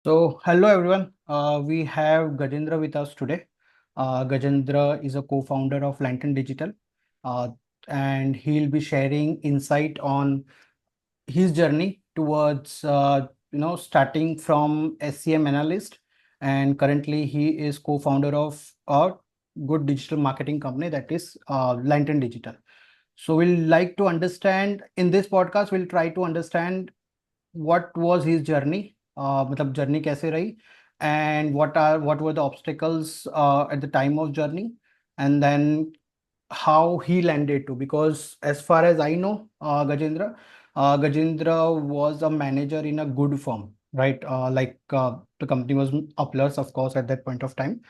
So, hello everyone. We have Gajendra with us today. Gajendra is a co-founder of Lantern Digital, uh, and he'll be sharing insight on his journey towards starting from SCM analyst, and currently he is co-founder of a good digital marketing company that is Lantern Digital. So, we'll like to understand in this podcast. We'll try to understand what was his journey, मतलब journey कैसे रही, and what were the obstacles at the time of journey, and then how he landed too. Because as far as I know, Gajendra was a manager in a good firm, right? The company was Uplers, of course, at that point of time.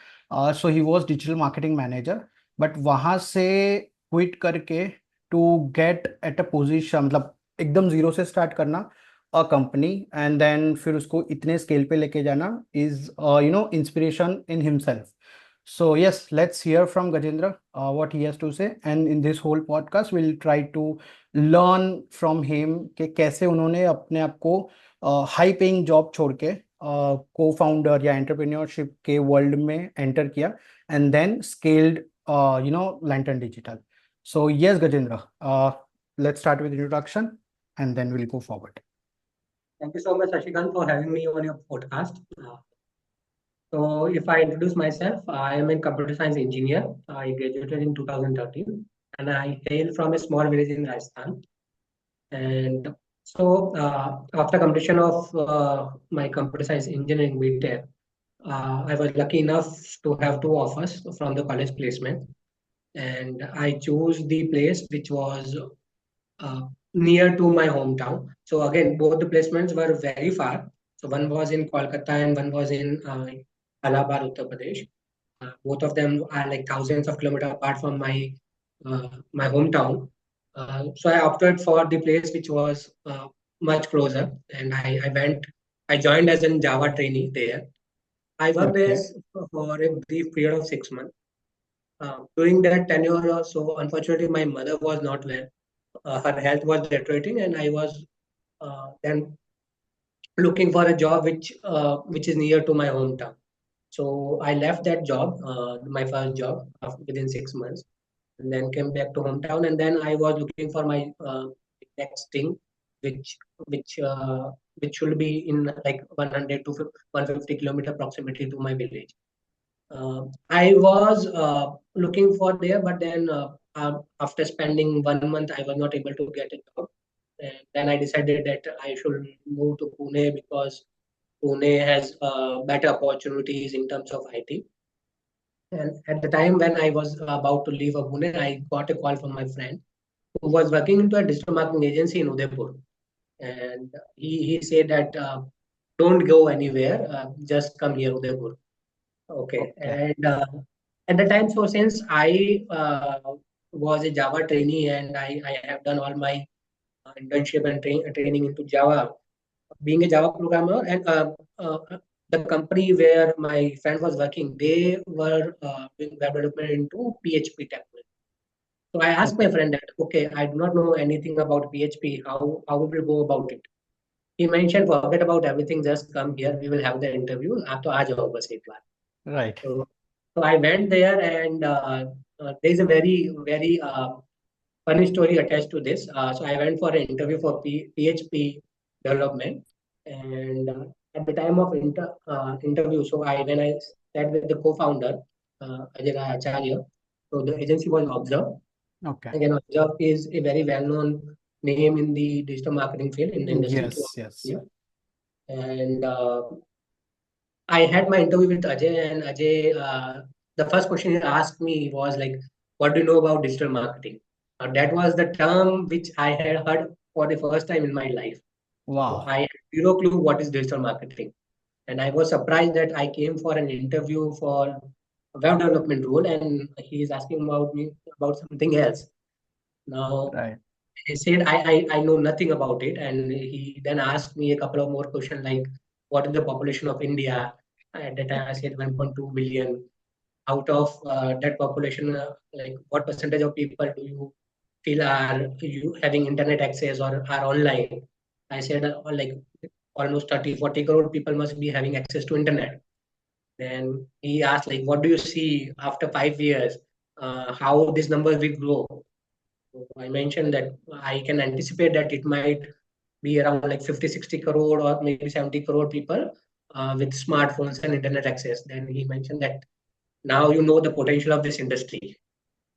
So he was digital marketing manager, but वहां से quit करके to get at a position, मतलब एकदम zero से start करना a company, and then फिर उसको इतने स्केल पे लेके जाना is inspiration in himself. So yes, let's hear from Gajendra what he has to say, and in this whole podcast we'll try to learn from him कि कैसे उन्होंने अपने आप को हाई पेइंग जॉब छोड़ के को फाउंडर या एंटरप्रेन्योरशिप के वर्ल्ड में एंटर किया, and then scaled lantern digital. So yes, Gajendra, let's start with introduction and then we'll go forward. Thank you so much, Ashikant, for having me on your podcast. So, if I introduce myself, I am a computer science engineer. I graduated in 2013 and I hail from a small village in Rajasthan. And after completion of my computer science engineering BTech, I was lucky enough to have two offers from the college placement. And I chose the place which was uh, near to my hometown. So again, both the placements were very far. So one was in Kolkata and one was in Allahabad, Uttar Pradesh. Both of them are like thousands of kilometers apart from my hometown. So I opted for the place which was much closer, and I went. I joined as a Java trainee there. I worked there Okay. for a brief period of 6 months. During that tenure, so unfortunately, my mother was not well. Her health was deteriorating, and I was then looking for a job which is near to my hometown. So I left that job, my first job, within 6 months, and then came back to hometown. And then I was looking for my next thing, which which uh, which should be in like 100 to 150 kilometer proximity to my village. I was looking for there, but then after spending 1 month, I was not able to get a job. And then I decided that I should move to Pune because Pune has better opportunities in terms of IT. And at the time when I was about to leave Pune, I got a call from my friend who was working into a digital marketing agency in Udaipur. And he said that don't go anywhere, just come here, Udaipur. Okay. Okay. And at the time, so since I was a Java trainee and I have done all my internship and training into Java, being a Java programmer, and the company where my friend was working, they were doing web development into PHP technology. So I asked my Okay. friend that, okay, I do not know anything about PHP. How we will go about it? He mentioned, forget about everything, just come here. We will have the interview. आप तो आ जाओ बस एक बार. Right. So, so I went there, and there is a very funny story attached to this. So I went for an interview for PHP development, and at the time of interview, so when I sat with the co-founder, Ajay Rai Acharya, so the agency was Observe. Okay. Again, Observe is a very well-known name in the digital marketing field in the industry throughout Yes, yes. India. And I had my interview with Ajay, and Ajay, the first question he asked me was like, "What do you know about digital marketing?" That was the term which I had heard for the first time in my life. So Wow. I had zero clue what is digital marketing, and I was surprised that I came for an interview for a web development role, and he is asking about me about something else. Now Right. he said I know nothing about it, and he then asked me a couple of more questions like, what is the population of India? At that time I said 1.2 billion. Out of that population, like what percentage of people do you feel are you having internet access or are online? I said like almost 30-40 crore people must be having access to internet. Then he asked, like, what do you see after 5 years? How this number will grow? So I mentioned that I can anticipate that it might be around like 50, 60 crore or maybe 70 crore people with smartphones and internet access. Then he mentioned that now you know the potential of this industry,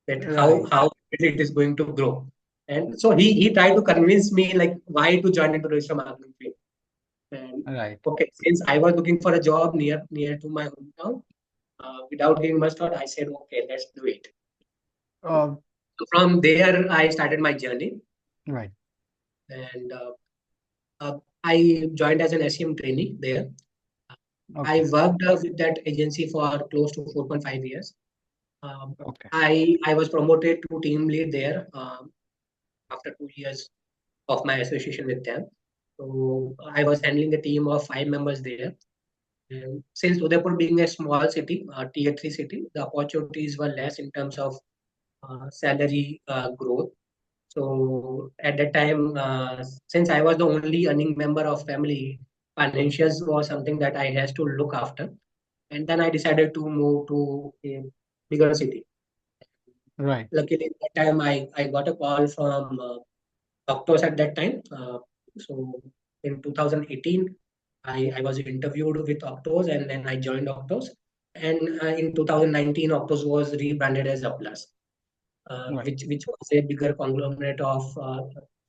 that Right. how it is going to grow. And so he tried to convince me like why to join into digital marketing field. And Right. okay, since I was looking for a job near to my hometown, without giving much thought, I said, okay, let's do it. Uh, So from there, I started my journey, right. and I joined as an SEM trainee there. I Okay. worked with that agency for close to 4.5 years. Um, Okay. I was promoted to team lead there after 2 years of my association with them. So I was handling a team of 5 members there. And since Udaipur being a small city, tier 3 city, the opportunities were less in terms of salary growth. So at that time, since I was the only earning member of family, financials was something that I has to look after. And then I decided to move to a bigger city. Right. Luckily, at that time, I got a call from Doctors at that time. So in 2018, I was interviewed with Octos and then I joined Octos. And in 2019, Octos was rebranded as Uplas, Right. which was a bigger conglomerate of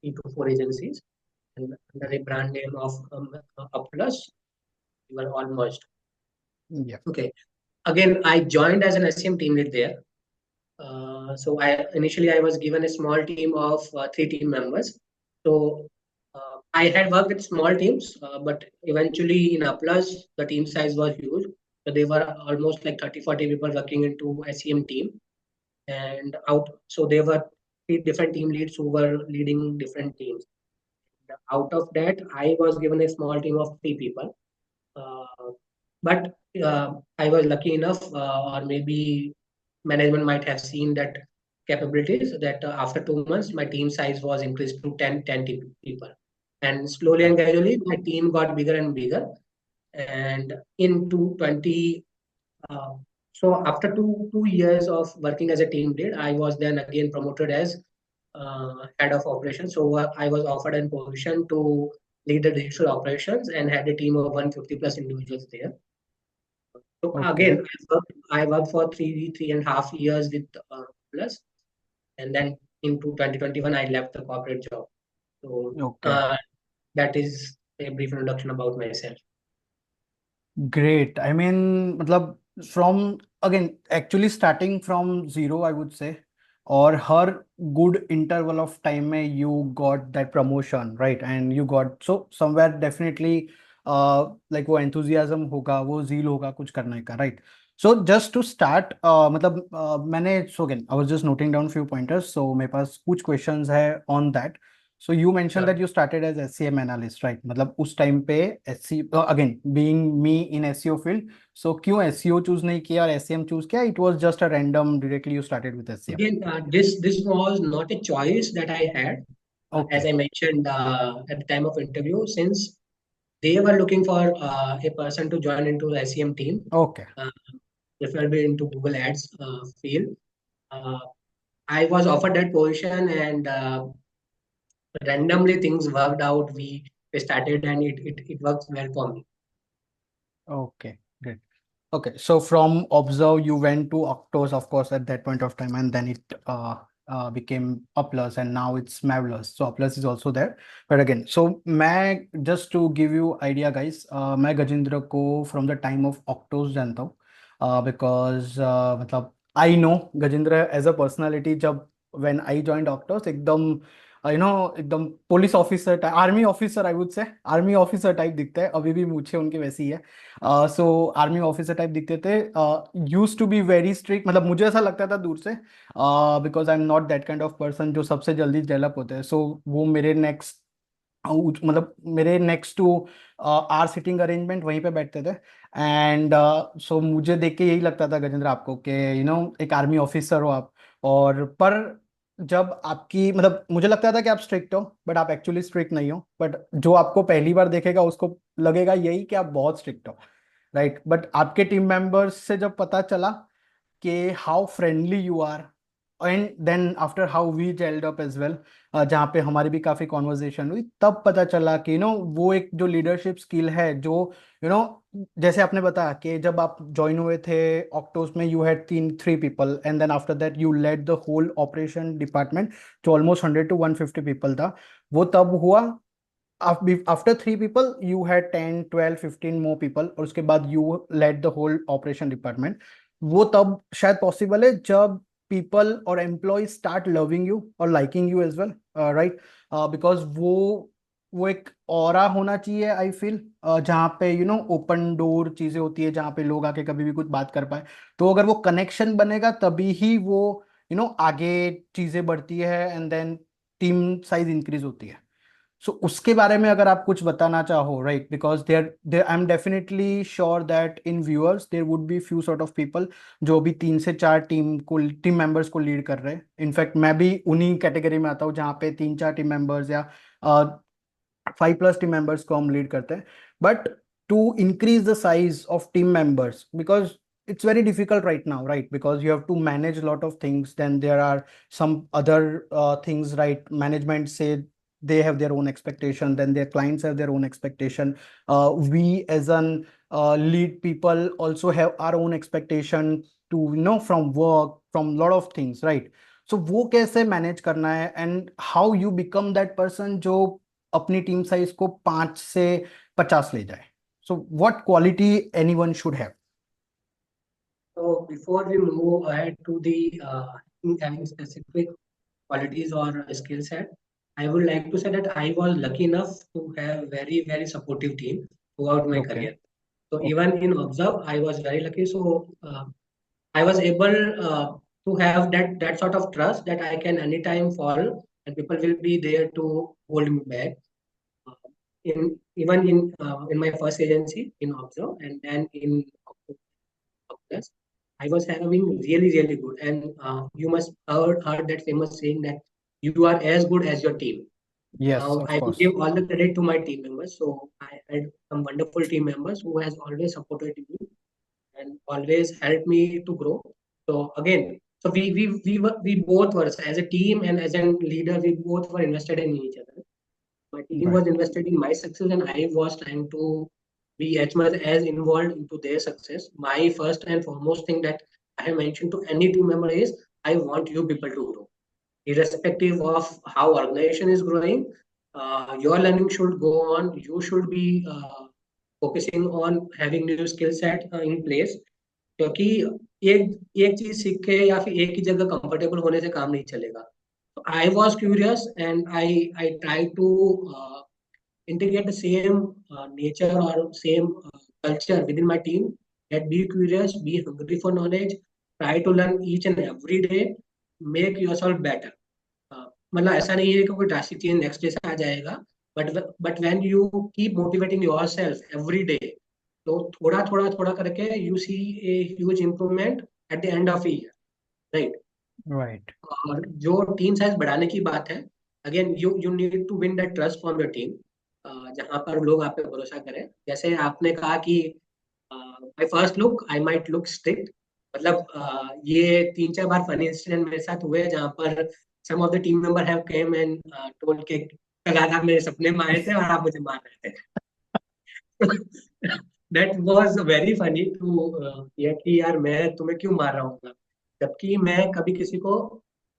3 to 4 agencies. And under a brand name of Uplas, we were all merged. Yeah. Okay. Again, I joined as an SEM team lead there. So I initially I was given a small team of 3 team members. So I had worked with small teams, but eventually in Uplas the team size was huge. So they were almost like 30-40 people working into SEM team, and out. So there were 3 different team leads who were leading different teams. Out of that, I was given a small team of 3 people. Uh, but I was lucky enough, or maybe management might have seen that capabilities that after 2 months, my team size was increased to 10 people. And slowly and Right. gradually, my team got bigger and bigger. And into 20, uh, so after two years of working as a team lead, I was then again promoted as head of operations. So I was offered a position to lead the digital operations and had a team of 150 plus individuals there. So Okay. again, I worked for 3.5 years with Plus, and then into 2021, I left the corporate job. So Okay. that is a brief introduction about myself. Great. I mean, matlab, from again, actually starting from zero, I would say, or her good interval of time में you got that promotion, right? And you got so somewhere definitely like वो enthusiasm होगा, वो zeal होगा कुछ करने का, right? So just to start, मतलब मैंने so again, I was just noting down few pointers, so मेरे पास कुछ questions है on that. So you mentioned Sure. that you started as SCM analyst, right? मतलब उस time पे SC again being me in SEO field, so क्यों SEO choose नहीं किया और SCM choose किया? It was just a random directly you started with SCM. Again, this was not a choice that I had. As Okay, I mentioned at the time of interview, since they were looking for a person to join into the SEM team, okay, uh, preferably into Google Ads field. Uh, I was offered that position, and randomly things worked out. We started, and it works well for me. okay, great. Okay, so from Observe you went to Octos, of course, at that point of time, and then it became Uplus, and now it's Mavlus. So Uplus is also there. But again, so मैं just to give you idea, guys, मैं गजेंद्र को from the time of Octos जानता हूँ, because मतलब I know Gajendra as a personality जब when I joined Octos एकदम एकदम police officer army officer I would से आर्मी ऑफिसर टाइप दिखता है अभी भी मुझे उनके वैसी ही है सो आर्मी ऑफिसर टाइप दिखते थे used to be very strict मतलब मुझे ऐसा लगता था दूर से because I am not that kind of person जो सबसे जल्दी डेवलप होते हैं सो वो मेरे नेक्स्ट मतलब मेरे next to our sitting arrangement वहीं पे बैठते थे एंड सो मुझे देख के यही लगता था गजेंद्र आपको कि एक आर्मी ऑफिसर हो आप और पर जब आपकी मतलब मुझे लगता था कि आप स्ट्रिक्ट हो, बट आप एक्चुअली स्ट्रिक्ट नहीं हो, बट जो आपको पहली बार देखेगा उसको लगेगा यही कि आप बहुत स्ट्रिक्ट हो, राइट? बट आपके टीम मेंबर्स से जब पता चला कि how friendly you are, and then after how we gelled up as well, जहाँ पे हमारी भी काफी कॉन्वर्जेशन हुई, तब पता चला कि वो एक जो लीडरशिप स्किल है जो यू नो जैसे आपने बताया कि जब आप ज्वाइन हुए थे ऑक्टोस में, you had 3 people, and then after that you led the whole operation department जो ऑलमोस्ट 100 to 150 पीपल था। वो तब हुआ after 3 people you had 10, 12, 15 more people, और उसके बाद you led the whole operation department. वो तब शायद पॉसिबल है जब पीपल और एम्प्लॉय स्टार्ट लविंग यू और liking you as well, right? Because वो एक ऑरा होना चाहिए, आई फील, जहाँ पे ओपन डोर चीजें होती है, जहाँ पे लोग आके कभी भी कुछ बात कर पाए। तो अगर वो कनेक्शन बनेगा तभी ही वो आगे चीजें बढ़ती है, and then team size increase होती है। सो उसके बारे में अगर आप कुछ बताना चाहो, right? Because there I am definitely sure that in viewers there would be few sort of people जो अभी 3 से 4 टीम मेंबर्स को लीड कर रहे हैं। इनफैक्ट मैं भी उन्हीं कैटेगरी में आता हूँ जहाँ पे 3 4 टीम मेंबर्स या 5+ टीम मेंबर्स को हम लीड करते हैं। But to increase the size of team members, because it's very difficult right now, right? Because you have to manage a lot of things, then there are some other things, right? Management say they have their own expectation, then their clients have their own expectation. We as an lead people also have our own expectation to from work, from lot of things, right? So वो कैसे manage करना है, and how you become that person जो अपनी team size को 5 से 50 ले जाए? So what quality anyone should have? So before we move ahead to the having specific qualities or skill set, I would like to say that I was lucky enough to have very, very supportive team throughout my Okay. career. So Okay. even in Observe, I was very lucky. So I was able to have that sort of trust that I can anytime fall and people will be there to hold me back. In even in my first agency in Observe and then in Octopus, I was having really really good. And you must heard that famous saying that you are as good as your team. Yes, Now of I will course. give all the credit to my team members. So I had some wonderful team members who has always supported me and always helped me to grow. So again, so we both were as a team and as a leader, we both were invested in each other. My team Right. was invested in my success, and I was trying to be as much as involved into their success. My first and foremost thing that I have mentioned to any team member is I want you people to grow, irrespective of how organization is growing. Your learning should go on. You should be focusing on having new skill set in place. क्योंकि एक एक चीज सीख के या फिर एक ही जगह कंफर्टेबल होने से काम नहीं चलेगा. I was curious and I tried to integrate the same nature or same culture within my team. That be curious, be hungry for knowledge, try to learn each and every day, make yourself better. मतलब ऐसा नहीं है कि कोई drastic change next day से आ जाएगा. But when you keep motivating yourself every day, तो थोड़ा थोड़ा थोड़ा करके you see a huge improvement at the end of year, right. Right. और जो टीम साइज बढ़ाने की बात है, again you you need to win that trust from your team, जहां पर लोग आप पे भरोसा करें. जैसे आपने कहा कि my first look I might look strict, मतलब ये 3 4 बार फनी इंसिडेंट मेरे साथ हुए जहां पर some of the team member have came and told के कल आप मेरे सपने में आए थे और आप मुझे मार रहे थे. That was very funny to hear कि यार मैं तुम्हें क्यों मार रहा हूँ. जबकि मैं कभी किसी को,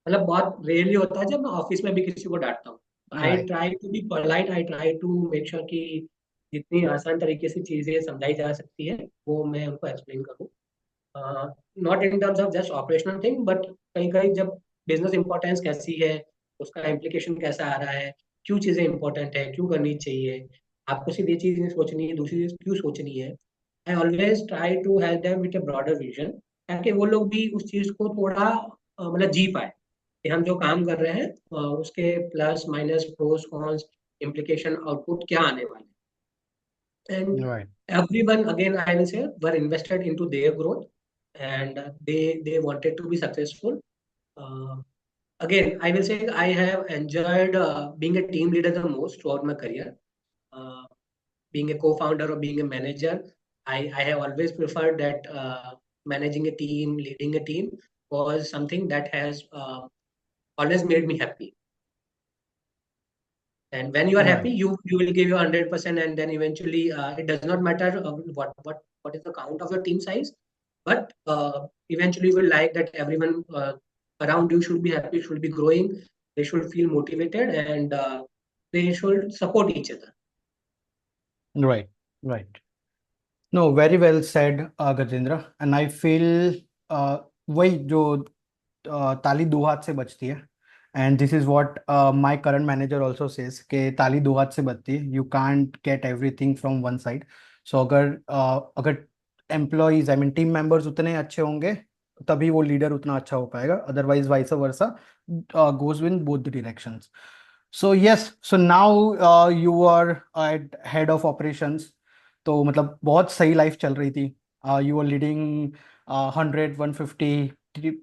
मतलब बहुत रेयरली होता है जब मैं ऑफिस में भी किसी को डांटता हूँ. I Right. Try to be polite, I try to make sure कि जितनी आसान तरीके से चीजें समझाई जा सकती है वो मैं उनको एक्सप्लेन करूँ. Not in terms of just operational thing, but कहीं कहीं जब बिजनेस इंपॉर्टेंस कैसी है, उसका इम्प्लीकेशन कैसा आ रहा है, क्यों चीजें इंपॉर्टेंट है, क्यों करनी चाहिए, आपको सिर्फ ये चीज नहीं सोचनी है, दूसरी चीज क्यों सोचनी है. I always try to help them with a broader vision, ताकि वो लोग भी उस चीज को थोड़ा मतलब जी पाए कि हम जो काम कर रहे हैं उसके plus minus pros cons implication output क्या आने वाले. And Right. everyone, again I will say, were invested into their growth, and they wanted to be successful. uh, again, I will say I have enjoyed being a team leader the most throughout my career. uh, Being a co-founder or being a manager, I have always preferred that managing a team, leading a team was something that has always made me happy. And when you are happy, Right. you will give your 100%, and then eventually it does not matter what is the count of your team size, but eventually you will like that everyone around you should be happy, should be growing, they should feel motivated, and they should support each other. Right. Right. No, very well said, Gajendra. And I feel वही जो ताली दो हाथ से बजती है, and this is what my current manager also says कि ताली दो हाथ से बजती है, you can't get everything from one side. So अगर employees, I mean team members उतने अच्छे होंगे तभी वो लीडर उतना अच्छा हो पाएगा, otherwise vice versa goes in both the directions. So yes, so now you are at head of operations, तो मतलब बहुत सही लाइफ चल रही थी. You are leading 100-150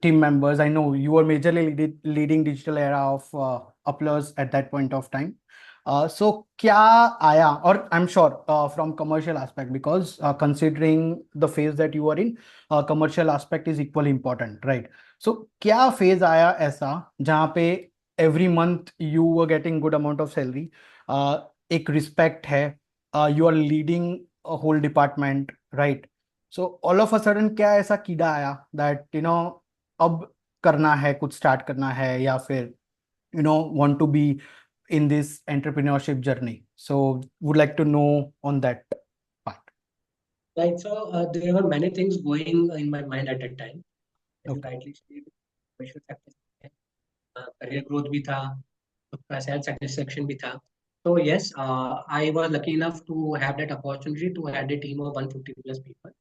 team members. I know you were majorly leading digital era of Upplers at that point of time. So क्या आया, or I'm sure from commercial aspect, because considering the phase that you are in, commercial aspect is equally important, right? So क्या phase आया ऐसा जहाँ पे every month you were getting good amount of salary, एक respect है, you are leading a whole department, right? So all of a sudden क्या ऐसा कीड़ा आया दैट अब करना है, कुछ स्टार्ट करना है, या फिर want to be in this entrepreneurship journey? So would like to know on that part. Right. So there were many things going in my mind at that time. As you okay. rightly said, commercial factors, career growth भी था, उसका self satisfaction भी था. So yes, I was lucky enough to have that opportunity to head a team of 150 plus people.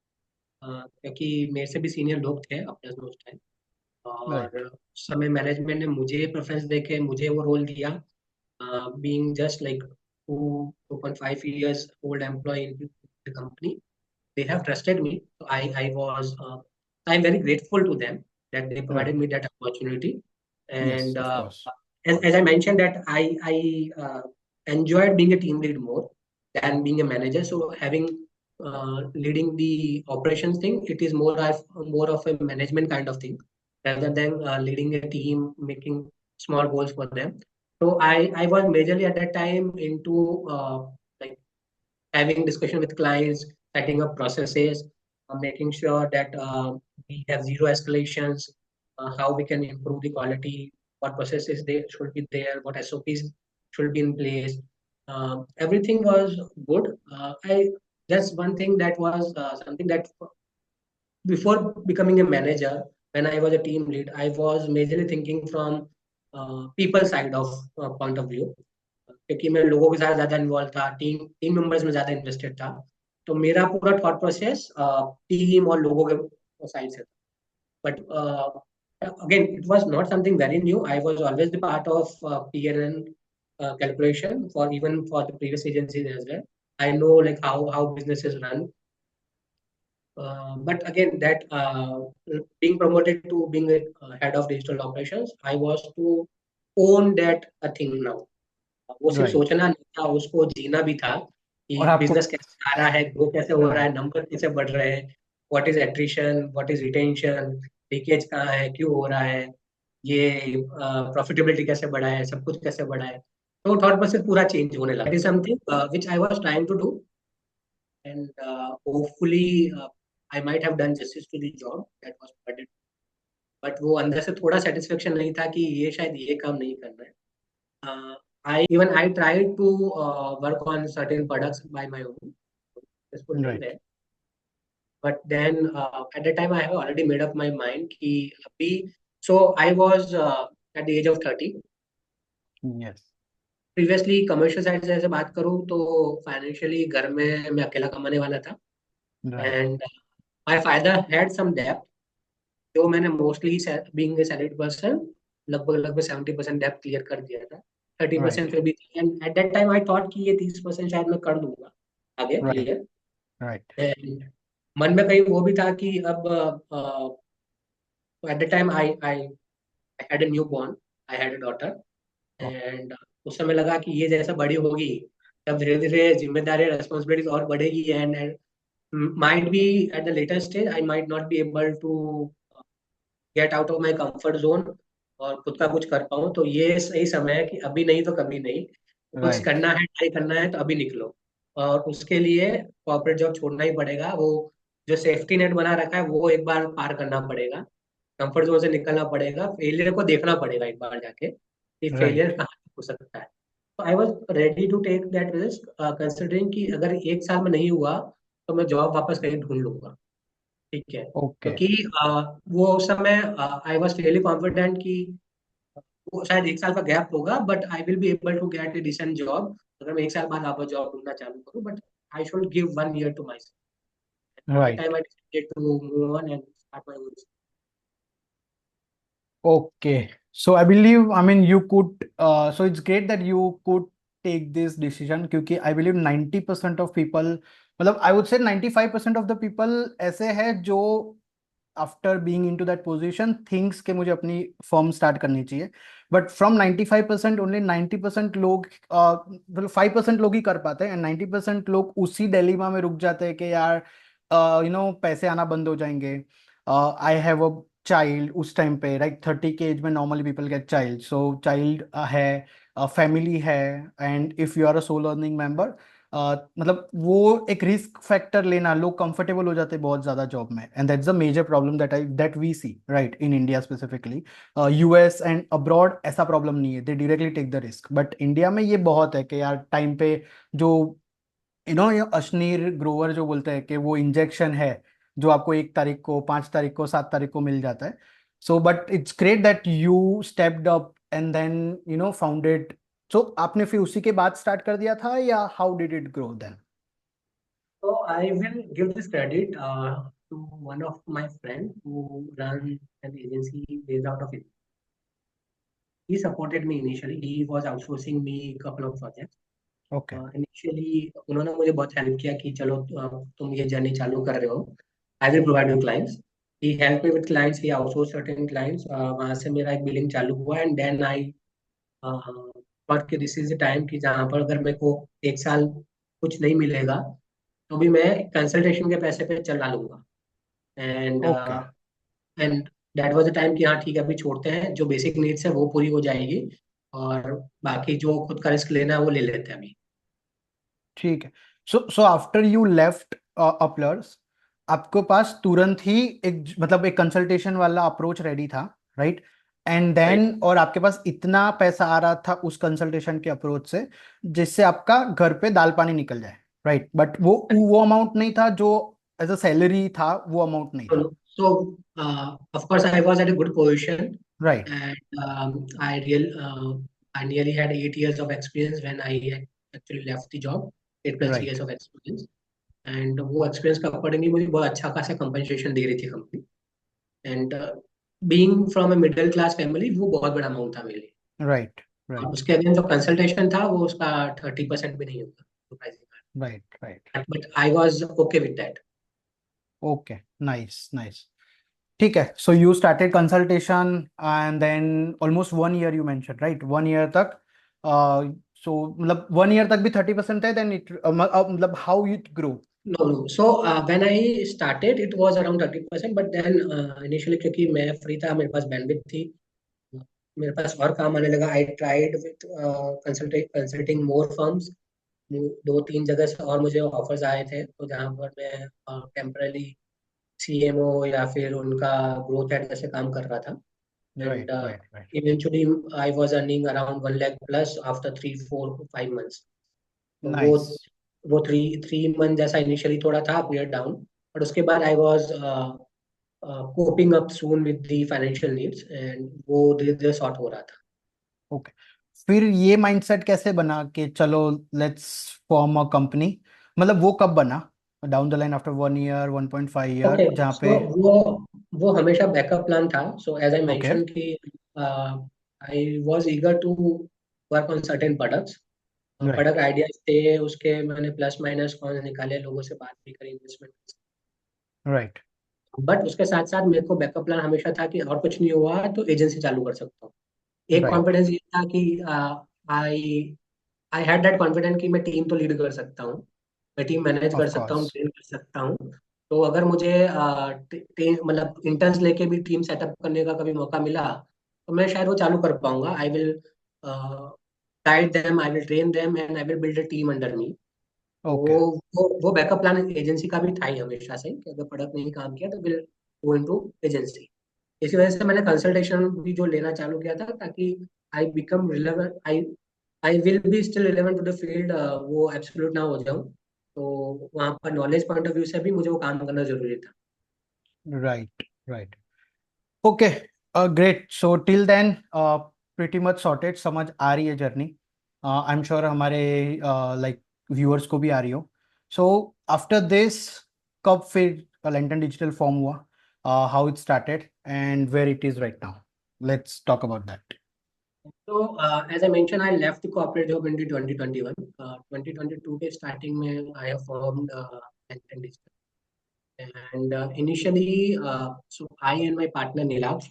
क्योंकि मेरे से भी senior लोग थे अपने उस टाइम, और राइट. उस समय मैनेजमेंट ने मुझे प्रेफरेंस देके मुझे वो रोल दिया, being just like 2.5 years old employee in the company. They have trusted me. So I was I'm very grateful to them that they provided right. me that opportunity. Yes, And of course. as I mentioned that I enjoyed being a team lead more than being a manager. So having leading the operations thing, it is more of a management kind of thing rather than leading a team, making small goals for them. So I was majorly at that time into like having discussion with clients, setting up processes, making sure that we have zero escalations, how we can improve the quality, what processes they should be there, what SOPs should be in place. Everything was good. I That's one thing that was something that before becoming a manager, when I was a team lead, I was majorly thinking from people side of point of view. क्योंकि मैं लोगों के साथ ज्यादा involve था, team team members में ज्यादा interested था, तो मेरा पूरा थॉट प्रोसेस टीम और लोगों के साइड से था. But again, it was not something very new. I was always the part of PNN calculation for even for the previous agencies as well. I know like how businesses run. But again, that being promoted to being a head of digital operations, I was to own that a thing now. वो सिर्फ right. सोचना नहीं था, उसको जीना भी था कि और आपको. बिजनेस कैसे आ रहा है, ग्रो कैसे हो रहा है, राइट. नंबर कैसे बढ़ रहे हैं, what is attrition, what is retention, leakage कहाँ है, क्यों हो रहा है, ये प्रॉफिटेबिलिटी कैसे बढ़ा है, सब कुछ कैसे बढ़ा है. तो थॉट प्रोसेस पूरा चेंज होने लगा. That is something which I was trying to do, and hopefully I might have done justice to the job that was provided. But वो अंदर से थोड़ा सेटिस्फेक्शन नहीं था कि ये शायद ये काम नहीं करना है. I tried to work on certain products by my own. Successful नहीं राइट. रहे. But then at that time I have already made up my mind कि अभी. So I was at the age of 30. Yes. Previously commercial side से ऐसे बात करूँ तो financially घर में मैं अकेला कमाने वाला था. Right. And my father had some debt. जो मैंने mostly being a salaried person लगभग 70% डेप्थ क्लियर कर दिया था. 30% राइट. फिर भी थी. And eight that time I thought कि ये 30% शायद मैं कर दूंगा आगे राइट. क्लियर. राइट. एंड मन में कहीं वो भी था कि अब at the time I had a new born. I had a daughter, Oh, and उस समय लगा कि ये जैसा बड़ी होगी तब धीरे धीरे जिम्मेदारी रेस्पॉन्सिबिलिटीज और बढ़ेगी, and might be at the later stage I might not be able to get out of my comfort zone और खुद का कुछ कर पाऊँ, तो ये सही समय है कि अभी नहीं तो कभी नहीं, कुछ right, करना है, ट्राई करना है तो अभी निकलो। और उसके लिए कॉर्पोरेट जॉब छोड़ना ही पड़ेगा, वो जो सेफ्टी नेट बना रखा है वो एक बार पार करना पड़ेगा, कंफर्ट जोन से निकलना पड़ेगा, फेलियर को देखना पड़ेगा एक बार जाके कि right. फेलियर कहाँ तक हो सकता है। तो I was ready to take that risk, considering कि अगर एक साल में नहीं हुआ तो मैं जॉब वापस कहीं ढूंढ लूंगा। ठीक है, Okay, क्योंकि वो उस समय आई वॉज रियली कॉन्फिडेंट कि वो शायद एक साल का गैप होगा but I will be able to get a decent job अगर मैं एक साल बाद वापस जॉब ढूंढना चालू करूँ, but I should give 1 year to myself. That right. Time I decided to move on and start my own. Okay. So I believe, I mean, you could, so it's great that you could take this decision क्योंकि I believe 90% of people, मतलब I would say 95% of the people ऐसे हैं जो after being into that position thinks के मुझे अपनी firm start करनी चाहिए, बट फ्रॉम 95% ओनली 90% लोग मतलब 5% लोग ही कर पाते हैं, एंड 90% लोग उसी डिलेमा में रुक जाते हैं कि यार पैसे आना बंद हो जाएंगे, आई हैव अ चाइल्ड उस टाइम पे, राइट, 30 के एज में normally people get child, so child है, फैमिली है, and if you are a sole earning member, मतलब वो एक रिस्क फैक्टर लेना, लोग कंफर्टेबल हो जाते हैं बहुत ज्यादा जॉब में, and that's the major problem that we see right in India specifically. US and abroad ऐसा प्रॉब्लम नहीं है, they directly take the risk, but India में ये बहुत है कि यार टाइम पे जो ये अशनीर ग्रोवर जो बोलते हैं कि वो इंजेक्शन है जो आपको 1 तारीख को, 5 तारीख को, 7 तारीख को मिल जाता है। So but it's great that you stepped up and then founded. So आपने फिर उसी के बाद स्टार्ट कर दिया था या how did it grow then? So I will give this credit to one of my friend who runs an agency based out of India. He supported me initially. He was outsourcing me a couple of projects. Okay, Initially उन्होंने मुझे बहुत help किया कि चलो तुम ये journey चालू कर रहे हो, I will provide you clients. He help me with clients, he outsource certain clients, वहां से मेरा एक बिलिंग चालू हुआ, एंड देन आई थॉट कि दिस इज द टाइम कि जहाँ पर अगर मेरे को एक साल कुछ नहीं मिलेगा तो भी मैं कंसल्टेशन के पैसे पे चला लूंगा। And okay, and that was the time कि हाँ ठीक है अभी छोड़ते हैं, जो बेसिक नीड्स है वो पूरी हो जाएगी और बाकी जो खुद का रिस्क लेना है वो ले लेते हैं अभी। ठीक है। सो आफ्टर यू लेफ्ट अपलर्स, आपके पास तुरंत ही एक मतलब एक कंसल्टेशन वाला अप्रोच रेडी था, राइट? And right. देन और आपके पास इतना पैसा आ रहा था उस कंसल्टेशन के अप्रोच से जिससे आपका घर पे दाल पानी निकल जाए, राइट? बट वो अमाउंट नहीं था जो एज अ सैलरी था, वो अमाउंट नहीं था, So, of course, I was at a good position, right? and I nearly had 8 years of experience when I actually left the job, 8+ years right, of experience, and वो experience का accordingly मुझे बहुत अच्छा खासा compensation दे रही थी company, and being from a middle class family वो बहुत बड़ा अमाउंट था मेरे लिए। राइट, और राइट, उसके अगेंस्ट जो कंसल्टेशन था वो उसका 30% भी नहीं होगा तो right, right. Pricing, but I was okay with that. Okay, nice, nice. ठीक है, so you started consultation and then almost 1 year you mention, right? 1 year तक, सो मतलब 1 ईयर तक भी 30% है, देन इट मतलब how it grow? No, no. So when I started, it was around 30%, but then initially क्योंकि मैं free था, मेरे पास बैंडविड्थ थी, मेरे पास और काम आने लगा, I tried with consulting more firms, 2-3 जगह से और मुझे ऑफर्स आए थे, तो जहाँ पर मैं टेम्पररी सीएमओ या फिर उनका ग्रोथ हेड जैसे काम कर रहा था, and right, right, right, eventually I was earning around 1 lakh plus after 3-4-5 months। तो नाइस। वो थ्री थ्री मंथ जैसा इनिशियली थोड़ा था पीरियड डाउन, बट उसके बाद I was coping up soon with the financial needs, and वो धीरे धीरे सॉर्ट हो रहा था। ओके, फिर ये माइंडसेट कैसे बना कि चलो लेट्स फॉर्म अ कंपनी? मतलब वो कब बना? Down the line after 1 year, 1.5 year, okay, जहाँ सो पे? वो हमेशा बैकअप प्लान था। So as I okay, mention कि I was eager to work on certain products, right, product ideas थे उसके, मैंने प्लस माइनस कौन निकाले, लोगों से बात भी करी, इन्वेस्टमेंट, राइट, बट उसके साथ साथ मेरे को बैकअप प्लान हमेशा था कि और कुछ नहीं हुआ तो एजेंसी चालू कर सकता हूँ। एक राइट, कॉन्फिडेंस ये था कि आई आई हैड दैट कॉन्फिडेंस कि मैं टीम तो लीड कर सकता हूँ, मैं टीम मैनेज कर ऑफ सकता हूँ, कोर्स। ट्रेन कर सकता हूँ। तो अगर मुझे मतलब इंटर्न्स लेके भी टीम सेटअप करने का कभी मौका मिला तो मैं शायद वो चालू कर पाऊंगा। I will guide them, I will train them and I will build a team under मी। तो ओके, वो बैकअप प्लान एजेंसी का भी था ही हमेशा से कि अगर प्रोडक्ट नहीं काम किया तो विल गो इनटू एजेंसी। इसी वजह से मैंने कंसल्टेशन भी जो लेना चालू किया था, ताकि I become relevant, I will be still relevant to the field, वो एब्सोल्यूट ना हो जाऊं। तो वहाँ पर नॉलेज पॉइंट ऑफ व्यू से भी मुझे वो काम करना जरूरी था। Right, right, okay, great. So till then pretty much sorted, समझ आ रही है जर्नी। आई एम श्योर हमारे लाइक व्यूअर्स को भी आ रही हो। सो आफ्टर दिस, कब फिर लैंटन डिजिटल फॉर्म हुआ, how it started and where it is right now? Let's talk about that. तो as I mention, I left the corporate job in 2021। 2022 के स्टार्टिंग में I have formed Lanton Digital. And initially, so I and my partner Nilaksh,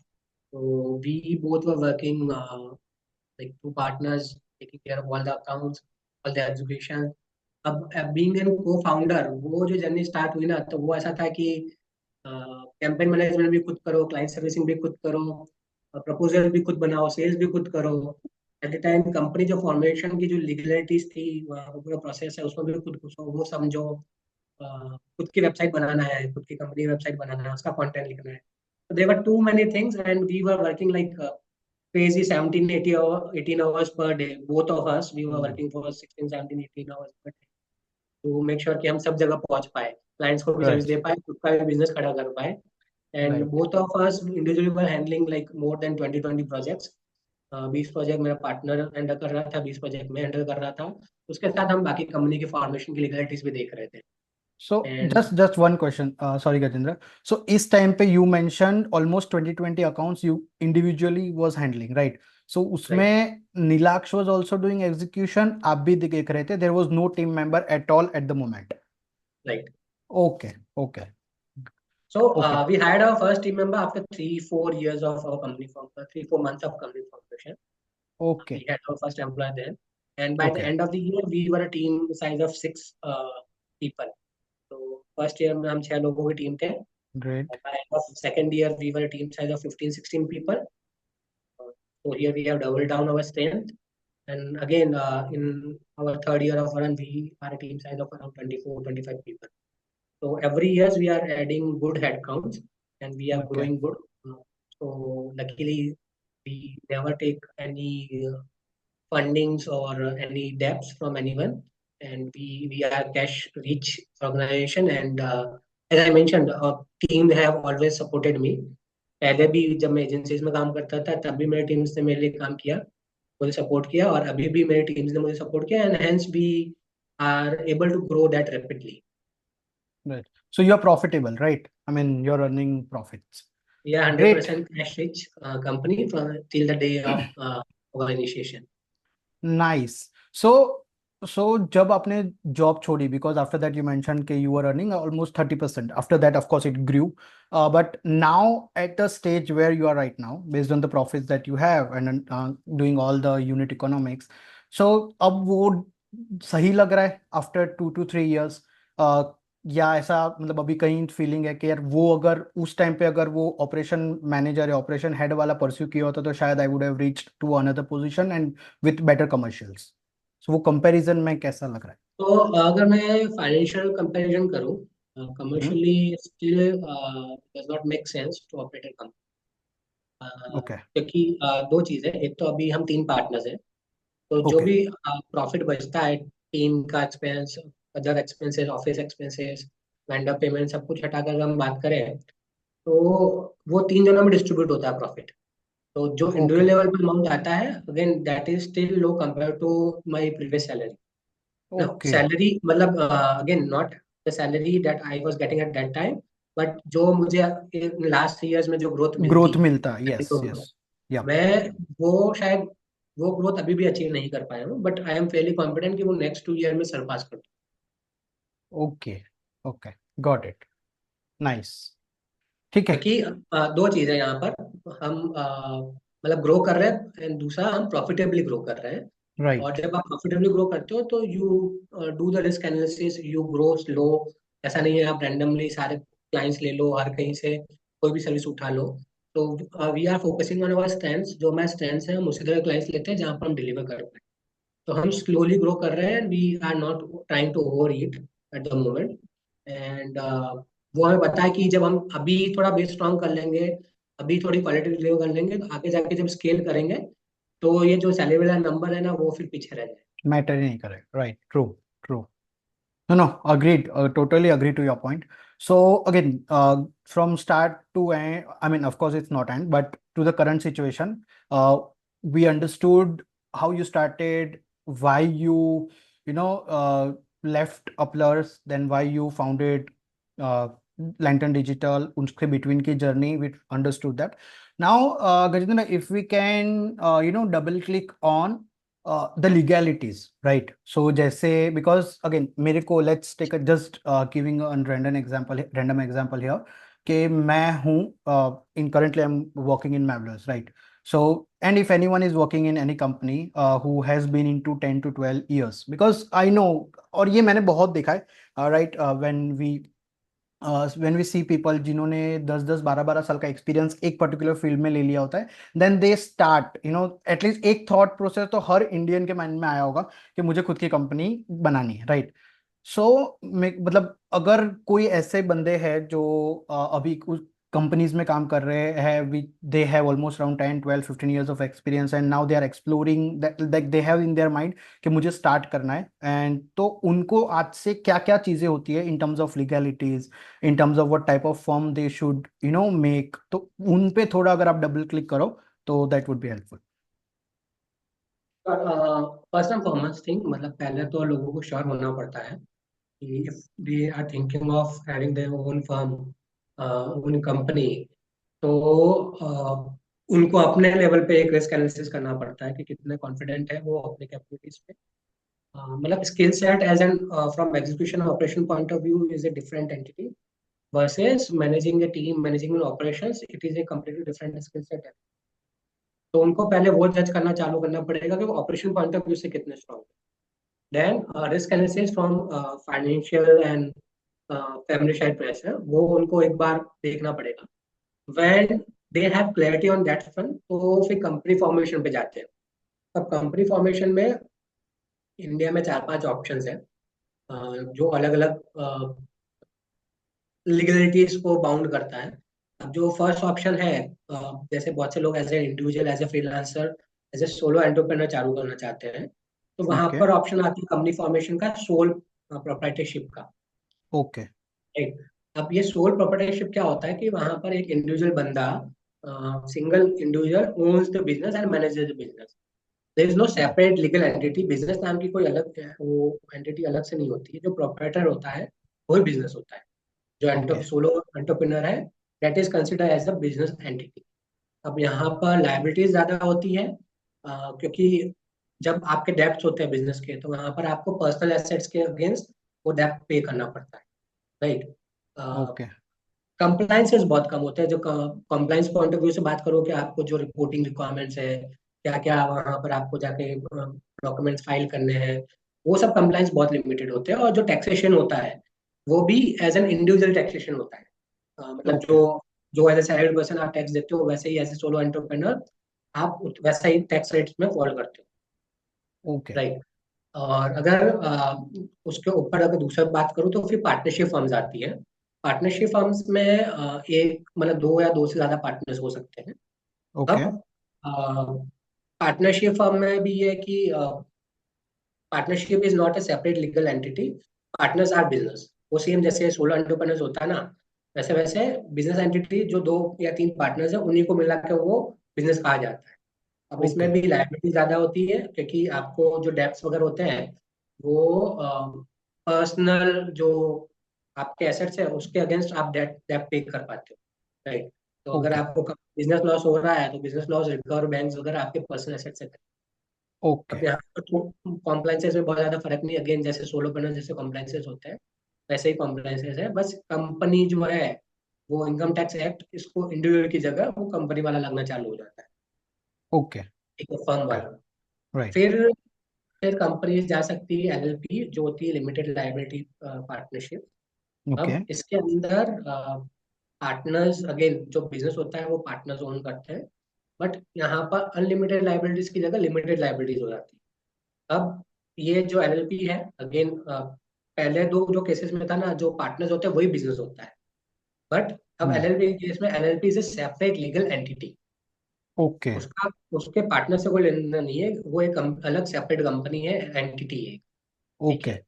so we both were working like two partners, taking care of all the accounts, all the execution. अब being an co-founder, वो जो journey start हुई ना, तो वो ऐसा था कि कैंपेन मैनेजमेंट भी खुद करो, क्लाइंट सर्विसिंग भी खुद करो, प्रपोजल भी खुद बनाओ, सेल्स भी खुद करो। एट द टाइम कंपनी जो फॉर्मेशन की जो लीगलिटीज थी, वो पूरा प्रोसेस है, उसमें भी खुद घुसो, वो समझो। खुद की वेबसाइट बनाना है, खुद की कंपनी वेबसाइट बनाना है, उसका कंटेंट लिखना है। So there were too many things and we were working like crazy 17, 18 hours per day. Both of us, we were working for 16, 17, 18 hours per day to make sure कि हम सब जगह पहुंच पाए, क्लाइंट्स को भी सर्विस राइट, दे पाए, खुद का भी बिजनेस खड़ा कर पाए। And right. Both of us individually were handling like more than 20 projects. 20 project मेरा पार्टनर हैंडल कर रहा था, 20 प्रोजेक्ट मैं हैंडल कर रहा था। उसके साथ हम बाकी कंपनी की फॉर्मेशन की लीगलिटीज भी देख रहे थे। So and just one question. Sorry, Gajendra. So इस time पे you mentioned almost 20 accounts you individually was handling, right? So right, उसमें Nilaksh was also doing execution. आप भी देख रहे थे. There was no team member at all at the moment. Right. Okay, okay, So okay, we hired our first team member after 3, 4 years of our company form, 3, 4 months of company formation. We okay, had our first employee then, and by the okay. end of the year, we were a team size of 6 people. So first year में हम 6 लोगों की team थे. Great. By end of second year, we were a team size of 15, 16 people. Uh, so here we have doubled down our strength. And again, in our third year of run, we are a team size of around 24, 25 people. So every year we are adding good headcounts and we are Okay, growing good. Uh, So luckily we never take any fundings or any debts from anyone, and we are cash rich organization. And as I mentioned, our team have always supported me. पहले भी जब मैं agencies में काम करता था तब भी मेरी टीम्स ने मेरे लिए काम किया, मुझे सपोर्ट किया, और अभी भी मेरी टीम्स ने मुझे सपोर्ट किया, and hence we are able to grow that rapidly. right. So you're profitable, right? I mean, you're earning profits. We are Great. 100% cash rich company from till the day of our initiation. Nice. So जब आपने job छोड़ी, because after that you mentioned कि you were earning almost 30%. After that, of course, it grew. But now at the stage where you are right now, based on the profits that you have and doing all the unit economics, so अब वो सही लग रहा है after 2 to 3 years? या ऐसा मतलब अभी कहीं फीलिंग है कि यार वो अगर उस टाइम पे अगर वो ऑपरेशन मैनेजर या ऑपरेशन हेड वाला परस्यू किया होता तो शायद I would have reached to another position and with better commercials. So वो कंपैरिजन में कैसा लग रहा तो अगर मैं फाइनेंशियल कंपैरिजन करूं, है? Commercially still does not make sense to operate a company. Okay, क्योंकि दो चीजें, एक तो अभी हम 3 पार्टनर्स हैं, तो जो ओके, भी प्रॉफिट बचता है, टीम का expense, other expenses, office expenses, vendor payment, सब कुछ हटाकर अगर हम बात करें तो वो 3 जनों में डिस्ट्रीब्यूट होता है प्रॉफिट। तो जो ओके, इंडिविजुअल लेवल पे अमाउंट आता है, again that is still low compare to my previous salary. ना ओके। सैलरी मतलब again not the salary that I was getting at that time, but जो मुझे लास्ट 3 इयर्स में जो ग्रोथ मिलती, ग्रोथ मिलता, यस, यस, या। मैं वो शायद वो ग्रोथ अभी भी अचीव नहीं कर पाया हूँ, but I am Fairlie confident कि वो नेक्स्ट 2 ईयर में सरपास कर। Okay, okay, got it, nice. ठीक है। क्योंकि दो चीजें यहाँ पर, हम मतलब ग्रो कर रहे हैं, एंड दूसरा हम प्रॉफिटेबली ग्रो कर रहे हैं। और राइट। जब आप प्रॉफिटेबली ग्रो करते हो तो you do the risk analysis, you grow slow. ऐसा नहीं है आप रैंडमली सारे क्लाइंट्स ले लो, हर कहीं से कोई भी सर्विस उठा लो। तो we are focusing on our strengths, जो हमारे स्ट्रेंथ्स हैं हम उसी तरह क्लाइंट्स लेते हैं जहाँ पर हम डिलीवर कर पाए। तो हम स्लोली ग्रो कर रहे हैं, we are not trying to over eat at the moment. And वो हमें पता है कि जब हम अभी थोड़ा बेस स्ट्रॉन्ग कर लेंगे, अभी थोड़ी क्वालिटी डिलीवर कर लेंगे, तो आगे जाके जब स्केल करेंगे तो ये जो सैलरी वाला नंबर है ना वो फिर पीछे रह जाए। मैटर ही नहीं करे, right, true, true. No, no, agreed. Totally agree to your point. So again, from start to end, I mean, of course, it's not end, but to the current situation, we understood how you started, why you know, left Upplers, then why you founded uh, Lantern Digital, unske between ki journey, we understood that. Now, Gajendra, if we can, double click on the legalities, right? So जैसे, because again मेरे को, let's take a just giving a random example here, कि मैं हूँ in currently I'm working in Mavlers, right? So and if anyone is working in any company who has been into 10 to 12 years, because I know, और ये मैंने बहुत देखा है, right, when we see people जिन्होंने 10-10 12-12 साल का एक्सपीरियंस एक पर्टिकुलर फील्ड में ले लिया होता है, देन दे स्टार्ट, एटलीस्ट एक थॉट प्रोसेस तो हर इंडियन के माइंड में आया होगा कि मुझे खुद की कंपनी बनानी है, राइट? सो मतलब अगर कोई ऐसे बंदे हैं जो अभी उस कंपनीज में काम कर रहे हैं, they have almost around 10 12 15 years of experience, and now they are exploring that, they have in their mind कि मुझे स्टार्ट करना है, एंड तो उनको आज से क्या क्या चीजें होती है इन terms of legalities, in terms of what type of form they should make, तो उन पे थोड़ा अगर आप डबल क्लिक करो तो that would be helpful. First and foremost thing, मतलब पहले तो लोगों को श्योर होना पड़ता है कि if they are thinking of having their own firm, own company, तो उनको अपने लेवल पे एक रिस्क एनालिसिस करना पड़ता है कि कितने कॉन्फिडेंट है वो अपने कैपेबिलिटीज पे। मतलब skill set as an from execution operation point of view is a different entity versus managing a team, managing an operations, it is a completely different skill set है। तो उनको पहले वो जज करना चालू करना पड़ेगा कि वो ऑपरेशन पॉइंट ऑफ व्यू से कितने स्ट्रॉन्ग है। Then risk analysis from financial and family side pressure, वो उनको एक बार देखना पड़ेगा। When they have clarity on that front, तो फिर कंपनी फॉर्मेशन पे जाते हैं। अब कंपनी फॉर्मेशन में इंडिया में 4-5 ऑप्शंस हैं जो अलग अलग लीगलिटीज को बाउंड करता है। अब जो फर्स्ट ऑप्शन है, जैसे बहुत से लोग as a individual, as a freelancer, as a solo entrepreneur चालू करना चाहते हैं, तो वहां ओके। पर ऑप्शन आती है कंपनी फॉर्मेशन का, सोल प्रोप्राइटरशिप का। ओके। राइट। अब ये सोल प्रोप्राइटरशिप क्या होता है कि वहां पर एक इंडिविजुअल बंदा, single individual owns the business and manages the business. There is no separate legal entity, business नाम की कोई अलग वो एंटिटी अलग से नहीं होती है। जो प्रोप्राइटर होता है वही बिजनेस होता है। जो ओके। सोलो एंटरप्रेन्योर है, that is consider as a business entity. अब यहाँ पर लाइबिलिटीज ज्यादा होती है, क्योंकि जब आपके डेब्ट्स होते हैं बिजनेस के, तो वहां पर आपको पर्सनल एसेट्स के अगेंस्ट वो डेब्ट पे करना पड़ता है। राइट। ओके। कंप्लाइंसेस बहुत कम होते हैं। जो कंप्लाइंस पॉइंट ऑफ व्यू से बात करो कि आपको जो रिपोर्टिंग रिक्वायरमेंट्स है, क्या क्या वहां पर आपको जाके डॉक्यूमेंट्स फाइल करने हैं, वो सब कंप्लाइंस बहुत लिमिटेड होते हैं। और जो टैक्सेशन होता है वो भी एज एन इंडिविजुअल टैक्सेशन होता है। मतलब ओके। जो जो एज ए सैलरीड पर्सन आप टैक्स देते हो, वैसे ही एज ए सोलो एंटरप्रेन्योर आप वैसा ही टैक्स रेट्स में फॉलो करते हो। ओके। राइट। और अगर उसके ऊपर अगर दूसरा बात करूँ तो फिर पार्टनरशिप फर्म्स आती है। पार्टनरशिप फर्म्स में एक मतलब दो या दो से ज्यादा पार्टनर्स हो सकते हैं। ओके। अब पार्टनरशिप फर्म में भी ये है कि partnership is not a separate legal entity, partners are business. वो सेम जैसे सोलो एंटरप्रेन्योर्स होता है ना, वैसे वैसे बिजनेस एंटिटी जो दो या तीन पार्टनर्स है उन्हीं को मिला के वो बिजनेस कहा जाता है। अब इसमें ओके। भी लायबिलिटी ज्यादा होती है, क्योंकि आपको जो डेब्ट्स वगैरह होते हैं वो पर्सनल जो आपके एसेट्स है उसके अगेंस्ट आप डेट डेट पे कर पाते हो। राइट। तो अगर ओके। आपको बिजनेस लॉस हो रहा है तो बिजनेस लॉस रिकवर बैंक वगैरह आपके पर्सनल एसेट से करें। ओके। अब यहाँ पर तो कॉम्प्लाइंसेस में बहुत ज्यादा फर्क नहीं। अगेन जैसे सोलो बनर जैसे कॉम्प्लाइंसेस होते हैं वैसे ही कॉम्प्लाइंसेस है, बस कंपनी जो है वो इनकम टैक्स एक्ट इसको इंडिविजुअल की जगह वो कंपनी वाला लगना चालू हो जाता है। ओके ठीक है, फर्म ओके वाला। राइट फिर कंपनी जा सकती है एलएलपी, जो होती है लिमिटेड लाइबिलिटी पार्टनरशिप। ओके अब इसके अंदर पार्टनर्स, अगेन जो बिजनेस होता है वो पार्टनर्स ओन करते हैं, बट यहाँ पर अनलिमिटेड लाइबिलिटीज की जगह लिमिटेड लाइबिलिटीज हो जाती है। अब ये जो एलएलपी है, अगेन पहले दो जो केसेस में था ना, जो पार्टनर्स होते हैं वही बिजनेस होता है, बट अब हम्म एलएलपी के केस में LLP is a separate legal entity. Okay उसका उसके पार्टनर से कोई लेना देना नहीं है, वो एक अलग सेपरेट कंपनी है, एंटिटी है। ठीक ओके है।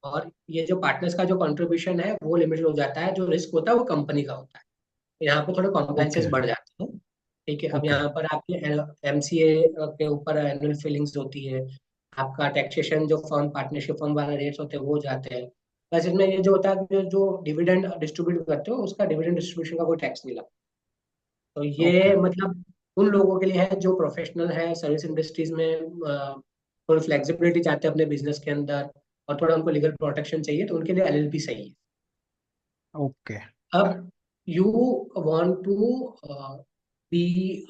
और ये जो पार्टनर्स का जो कंट्रीब्यूशन है वो लिमिटेड हो जाता है, जो रिस्क होता है वो कंपनी का होता है। तो यहाँ पे थोड़े कॉम्प्लाइंसेस ओके बढ़ जाते हैं। ठीक है। अब ओके यहाँ पर आपके एमसीए के ऊपर एनुअल फीलिंग्स होती है, आपका टैक्सेशन जो फर्म पार्टनरशिप फर्म वाले रेट्स होते हैं वो जाते हैं। बस इसमें ये जो होता है कि जो डिविडेंड डिस्ट्रीब्यूट करते हो उसका डिविडेंड डिस्ट्रीब्यूशन का कोई टैक्स नहीं लगता। तो ओके ये मतलब उन लोगों के लिए है जो प्रोफेशनल है सर्विस इंडस्ट्रीज में, थोड़ी फ्लेक्सिबिलिटी चाहते हैं अपने बिजनेस के अंदर, और थोड़ा उनको लीगल प्रोटेक्शन चाहिए, तो उनके लिए एलएलपी सही है। ओके अब you want to be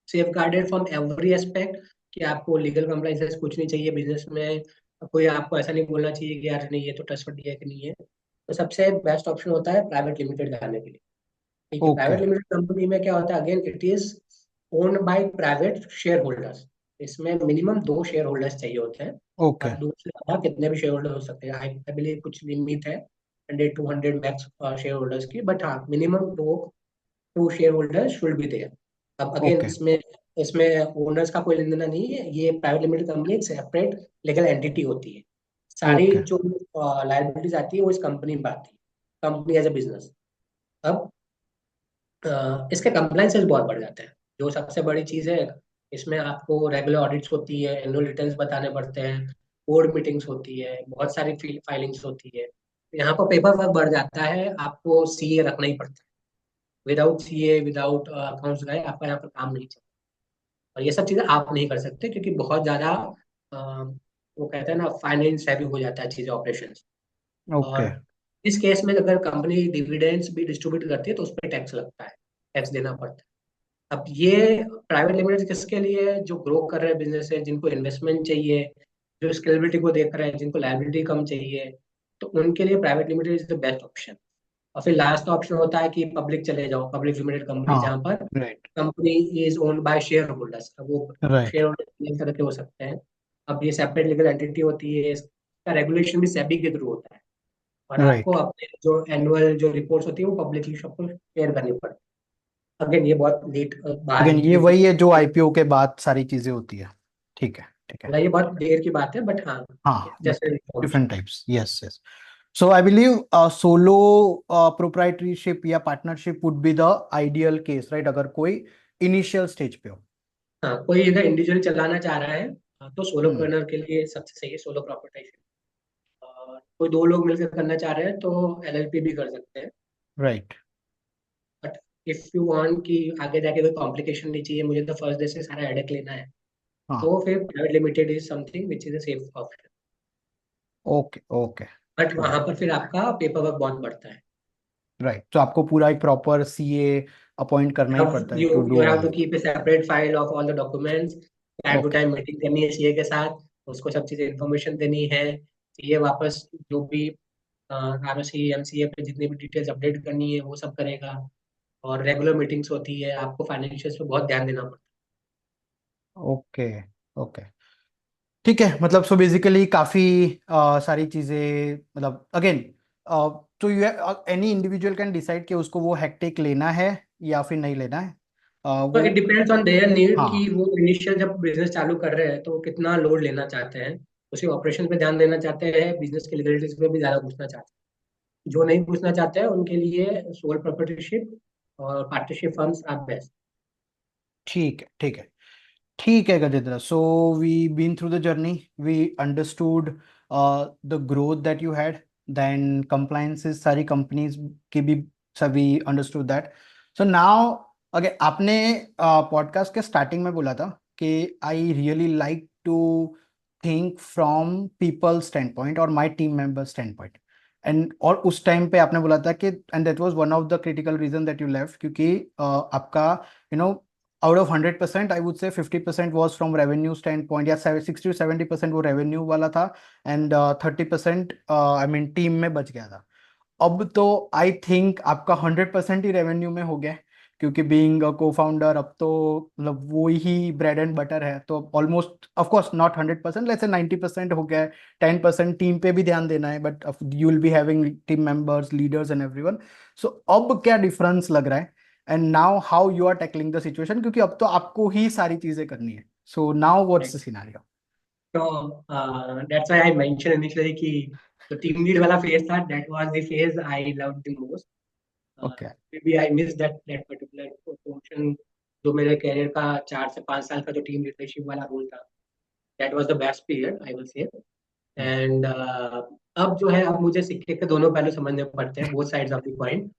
safe guarded from every aspect, कि आपको लीगल कंप्लाइंसेस कुछ नहीं चाहिए बिजनेस में, कोई आपको ऐसा नहीं बोलना चाहिए कि यार नहीं ये तो ट्रस्टवर्दी है कि नहीं है। तो सबसे बेस्ट ऑप्शन होता है प्राइवेट लिमिटेड जाने के लिए। ठीक है। ओके प्राइवेट लिमिटेड कंपनी में क्या होता है, again it is owned by private share holders. इसमें मिनिमम दो शेयर होल्डर्स चाहिए होते हैं। ओके अब दो से ज्यादा कितने भी शेयर होल्डर हो सकते हैं, आई बिलीव कुछ लिमिट है 100 to 100 मैक्स शेयर होल्डर्स की, बट हाँ मिनिमम दो two share holders should be there. अब अगेन ओके इसमें इसमें ओनर्स का कोई लेना देना नहीं है, ये प्राइवेट लिमिटेड कंपनी एक सेपरेट लीगल एंटिटी होती है। सारी ओके जो लायबिलिटीज आती है वो इस कंपनी में आती है, कंपनी एज ए बिजनेस। अब इसके कंप्लाइंसेस बहुत बढ़ जाते हैं। जो सबसे बड़ी चीज़ है, इसमें आपको रेगुलर ऑडिट्स होती है, एनुअल रिटर्न्स बताने पड़ते हैं, बोर्ड मीटिंग्स होती है, बहुत सारी फाइलिंग्स होती है। यहाँ पर पेपर वर्क बढ़ जाता है, आपको सीए रखना ही पड़ता है। विदाउट सीए, विदाउट अकाउंट्स गाय आपका यहाँ पर काम नहीं चलता। और ये सब चीज़ें आप नहीं कर सकते, क्योंकि बहुत ज़्यादा वो कहते हैं ना, फाइनेंस हैवी हो जाता है चीज़ें, ऑपरेशन। ओके और इस केस में अगर कंपनी डिविडेंड्स भी डिस्ट्रीब्यूट करती है तो उस पर टैक्स लगता है, टैक्स देना पड़ता है। अब ये प्राइवेट लिमिटेड किसके लिए है, जो ग्रो कर रहे बिजनेस है, जिनको इन्वेस्टमेंट चाहिए, जो स्केलेबिलिटी को देख रहे हैं, जिनको लायबिलिटी कम चाहिए, तो उनके लिए private limited is the best option. और फिर लास्ट ऑप्शन होता है कि पब्लिक चले जाओ, पब्लिक लिमिटेड कंपनी, हाँ जहाँ पर right company is owned by share holders. अब वो राइट शेयर होल्डर तीन तरह के हो सकते हैं। अब ये सेपरेट लीगल एंटिटी होती है, इसका रेगुलेशन भी सेबी के थ्रू होता है, और आपको राइट अपने जो एनुअल जो रिपोर्ट्स होती है वो पब्लिकली सबको शेयर करनी पड़ती है। अगेन ये बहुत लेट बाहर अगेन ये निकली थी, वही है जो आईपीओ के बाद सारी चीजें होती है ठीक है ठीक है मतलब ये बहुत देर की बात है, बट हाँ हाँ बट जैसे different types yes yes so I believe solo proprietorship या partnership would be the ideal case right अगर कोई इनिशियल स्टेज पे हो हाँ, कोई अगर इंडिविजुअल चलाना चाह रहा है, तो हम्म सोलोप्रेन्योर के लिए सबसे सही है सोलो प्रॉपर्टाइजेशन। कोई दो लोग मिलकर करना चाह रहे हैं तो एलएलपी भी कर सकते हैं। Right but if you want कि आगे जाके कोई कॉम्प्लिकेशन नहीं चाहिए, मुझे तो फर्स्ट डे से सारा हेडेक लेना है, हाँ तो फिर private limited is something which is a safe option. Okay okay but वहां राइट पर फिर आपका पेपर वर्क बहुत बढ़ता है। राइट तो आपको पूरा एक प्रॉपर सीए अपॉइंट करना ही अब पड़ता है you to you do have all to keep a separate file of all the documents. Time to okay time meeting करनी है सीए के साथ, उसको सब चीजें इन्फॉर्मेशन देनी है। सीए वापस जो भी आरओसी एमसीए पे जितनी भी डिटेल्स अपडेट करनी है वो सब करेगा। और रेगुलर मीटिंग्स होती है, आपको फाइनेंशियल्स पे बहुत ध्यान देना पड़ता ओके ओके ठीक है मतलब सो बेसिकली काफी सारी चीजें मतलब अगेन तो you any individual can decide कि उसको वो हेक्टिक लेना है या फिर नहीं लेना है है। तो इट वो डिपेंड्स ऑन देयर नीड, कि हाँ वो इनिशियल जब बिजनेस चालू कर रहे हैं तो वो कितना लोड लेना चाहते हैं, उसी ऑपरेशन पे ध्यान देना चाहते हैं, बिजनेस की लीगलिटीज पे भी ज्यादा घुसना चाहते हैं। जो नहीं घुसना चाहते हैं उनके लिए सोल प्रोप्राइटरशिप और पार्टनरशिप फर्म्स आर बेस्ट। ठीक है ठीक है ठीक है Gajendra so we been through the journey we understood the growth that you had then compliances सारी कंपनीज की भी सभी अंडरस्टूड दैट सो नाउ अगे आपने पॉडकास्ट के स्टार्टिंग में बोला था कि I really like to think from people stand point और my team member stand point and और उस टाइम पे आपने बोला था कि and that was one of the critical reason that you left क्योंकि आपका you know out of 100% I would say 50% was from revenue stand point, या 60 to 70% वो रेवेन्यू वाला था, एंड 30% आई मीन टीम में बच गया था। अब तो आई थिंक आपका 100% ही रेवेन्यू में हो गया, क्योंकि बीइंग अ को फाउंडर अब तो मतलब वो ही ब्रेड एंड बटर है, तो almost of course not 100%, let's say 90% हो गया है। 10% टीम पे भी ध्यान देना है, but you will be having team members, leaders and everyone. So अब क्या डिफरेंस लग रहा है, and now how you are tackling the situation, क्योंकि अब तो आपको ही सारी चीजें करनी है। So now what's the scenario? So that's why I mentioned initially कि the team lead वाला phase था, that was the phase I loved the most. Okay. Maybe I missed that particular portion, जो मेरे career का 4 से 5 साल का जो team leadership वाला role था, that was the best period I will say. And अब जो है, अब मुझे सिक्के के दोनों पहलू समझने पड़ते हैं, both sides of the coin.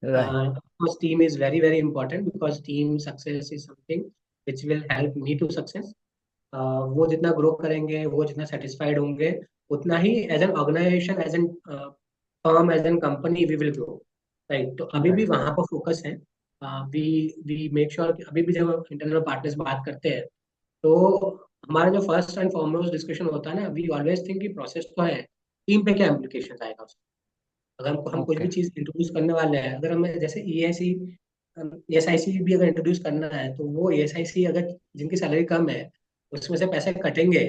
Right. Of course, team is very very important because team success is something which will help me to success. वो जितना ग्रो करेंगे, वो जितना सेटिस्फाइड होंगे, उतना ही as an organization, as an firm, as an company we will grow, right. तो अभी भी राइट। वहां पर फोकस है। वी वी मेक श्योर कि अभी भी जब इंटरनल पार्टनर्स बात करते हैं, तो हमारा जो फर्स्ट एंड फॉरमोस्ट डिस्कशन होता है ना, वी ऑलवेज थिंक कि प्रोसेस तो है, टीम पे क्या इम्प्लीकेशन आएगा उसका। अगर हम कुछ ओके। भी चीज इंट्रोड्यूस करने वाले हैं, अगर हमें जैसे ESIC भी अगर इंट्रोड्यूस करना है, तो वो ESIC अगर जिनकी सैलरी कम है उसमें से पैसे कटेंगे,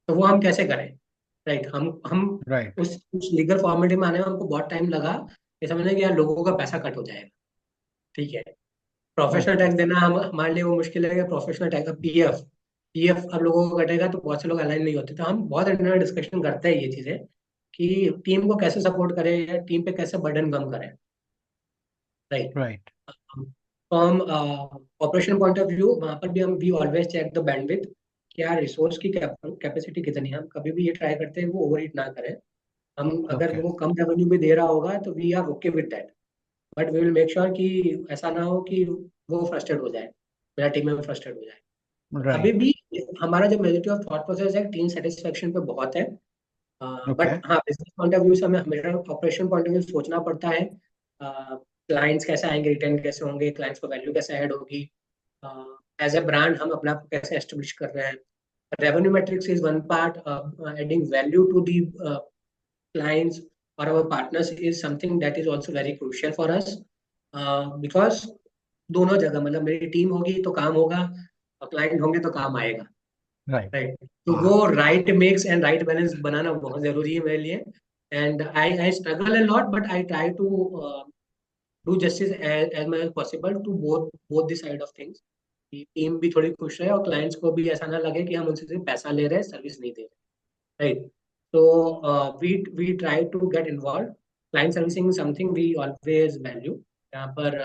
तो वो हम कैसे करें, राइट। हम राइट। उस लीगल फॉर्मेलिटी में आने में हमको बहुत टाइम लगा, ये समझने कि यार लोगों का पैसा कट हो जाएगा, ठीक है। Professional okay. टैक्स देना हम हमारे लिए वो मुश्किल है, प्रोफेशनल टैक्स पीएफ, अब लोगों को कटेगा तो बहुत से लोग अलाइन नहीं होते। तो हम बहुत इंटरनल डिस्कशन करते हैं ये चीजें, कि टीम को कैसे सपोर्ट करें या टीम पे कैसे बर्डन कम करें, right. Right. From operation point of view, वहां पर भी हम we always check the bandwidth, क्या रिसोर्स की कैपेसिटी कितनी है। हम कभी भी ये ट्राई करते हैं वो ओवर ईट ना करें। हम अगर ओके। वो कम रेवेन्यू भी दे रहा होगा तो we are okay with that, but we will make sure कि ऐसा ना हो कि वो फ्रस्ट्रेट हो जाए, मेरा टीम में फ्रस्ट्रेट हो जाए। तो अभी राइट। भी हमारा जो मेजोरिटी ऑफ थॉट प्रोसेस है टीम सेटिस्फेक्शन पे बहुत है। ओके। बट हाँ, बिजनेस पॉइंट ऑफ व्यू से हमें हमेशा ऑपरेशन पॉइंट ऑफ व्यू सोचना पड़ता है। क्लाइंट्स कैसे आएंगे, रिटर्न कैसे होंगे, क्लाइंट्स को वैल्यू कैसे ऐड होगी, एज ए ब्रांड हम अपने आप को कैसे एस्टेब्लिश कर रहे हैं। Revenue metrics is one part, adding value to the clients or our partners is something that is also very crucial for us, because दोनों जगह, मतलब मेरी टीम होगी तो काम होगा, और क्लाइंट होंगे तो काम आएगा, राइट। राइट। तो वो right mix and right balance बनाना बहुत जरूरी है मेरे लिए। And I struggle a lot, but I try to do justice as much as possible to both the side of things, कि टीम भी थोड़ी खुश रहे और क्लाइंट्स को भी ऐसा ना लगे कि हम उनसे सिर्फ पैसा ले रहे हैं, सर्विस नहीं दे रहे, right. So we try to get involved. Client servicing is something we always value. यहाँ पर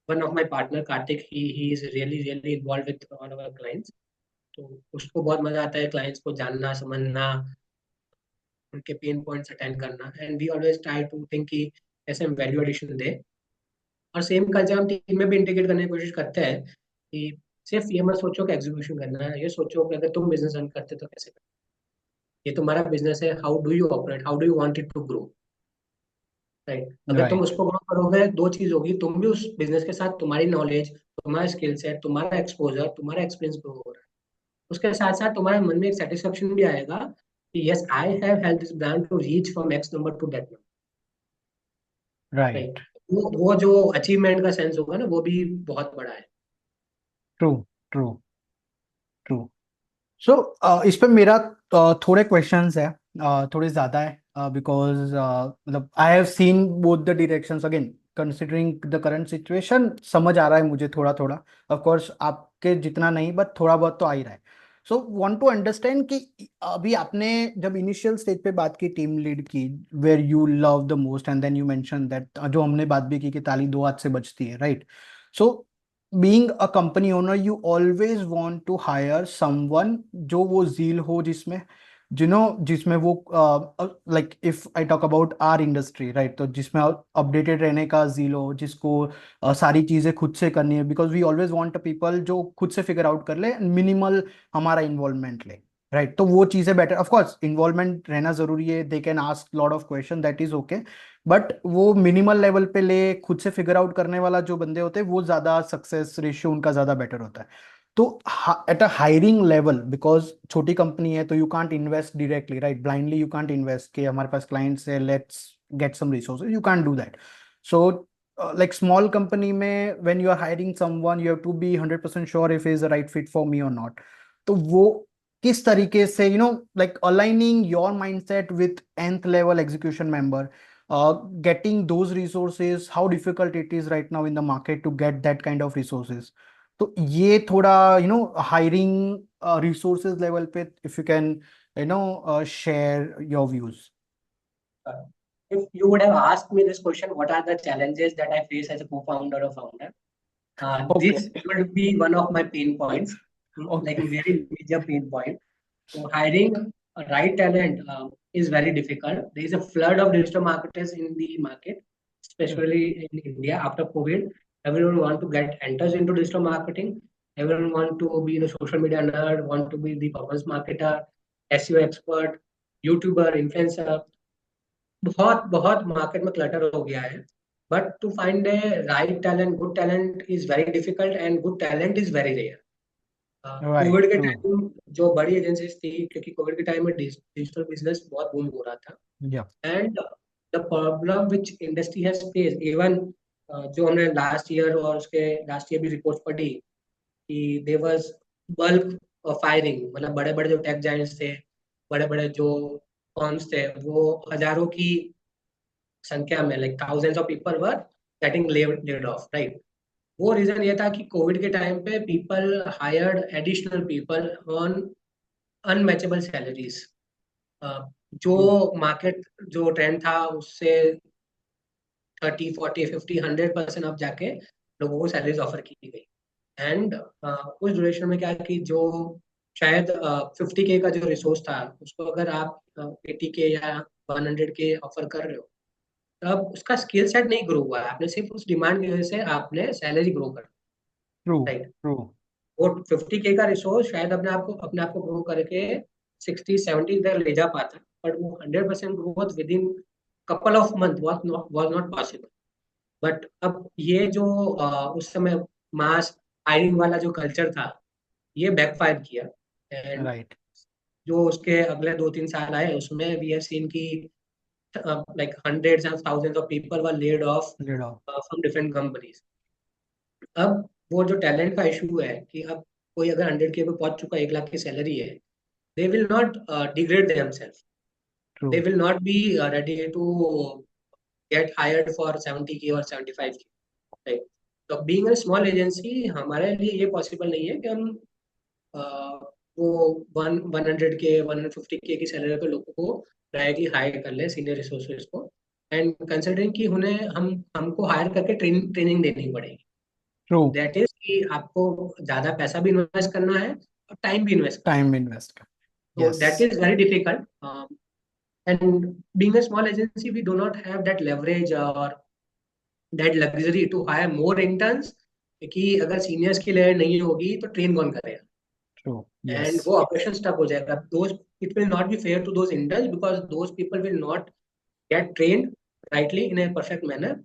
one of my partner Karthik, he is really involved with all our clients. तो उसको बहुत मजा आता है क्लाइंट्स को जानना, समझना, उनके पेन पॉइंट्स अटेंड करना। And we always try to think कि कैसे हम वैल्यू एडिशन दे, और सेम कल्चर हम टीम में भी इंटीग्रेट करने की कोशिश करते हैं, कि सिर्फ ये मत सोचो कि एग्जीक्यूशन करना है, ये सोचो कि अगर तुम बिजनेस रन करते तो कैसे करते। ये तुम्हारा बिजनेस है, how do you operate, how do you want it to grow, right. अगर तुम राइट। उसको ग्रो करोगे, दो चीज होगी, तुम भी उस बिजनेस के साथ, तुम्हारी नॉलेज, तुम्हारा स्किल सेट, तुम्हारा एक्सपोजर, तुम्हारा एक्सपीरियंस ग्रो हो रहा है। उसके साथ साथ तुम्हारे मन में एक सेटिस्फेक्शन भी आएगा कि yes, I have help this brand to reach from X number to that number, right. Right. वो जो अचीवमेंट का सेंस होगा ना, वो भी बहुत बड़ा है। ट्रू। ट्रू। ट्रू। सो इस पे मेरा थोड़े क्वेश्चंस है, थोड़े ज्यादा है, बिकॉज मतलब I have seen both the directions again, considering the current situation समझ आ रहा है मुझे थोड़ा थोड़ा। ऑफ कोर्स आपके जितना नहीं, बट थोड़ा बहुत तो आ ही रहा है। सो वांट टू अंडरस्टैंड कि अभी आपने जब इनिशियल स्टेज पे बात की टीम लीड की, where you love the most, and then you mention that, जो हमने बात भी की कि ताली दो हाथ से बजती है, right? So being a company owner, you always want to hire someone जो वो जील हो जिसमें, जिसमें वो like if I talk about our industry, right, तो जिसमें अपडेटेड रहने का जील हो, जिसको सारी चीजें खुद से करनी है, because we always want people जो खुद से फिगर आउट कर ले, मिनिमल हमारा इन्वॉल्वमेंट ले। राइट, तो वो चीजें बेटर, ऑफ कोर्स इन्वॉल्वमेंट रहना जरूरी है, they can ask lot of question, that is okay, but वो मिनिमल लेवल पे ले खुद से फिगर आउट करने वाला जो बंदे होते हैं वो ज्यादा सक्सेस रेशियो उनका ज्यादा बेटर होता है। तो at a hiring level, because छोटी कंपनी है तो you can't invest directly, right, blindly you can't invest कि हमारे पास क्लाइंट्स है, let's get some resources, you can't do that. So like small company में when you are hiring someone you have to be 100% sure if he is the right fit for me or not। तो वो किस तरीके से like aligning your mindset with nth level execution member, getting those resources, how difficult it is right now in the market to get that kind of resources। तो ये थोड़ा hiring resources level पे if you can share your views। Uh, if you would have asked me this question, what are the challenges that I face as a co-founder or founder? Okay. This would be one of my pain points, like Okay. very major pain point. So hiring a right talent is very difficult. There is a flood of digital marketers in the market, especially in India after COVID. Everyone want to get enters into digital marketing. Everyone want to be the social media nerd, want to be the performance marketer, SEO expert, YouTuber, influencer. बहुत बहुत market में clutter हो गया है, but to find a right talent, good talent is very difficult and good talent is very rare. Right, Covid के true। Time जो बड़ी agencies थी, क्योंकि कोविड के टाइम में डिजिटल बिजनेस बहुत बूम हो रहा था, Yeah। And the problem which industry has face even, जो हमने लास्ट ईयर और उसके लास्ट ईयर भी रिपोर्ट पढ़ी कि देयर वाज बल्क फायरिंग, मतलब बड़े बड़े जो टेक जायंट्स थे, बड़े बड़े जो फर्म्स थे, वो हजारों की संख्या में, like thousands of people were getting laid off, right. वो रीजन ये था कि कोविड के टाइम पे people hired additional people on unmatchable salaries. जो True। मार्केट जो ट्रेंड था उससे 30 40 50 100% अब जाके लोगों को सैलरीज ऑफर की गई। एंड उस ड्यूरेशन में क्या है कि जो शायद 50K का जो रिसोर्स था, उसको अगर आप 80K या 100K ऑफर कर रहे हो, तब उसका स्किल सेट नहीं ग्रो हुआ है, आपने सिर्फ उस डिमांड की वजह से आपने सैलरी ग्रो कर, True। राइट। True। वो 50K का रिसोर्स शायद अपने आप को ग्रो करके 60 70 तक ले जा पाता, बट वो 100% growth with in couple of month was not possible. But अब ये जो उस समय मास हायरिंग वाला जो कल्चर था, ये बैकफायर किया, एंड Right। जो उसके अगले 2 3 साल आए उसमें वी हैव सीन की like hundreds and thousands of people were laid off Laid off। from different companies। अब वो जो टैलेंट का इशू है कि अब कोई अगर 100K पे पहुंच चुका, 1 लाख की सैलरी है, they will not degrade themselves, they True। Will not be ready to get hired for 70K और 75K, राइट। तो बीइंग अ स्मॉल एजेंसी हमारे लिए ये पॉसिबल नहीं है कि हम वो 100K 150K की सैलरी पे लोगों को डायरेक्टली हायर कर ले, सीनियर रिसोर्सेज को, एंड कंसिडरिंग कि उन्हें हमको हायर करके ट्रेनिंग देनी पड़ेगी। True। दैट इज कि आपको ज्यादा पैसा भी इन्वेस्ट करना है और टाइम भी इन्वेस्ट करना Time है, invest कर। तो that Yes। Is very difficult. And being a small agency we do not have that leverage और that luxury to hire more interns, क्योंकि अगर सीनियर्स की लेयर नहीं होगी तो ट्रेन कौन करेगा, True। And Yes। वो ऑपरेशन स्टक हो जाएगा। Those it will not be fair to those interns because those people will not get trained rightly in a perfect manner.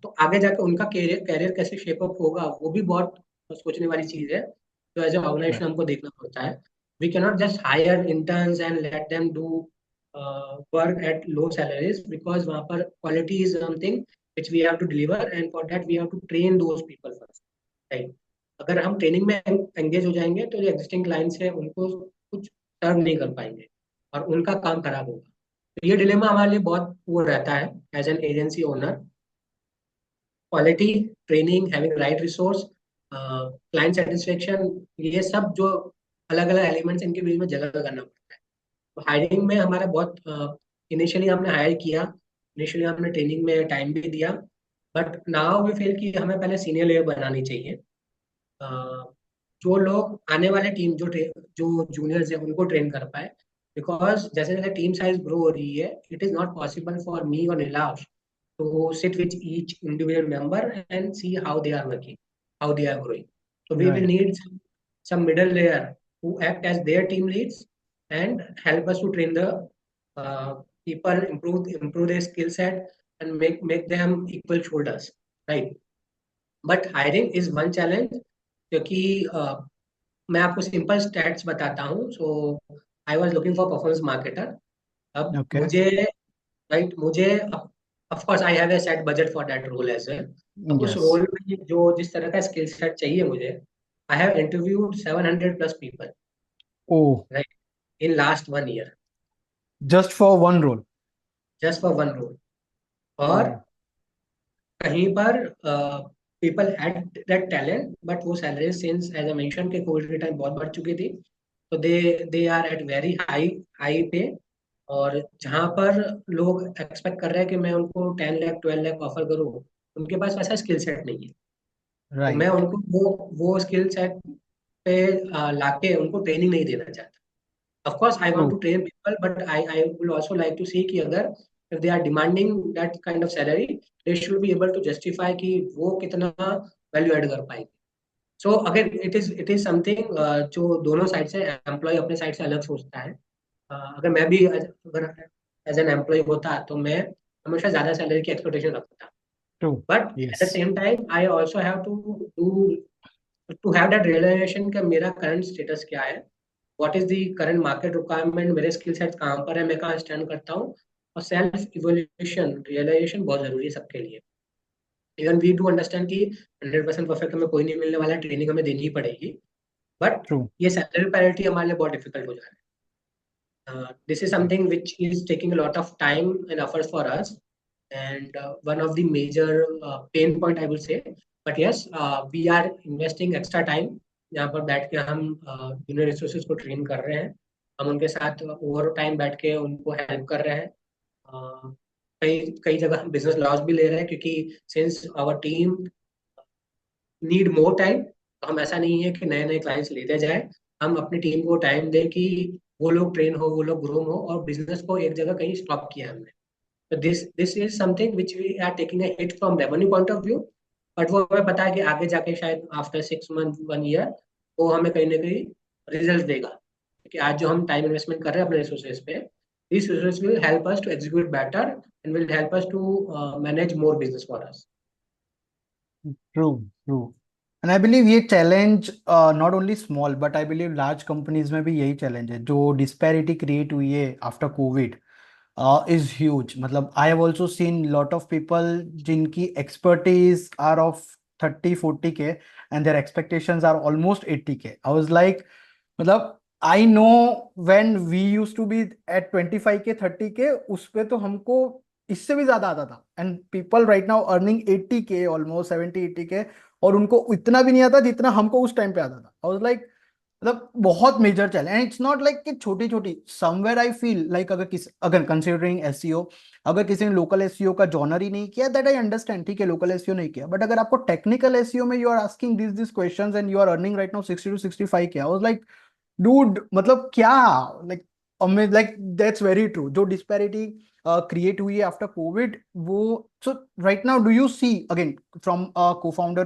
तो आगे जाकर उनका कैरियर कैरियर कैसे शेप अप होगा, वो भी बहुत सोचने वाली चीज है, तो एज ए ऑर्गेनाइजेशन Right। हमको देखना पड़ता है। We can not just hire interns and let them do work at low salaries, because वहाँ पर quality is something which we have to deliver, and for that we have to train those people first, right। अगर हम training में engage हो जाएंगे तो जो existing clients है उनको कुछ सर्व नहीं कर पाएंगे और उनका काम खराब होगा। तो ये डिलेमा हमारे लिए बहुत वो रहता है as an agency owner. Quality, training, having right resource, client satisfaction, ये सब जो अलग अलग एलिमेंट्स इनके बीच में जगह करना पड़ता है। तो हायरिंग में हमारा बहुत इनिशियली हमने हायर किया, इनिशियली हमने ट्रेनिंग में टाइम भी दिया, बट नाउ वी फील कि हमें पहले सीनियर लेयर बनानी चाहिए। अ, जो लोग आने वाले टीम जो जूनियर्स है उनको ट्रेन कर पाए, बिकॉज जैसे जैसे टीम साइज ग्रो हो रही है, it is not possible for me और Nilash to sit with each individual member and see how they are working, how they are growing. So we will Right। need some middle layer who act as their team leads, and help us to train the people, improve their skill set and make them equal shoulders, right? But hiring is one challenge, क्योंकि मैं आपको simple stats बताता हूँ. So I was looking for performance marketer. अब Okay. मुझे, right, मुझे of course I have a set budget for that role as well. अब उस Yes. रोल में जो जिस तरह का स्किल सेट चाहिए मुझे, I have interviewed 700 plus people, Oh, right, in last 1 year, just for one role. Just for one role. और Oh, कहीं पर people had that talent, but वो salary since as I mention के covid के time बहुत बढ़ चुकी थी, तो they are at very high high pay. और जहां पर लोग एक्सपेक्ट कर रहे हैं कि मैं उनको 10 लाख 12 लाख ऑफर करूं, उनके पास वैसा स्किल सेट नहीं है. तो मैं right. उनको वो स्किल सेट पे लाके उनको ट्रेनिंग नहीं देना चाहता. Of course, I want to True. train people, but I will also like to see कि अगर if they are demanding that kind of salary, they should be able to justify कि वो कितना value add कर पाएंगे. So again, it is something जो दोनों side से एम्प्लॉय अपने साइड से अलग सोचता है. अगर मैं भी अगर एज एन एम्प्लॉय होता तो मैं हमेशा ज्यादा सैलरी की एक्सपेक्टेशन रखता. True. But at the Yes. Same time I also have to have that realization कि मेरा करंट स्टेटस क्या है, what is the current market requirement, मेरे स्किल सेट कहाँ पर है, मैं कहाँ स्टैंड करता हूँ. और सेल्फ इवोल्यूशन रियलाइजेशन बहुत जरूरी है सबके लिए. इवन वी डू अंडरस्टैंड कि 100% परफेक्ट हमें कोई नहीं मिलने वाला, ट्रेनिंग हमें देनी ही पड़ेगी. But True. ये सैलरी पैरिटी हमारे लिए बहुत डिफिकल्ट हो जा रहा है. This is something which is taking a lot of time and efforts for us, and one of the major pain point I will say. But yes, we are investing extra time जहाँ पर बैठ के हम junior resources को train कर रहे हैं. हम उनके साथ ओवर टाइम बैठ के उनको हेल्प कर रहे हैं. कई कई जगह हम बिजनेस लॉस भी ले रहे हैं, क्योंकि since our team need more time, तो हम ऐसा नहीं है कि नए नए क्लाइंट्स लेते जाए. हम अपनी टीम को टाइम दें कि वो लोग ट्रेन हो, वो लोग ग्रूम हो, और बिजनेस को एक जगह कहीं स्टॉप किया हमने. तो this is something which we are taking a hit from revenue point of view. But वो हमें पता है कि आगे जाके शायद आफ्टर 6 मंथ 1 year वो हमें कहीं ना कहीं रिजल्ट देगा. क्योंकि आज जो हम टाइम इन्वेस्टमेंट कर रहे हैं अपने रिसोर्सेज पे, this resource will help us to execute better and will help us to manage more business for us. True. True. And I believe ये challenge not only small but I believe large companies में भी यही challenge है जो disparity create हुई है after COVID is huge. मतलब I have also seen lot of people जिनकी expertise are of 30-40K and their expectations are almost 80K. I was like मतलब I know when we used to be at 25K 30K उस पे तो हमको इससे भी ज्यादा आता था and people right now earning 80K almost 70-80K और उनको इतना भी नहीं आता जितना हमको उस टाइम पे आता था. आई वाज लाइक मतलब बहुत major challenge and it's not like कि छोटी छोटी समवेयर आई फील लाइक अगर कंसिडरिंग एसईओ अगर किसी ने लोकल एसईओ का जॉनर ही नहीं किया दैट आई अंडरस्टैंड ठीक है लोकल एसईओ नहीं किया बट अगर आपको टेक्निकल एसईओ में you are asking this questions and you are earning right now 60 to 65K I was like dude मतलब क्या like like that's very true जो डिस्पैरिटी क्रिएट हुई है आफ्टर कोविड वो so right now do you see again from co-founder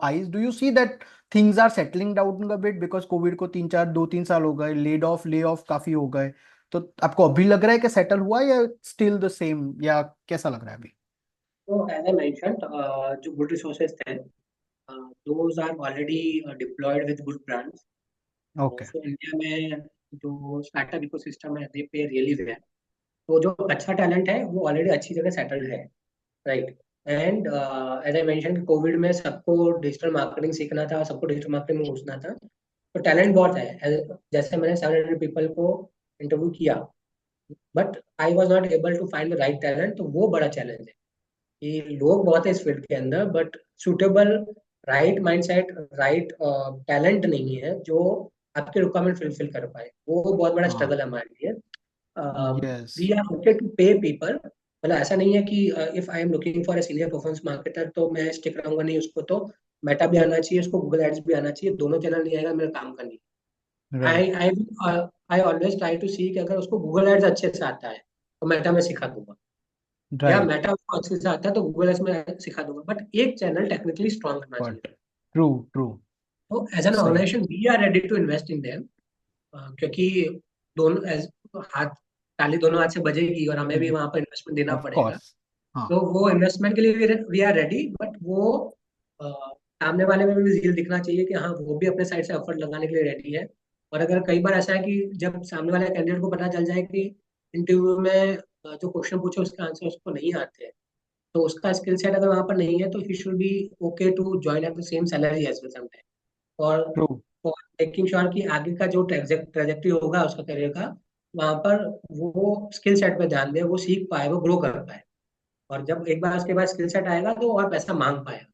eyes do you see that things are settling down a bit because Covid को 2-3 साल हो गए lay off काफी हो गए तो आपको अभी लग रहा है कि सेटल हुआ या स्टिल द सेम या कैसा लग रहा है अभी. तो एज आई मेंशन, जो गुड रिसोर्सेज थे, those are already deployed with good brands. Okay. So India में जो स्टार्टअप इकोसिस्टम है, दे पे रियली वेल. तो जो अच्छा टैलेंट है वो ऑलरेडी अच्छी जगह सेटल्ड है, right. And as I mention, Covid में सबको डिजिटल मार्केटिंग सीखना था, सबको डिजिटल मार्केटिंग में घुसना था. तो टैलेंट बहुत है. जैसे मैंने 700 पीपल को इंटरव्यू किया, but I was not able to find the right talent. तो वो बड़ा चैलेंज है कि लोग बहुत है इस फील्ड के अंदर, but suitable right mindset, right talent नहीं है जो आपके रिक्वायरमेंट फुलफिल कर पाए. वो बहुत बड़ा हाँ. स्ट्रगल है हमारे लिए. Yes. We are okay to pay people. मतलब ऐसा नहीं है कि if I am looking for a senior performance marketer तो मैं स्टिक रहूंगा नहीं. उसको तो मेटा भी आना चाहिए, उसको गूगल एड्स भी आना चाहिए. दोनों चैनल नहीं आएगा मेरा काम करने. I right. I I always try to see कि अगर उसको गूगल एड्स अच्छे से आता है तो मेटा में सिखा दूंगा, या राइट. मेटा उसको अच्छे से आता है तो गूगल एड्स में सिखा दूंगा. बट एक चैनल टेक्निकली स्ट्रांग करना चाहिए. But true. ट्रू. तो एज एन सही. Organisation we are ready to invest in them, क्योंकि दोनों हाथ, ताली दोनों हाथ से बजेगी और हमें भी वहां पर इन्वेस्टमेंट देना ऑफ पड़ेगा। कोर्स। हाँ। तो वो इन्वेस्टमेंट के लिए वी आर रेडी, बट वो अ, सामने वाले में भी जील दिखना चाहिए कि हाँ वो भी अपने साइड से एफर्ट लगाने के लिए रेडी है। और अगर कई बार ऐसा है कि जब सामने वाले कैंडिडेट को पता चल जाए कि इंटरव्यू में जो क्वेश्चन पूछे उसके आंसर उसको नहीं आते हैं, तो उसका स्किल सेट अगर वहां पर नहीं है, तो he should be okay to join at the same salary as well sometime. और ट्रू। फॉर मेकिंग श्योर कि आगे का जो ट्रेजेक्टरी होगा उसका करियर का, वहां पर वो स्किल सेट पे ध्यान दे, वो सीख पाए, वो ग्रो कर पाए। और जब एक बार उसके बाद स्किल सेट आएगा तो और पैसा मांग पाएगा।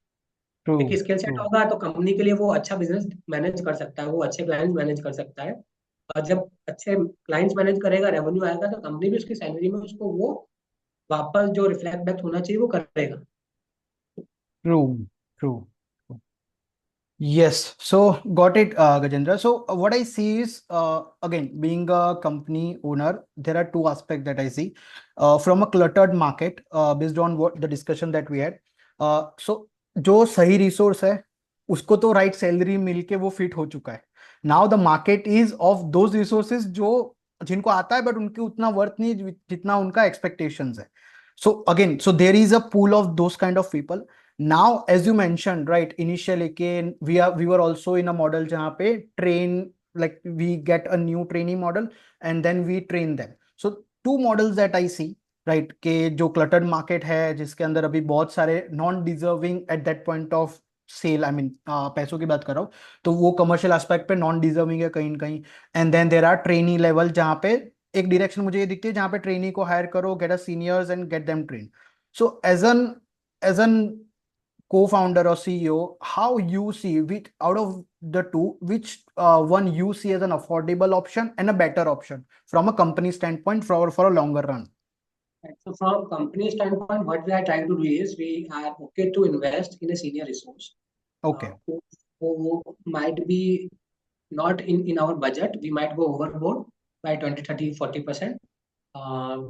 ट्रू। देखिए स्किल ट्रू। सेट होगा तो कंपनी के लिए वो अच्छा बिजनेस मैनेज कर सकता है, वो अच्छे क्लाइंट्स मैनेज कर सकता है। और जब अच्छे क्लाइंट्स मैनेज करेगा, रेवेन्यू आएगा, तो कंपनी भी उसकी सैलरी में उसको वो वापस जो रिफ्लेक्ट बैक होना चाहिए वो करेगा। True. True. Yes, so got it, Gajendra. So what I see is, again, being a company owner, there are two aspects that I see. From a cluttered market, based on what the discussion that we had. So जो सही resource है उसको तो right salary मिलके वो fit हो चुका है। Now the market is of those resources जो जिनको आता है बट उनके उतना वर्थ नहीं जितना उनका एक्सपेक्टेशंस है। So again, so there is a pool of those kind of people. Now, as you mentioned, right, initially we were also in a model जहाँ पे train, like we get a new trainee model and then we train them. So two models that I see, right, के जो cluttered market है जिसके अंदर अभी बहुत सारे non deserving at that point of sale, I mean पैसों की बात कर रहा हूँ, तो वो कमर्शियल एस्पेक्ट पे नॉन डिजर्विंग है कहीं ना कहीं। And then there are trainee level जहाँ पे एक डायरेक्शन मुझे ये दिखती है जहाँ पे ट्रेनी को हायर करो, get a seniors and get them train. So as an co-founder or CEO, how you see which out of the two, which one you see as an affordable option and a better option from a company standpoint for a longer run? Right. So from company standpoint, what we are trying to do is we are okay to invest in a senior resource Okay. who might be not in our budget. We might go overboard by 20, 30, 40%.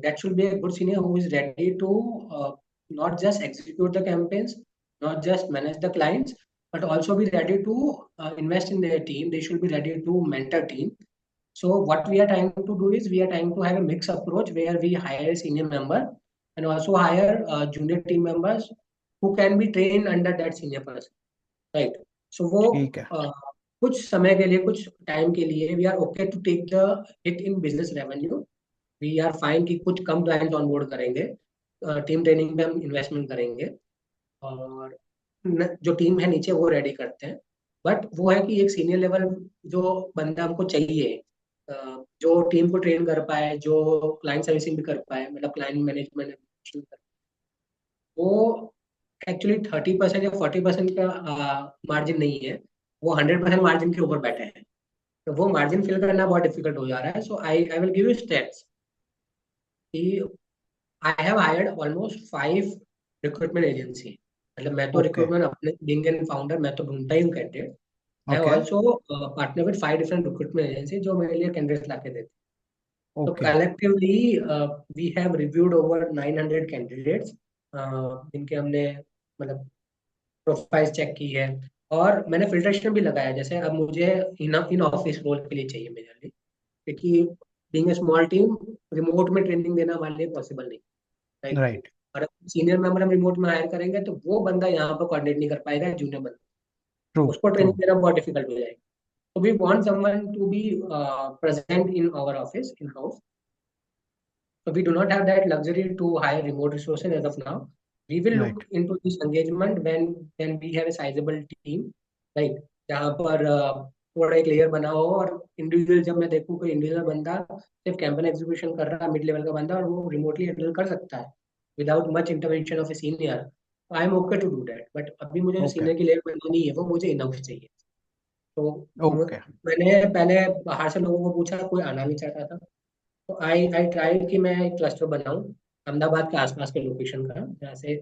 That should be a good senior who is ready to not just execute the campaigns, not just manage the clients, but also be ready to invest in their team. They should be ready to mentor team. So what we are trying to do is we are trying to have a mixed approach where we hire a senior member and also hire junior team members who can be trained under that senior person, right? So वो ठीक है। कुछ समय के लिए, कुछ time के लिए we are okay to take the hit in business revenue. We are fine कि कुछ कम क्लाइंट ऑनबोर्ड करेंगे, टीम ट्रेनिंग पे हम इन्वेस्टमेंट करेंगे और जो टीम है नीचे वो रेडी करते हैं। बट वो है कि एक सीनियर लेवल जो बंदा हमको चाहिए, जो टीम को ट्रेन कर पाए, जो क्लाइंट सर्विसिंग भी कर पाए, मतलब क्लाइंट मैनेजमेंट, वो एक्चुअली 30% या 40% का मार्जिन नहीं है, वो 100% मार्जिन के ऊपर बैठे हैं। तो वो मार्जिन फिल करना बहुत डिफिकल्ट हो जा रहा है। So I will give you steps कि I have hired almost 5 recruitment agency. मतलब मैं तो ओके। रिक्रूटमेंट अपने बिंग एन फाउंडर मैं तो ढूंढता ही हूँ candidate. I okay. Also partner with 5 different recruitment agency जो मेरे लिए कैंडिडेट ला के देते हैं। So okay. collectively, we have reviewed over 900 candidates, जिनके हमने मतलब प्रोफाइल चेक की है। और मैंने फिल्ट्रेशन भी लगाया, जैसे अब मुझे इन ऑफिस रोल के लिए चाहिए मेजरली, क्योंकि being a small team remote में ट्रेनिंग देना हमारे लिए पॉसिबल नहीं, राइट? राइट। और सीनियर मेंबर हम रिमोट में हायर करेंगे तो वो बंदा यहाँ पर कोऑर्डिनेट नहीं कर पाएगा, जूनियर बंदा, ट्रू। उसको ट्रू। ट्रेनिंग देना बहुत डिफिकल्ट हो जाएगा। तो we want someone to be present in our office in house. So we do not have that luxury to hire remote resources as of now. We will right. look into this engagement when we have a sizable team, right? जहाँ पर थोड़ा एक layer बना हो और individual, जब मैं देखूँ कोई इंडिविजुअल बंदा सिर्फ कैंपेन एग्जीक्यूशन कर रहा है, मिड लेवल का बंदा, और वो रिमोटली हैंडल कर सकता है without much intervention of a senior, I am okay to do that. But अभी मुझे जो ओके। सीनियर की लेयर बनानी है वो मुझे इनफ चाहिए। तो ओके। मैंने पहले बाहर से लोगों को पूछा, कोई आना नहीं चाहता था। तो आई ट्राइड कि मैं एक क्लस्टर बनाऊं अहमदाबाद के आसपास के लोकेशन का, जहाँ से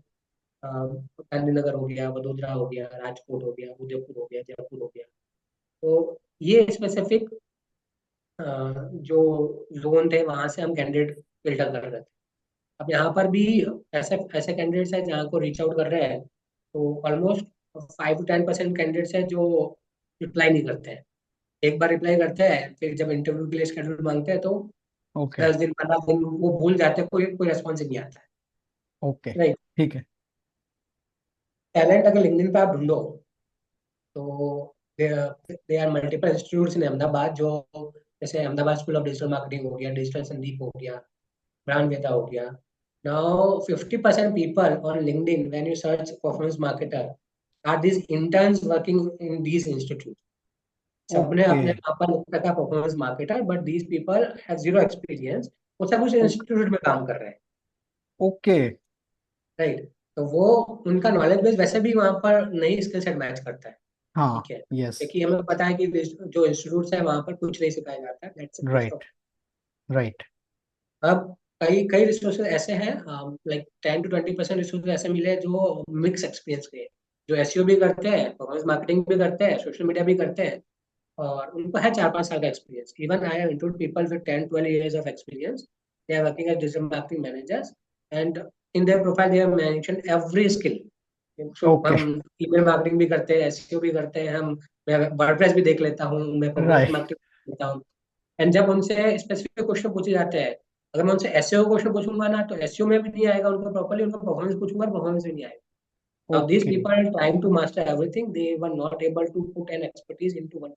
गांधीनगर हो गया, वडोदरा हो गया, राजकोट हो गया, उदयपुर हो गया, जयपुर हो गया। तो ये स्पेसिफिक जो जोन थे वहां से हम कैंडिडेट फिल्टर कर रहे थे। अब यहाँ पर भी ऐसे ऐसे कैंडिडेट्स हैं जहाँ को रीच आउट कर रहे हैं, तो ऑलमोस्ट 5 to 10% कैंडिडेट्स हैं जो रिप्लाई नहीं करते हैं, एक बार रिप्लाई करते हैं, फिर जब इंटरव्यू के लिए शेड्यूल मांगते हैं तो ओके 10 दिन 15 दिन वो भूल जाते हैं, कोई कोई रेस्पॉन्स ही नहीं आता है। Okay right. ठीक है। टैलेंट अगर लिंक्डइन पे आप ढूंढो तो they are multiple institutes in Ahmedabad, जो जैसे Ahmedabad school of digital marketing हो गया, डिजिटल संदीप हो गया, ब्रांड वेदा हो गया। Now 50% people on LinkedIn when you search performance marketer are these interns working in these institute. सबने ओके अपने वहाँ पर लिख रखा performance marketer, but these people have zero experience, वो सब उस इंस्टीट्यूट में काम कर रहे हैं। Okay right. तो वो उनका नॉलेज बेस वैसे भी वहाँ पर नई स्किल सेट मैच करता है। ठीक हाँ है, यस क्योंकि हमें पता है कि जो इंस्टीट्यूट है वहाँ पर कुछ नहीं सिखाया जाता है, that's first of. Right right अब कई कई रिसोर्सेज ऐसे हैं, लाइक 10 to 20% रिसोर्सेज ऐसे मिले जो मिक्स एक्सपीरियंस के हैं, जो एसईओ भी करते हैं, परफॉर्मेंस मार्केटिंग भी करते हैं, सोशल मीडिया भी करते हैं, और उनको है 4-5 साल का experience. Even I have interviewed people with 10-12 years of experience. They are working as digital marketing managers, and in their profile they have mentioned every skill. So okay हम ईमेल मार्केटिंग भी करते हैं, एसईओ भी करते हैं, हम मैं WordPress भी देख लेता हूँ, मैं परफॉर्मेंस राइट मार्केटिंग करता हूँ। एंड जब उनसे स्पेसिफिक क्वेश्चन पूछे जाते हैं, अगर मैं उनसे एसईओ क्वेश्चन पूछूंगा ना, तो एसईओ में भी नहीं आएगा उनको प्रॉपर्ली, उनको परफॉर्मेंस पूछूंगा, परफॉर्मेंस भी नहीं आएगा। Now these okay people are trying to master everything. They were not able to put an expertise into one.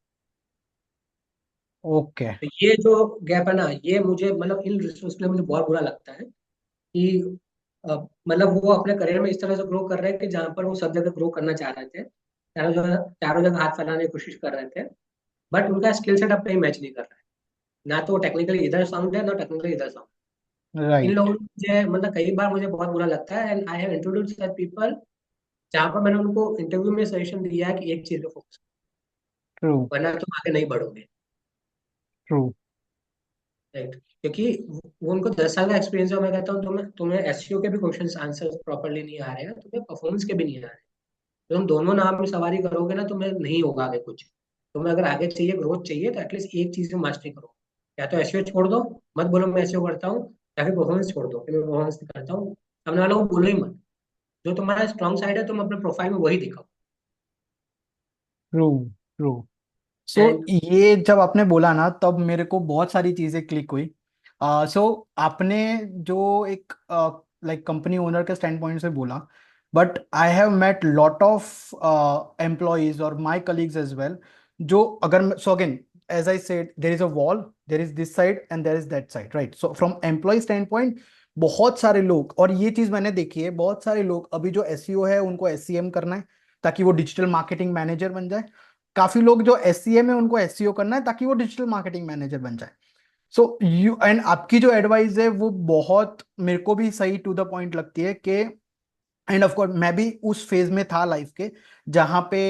Okay तो ये जो गैप है ना, ये मुझे मतलब इन रिसोर्स के लिए मुझे बहुत बुरा लगता है कि मतलब वो अपने करियर में इस तरह से ग्रो कर रहे हैं कि जहाँ पर वो सब जगह ग्रो करना चाह रहे थे, चारों जगह हाथ फैलाने की कोशिश कर रहे थे, बट उनका स्किल सेट अब कहीं मैच नहीं कर रहा है। ना तो टेक्निकली इधर साउंड है, ना टेक्निकली इधर साउंड। इन राइट लोगों ने मुझे मतलब कई बार मुझे बहुत बुरा लगता है, and I have introduced such people, जहाँ पर मैंने उनको इंटरव्यू में सजेशन दिया है कि एक चीज पे फोकस, ट्रू वरना तुम आगे नहीं बढ़ोगे। True right. क्योंकि वो उनको 10 साल का एक्सपीरियंस है, मैं कहता हूँ तुम्हें तुम्हें एसईओ के भी क्वेश्चन आंसर प्रॉपरली नहीं आ रहे हैं, तुम्हें परफॉर्मेंस के भी नहीं आ रहे हैं, तो तुम दोनों नाम में सवारी करोगे ना, तुम्हें नहीं होगा आगे कुछ। तुम्हें अगर आगे चाहिए, ग्रोथ चाहिए, तो एटलीस्ट एक चीज में मास्टरी करो। या तो एसईओ छोड़ दो, मत बोलो मैं एसईओ करता हूँ, या फिर परफॉर्मेंस छोड़ दो कि मैं परफॉर्मेंस नहीं करता हूँ। सामने वालों को बोलो ही मत, जो तुम्हारा स्ट्रॉन्ग साइड है तुम अपने प्रोफाइल में वही दिखाओ। ट्रू ट्रू सो एंड ये जब आपने बोला ना तब मेरे को बहुत सारी चीजें क्लिक हुई। सो आपने जो एक लाइक कंपनी ओनर के स्टैंड पॉइंट से बोला, but I have met lot of employees और माई कलीग्स एज वेल, जो अगर so again as I said there is a wall, there is this side and there is that side, right? So from employee stand point बहुत सारे लोग, और ये चीज मैंने देखी है, बहुत सारे लोग अभी जो एसईओ है उनको एससीएम करना है ताकि वो डिजिटल मार्केटिंग मैनेजर बन जाए। काफी लोग जो एससीएम है उनको एससीओ करना है ताकि वो डिजिटल मार्केटिंग मैनेजर बन जाए। सो यू एंड आपकी जो एडवाइस है वो बहुत मेरे को भी सही टू द पॉइंट लगती है कि एंड ऑफ कोर्स मैं भी उस फेज में था लाइफ के जहां पे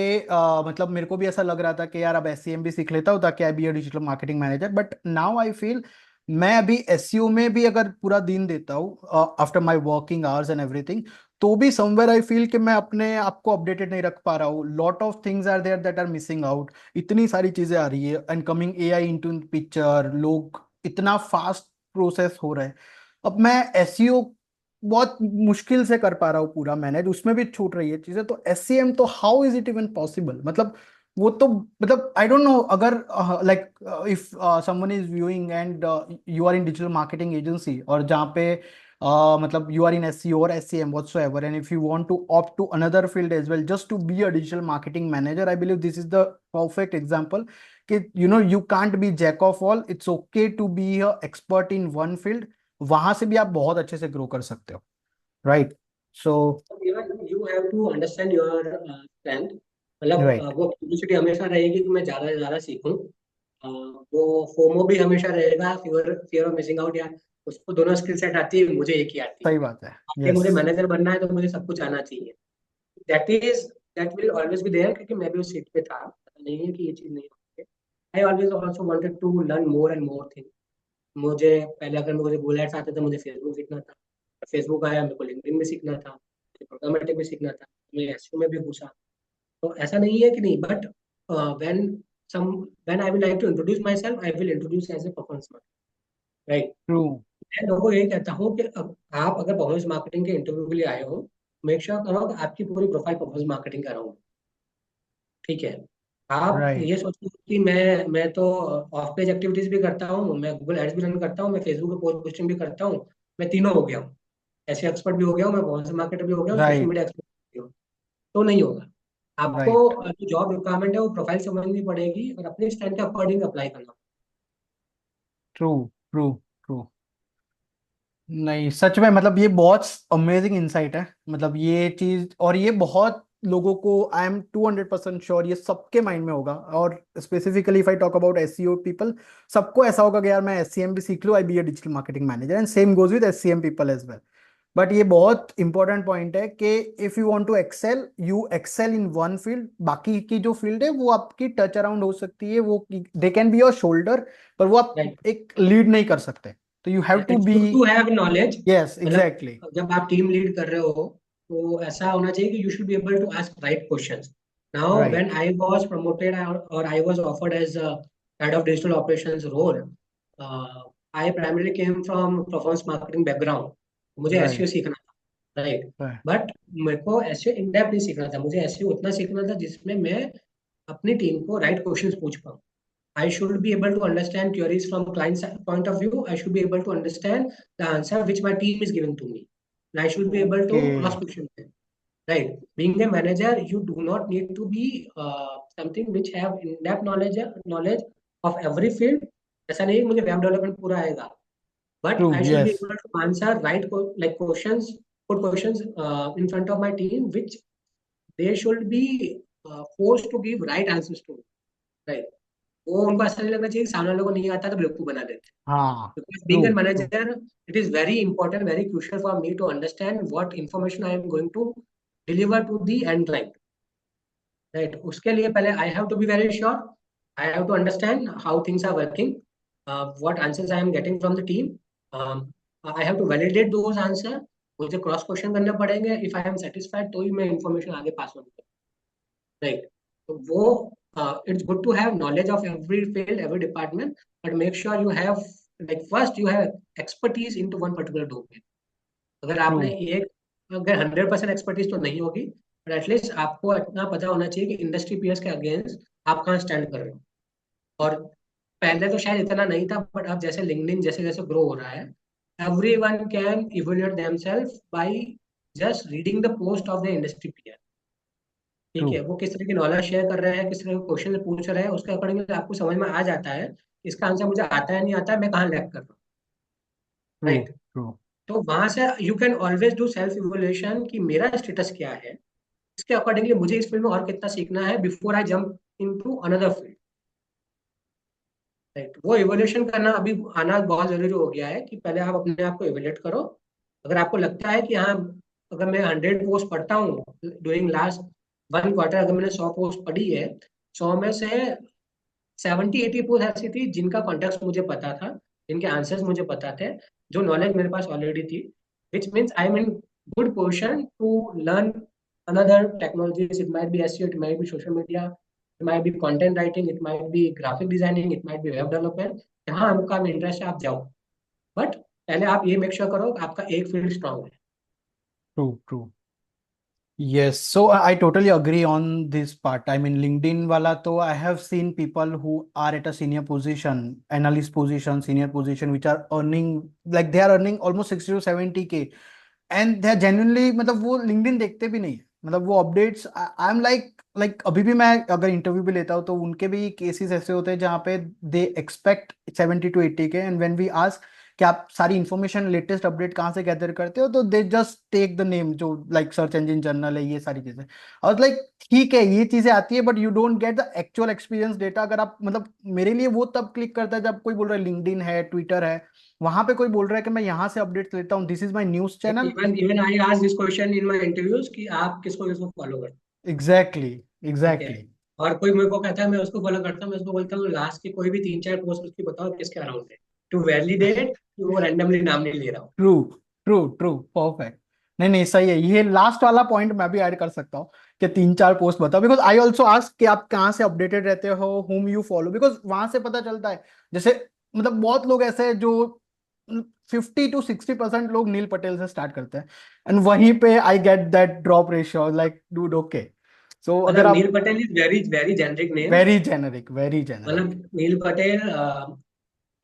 मतलब मेरे को भी ऐसा लग रहा था कि यार अब एससीएम भी सीख लेता हूँ ताकि I be a digital marketing manager, but now I feel मैं अभी एससीओ में भी अगर पूरा दिन देता हूँ after my working hours and everything, तो भी समवेयर आई फील कि मैं अपने आप को अपडेटेड नहीं रख पा रहा हूँ। Lot of things are there that are missing out. इतनी सारी चीजें आ रही है and coming AI into picture, लोग इतना फास्ट प्रोसेस हो रहा है। अब मैं एसईओ बहुत मुश्किल से कर पा रहा हूँ पूरा मैनेज, उसमें भी छूट रही है चीजें, तो एससीएम तो how is it even possible? मतलब वो तो मतलब आई डोंट नो, अगर like if someone is viewing and you are in digital marketing agency और जहाँ पे मतलब यू आर इन एससीओ और SCM whatsoever, and if you want to opt to another field as well just to be a digital marketing manager, I believe this is the perfect example कि you know you can't be jack of all, it's okay to be a expert in one field. वहां से भी आप बहुत अच्छे से grow कर सकते हो, right? So even you have to understand your strength. मतलब राइट वो क्यूरियोसिटी हमेशा रहेगी कि मैं ज्यादा से ज्यादा सीखूं। वो फोमो भी हमेशा रहेगा, fear fear of missing out, या उसको दोनों स्किल सेट आती है, मुझे एक ही आती है। सही बात है। आगे यस मुझे मैनेजर बनना है तो मुझे सब कुछ आना चाहिए। That is that will always be there, क्योंकि मैं भी उस सीट पे था, पता नहीं है कि ये चीज नहीं होती। I always also wanted to learn more and more thing. मुझे पहले अगर मुझे गूगल एड्स आते थे, मुझे फेसबुक सीखना था। फेसबुक आया, मेरे को लिंक्डइन में सीखना था, प्रोग्रामेटिक में सीखना था, मैं एसईओ में भी घुसा। तो ऐसा नहीं है कि नहीं, but when some when I will like to introduce myself, I will introduce as a performance marketer. Right. True मैं लोगों को यही कहता हूँ कि अब आप अगर परफॉर्मेंस मार्केटिंग के इंटरव्यू के लिए आए हो, मेक श्योर करो कि आपकी पूरी प्रोफाइल परफॉर्मेंस मार्केटिंग का रहो। ठीक है। आप राइट। ये सोचिए कि मैं तो ऑफ पेज एक्टिविटीज भी करता हूँ, मैं गूगल एड्स भी रन करता हूँ, मैं फेसबुक पे पोस्ट पोस्टिंग भी करता हूँ, मैं तीनों हो गया हूँ। ऐसे एक्सपर्ट भी हो गया हूँ, मैं परफॉर्मेंस मार्केटर भी हो गया हूँ, सोशल राइट। मीडिया एक्सपर्ट भी हो गया हूँ। तो नहीं होगा। आपको राइट। जो जॉब रिक्वायरमेंट है वो प्रोफाइल समझनी पड़ेगी और अपने स्टैंड के अकॉर्डिंग अप्लाई करना। ट्रू। ट्रू। ट्रू। नहीं, सच में मतलब ये बहुत अमेजिंग इंसाइट है, मतलब ये चीज, और ये बहुत लोगों को, आई एम 200% श्योर ये सबके माइंड में होगा। और specifically if I talk about SEO people, सबको ऐसा होगा कि यार मैं एससीएम भी सीख लूं, I be a digital marketing manager, and same goes with SEM people as well. But ये बहुत इंपॉर्टेंट पॉइंट है कि if you want to excel, you excel in one field, बाकी की जो फील्ड है वो आपकी टच अराउंड हो सकती है, वो they can be your shoulder, पर वो आप राइट। एक लीड नहीं कर सकते। तो you have to it's be. Good to have knowledge. Yes, मतलब एग्जैक्टली। जब आप टीम लीड कर रहे हो तो ऐसा होना चाहिए कि you should be able to ask right questions. Now when right. I was promoted और I was offered as head of digital operations role, I primary came from performance marketing background. मुझे एसईओ राइट। सीखना था, right. Right. But मेरे को SEO in depth नहीं सीखना था, मुझे एसईओ उतना सीखना था जिसमें मैं अपनी टीम को राइट क्वेश्चंस पूछ पाऊँ। I should be able to understand queries from client's point of view. I should be able to understand the answer which my team is giving to me. And I should be able to okay. cross question them. Right. Being a manager, you do not need to be something which have in-depth knowledge of every field. ऐसा नहीं है मुझे web development पूरा आएगा, but true. I should be yes. able to answer like questions, put questions in front of my team, which they should be forced to give right answers to. Right. वो उनको ऐसा नहीं लगना चाहिए कि सामने वाले को नहीं आता तो बेवकूफ बना देते। हाँ। Because true. being a true. manager, it is very important, very crucial for me to understand what information I am going to deliver to the end client. Right? उसके लिए पहले I have to be very sure. I have to understand how things are working, what answers I am getting from the team. Um, I have to validate those answers. मुझे cross question करने पड़ेंगे, if I am satisfied तो ही मैं information आगे pass on करूँ। Right. तो वो it's good to have knowledge of every field, every department, but make sure you have like first you have expertise into one particular domain. अगर true. आपने एक, अगर 100% एक्सपर्टीज तो नहीं होगी, बट एटलीस्ट आपको इतना पता होना चाहिए कि इंडस्ट्री पीयर्स के अगेंस्ट आप कहाँ स्टैंड कर रहे हो। और पहले तो शायद इतना नहीं था, बट अब जैसे लिंक्डइन जैसे जैसे ग्रो हो रहा है, everyone can evaluate themselves by just reading the post of the industry peer। ठीक ट्रू। है, वो किस तरह की नॉलेज शेयर कर रहे हैं, किस तरह के क्वेश्चन पूछ रहे हैं, उसके अकॉर्डिंग आपको समझ में आ जाता है इसका आंसर मुझे आता है नहीं आता है, मैं कहाँ लैग कर रहा हूँ। ट्रू। राइट। ट्रू। तो वहां से you can always do self evolution कि मेरा स्टेटस क्या है, इसके अकॉर्डिंगली मुझे इस फील्ड में और कितना सीखना है before I jump into another field. Right. वो इवोल्यूशन करना अभी आना बहुत जरूरी हो गया है कि पहले आप अपने आप को इवेल्युएट करो। अगर आपको लगता है कि हाँ, अगर मैं 100 पोस्ट पढ़ता हूँ ड्यूरिंग लास्ट 1 क्वार्टर, अगर मैंने 100 पोस्ट पढ़ी है, 100 में से 70-80 पोस्ट ऐसी थी जिनका कॉन्टेक्स्ट मुझे पता था, जिनके आंसर्स मुझे पता थे, जो नॉलेज मेरे पास ऑलरेडी थी, which means I am in good position to learn another technologies. It might be SEO, it might be social media, it might be content writing, it might be graphic designing, it might be web development. जहाँ आपका interest है आप जाओ, but पहले आप ये make sure करो कि आपका एक फील्ड स्ट्रांग है। True. True. Yes, so I totally agree on this part. I mean, LinkedIn wala to I have seen people who are at a senior position, analyst position, senior position, which are earning like they are earning almost 60 to 70K, and they are genuinely मतलब वो LinkedIn देखते भी नहीं है, मतलब वो updates. I am like अभी भी मैं अगर इंटरव्यू भी लेता हूँ तो उनके भी केसेस ऐसे होते हैं जहाँ पे they expect 70 to 80K, and when we ask कि आप सारी इंफॉर्मेशन लेटेस्ट अपडेट कहाँ से गैदर करते हो, तो they just take the name जो लाइक सर्च इंजन जर्नल है, ये सारी चीजें। और लाइक ठीक है, ये चीजें आती है, but you don't get the actual experience data. अगर आप मतलब मेरे लिए वो तब क्लिक करता है जब कोई बोल रहा है लिंक्डइन है, ट्विटर है, वहां पे कोई बोल रहा है कि मैं यहाँ से अपडेट्स लेता हूँ, this is my news channel. Even even I ask this question in my interviews कि आप किसको किसको फॉलो करते एग्जैक्टली। हो, ठीक है। एग्जैक्टली। और कोई मेरे को कहता है मैं उसको फॉलो करता हूँ, मैं उसको बोलता हूँ लास्ट की कोई भी 3-4 पोस्ट उसकी बताओ किसके अराउंड है, टू वैलिडेट कि वो रैंडमली नाम नहीं ले रहा हूँ। ट्रू। ट्रू। ट्रू। परफेक्ट। नहीं नहीं, सही है, ये लास्ट वाला पॉइंट मैं भी ऐड कर सकता हूँ कि 3 4 पोस्ट बताओ, बिकॉज आई ऑल्सो आस्क कि आप कहाँ से अपडेटेड रहते हो, whom यू फॉलो, बिकॉज वहां से पता चलता है। जैसे मतलब बहुत लोग ऐसे हैं जो 50 to 60% लोग नील पटेल से स्टार्ट करते हैं, एंड वहीं पे I get that drop ratio, like dude okay. So अगर मतलब आप Neil Patel is very very generic name. Very generic, very generic. मतलब Neil Patel,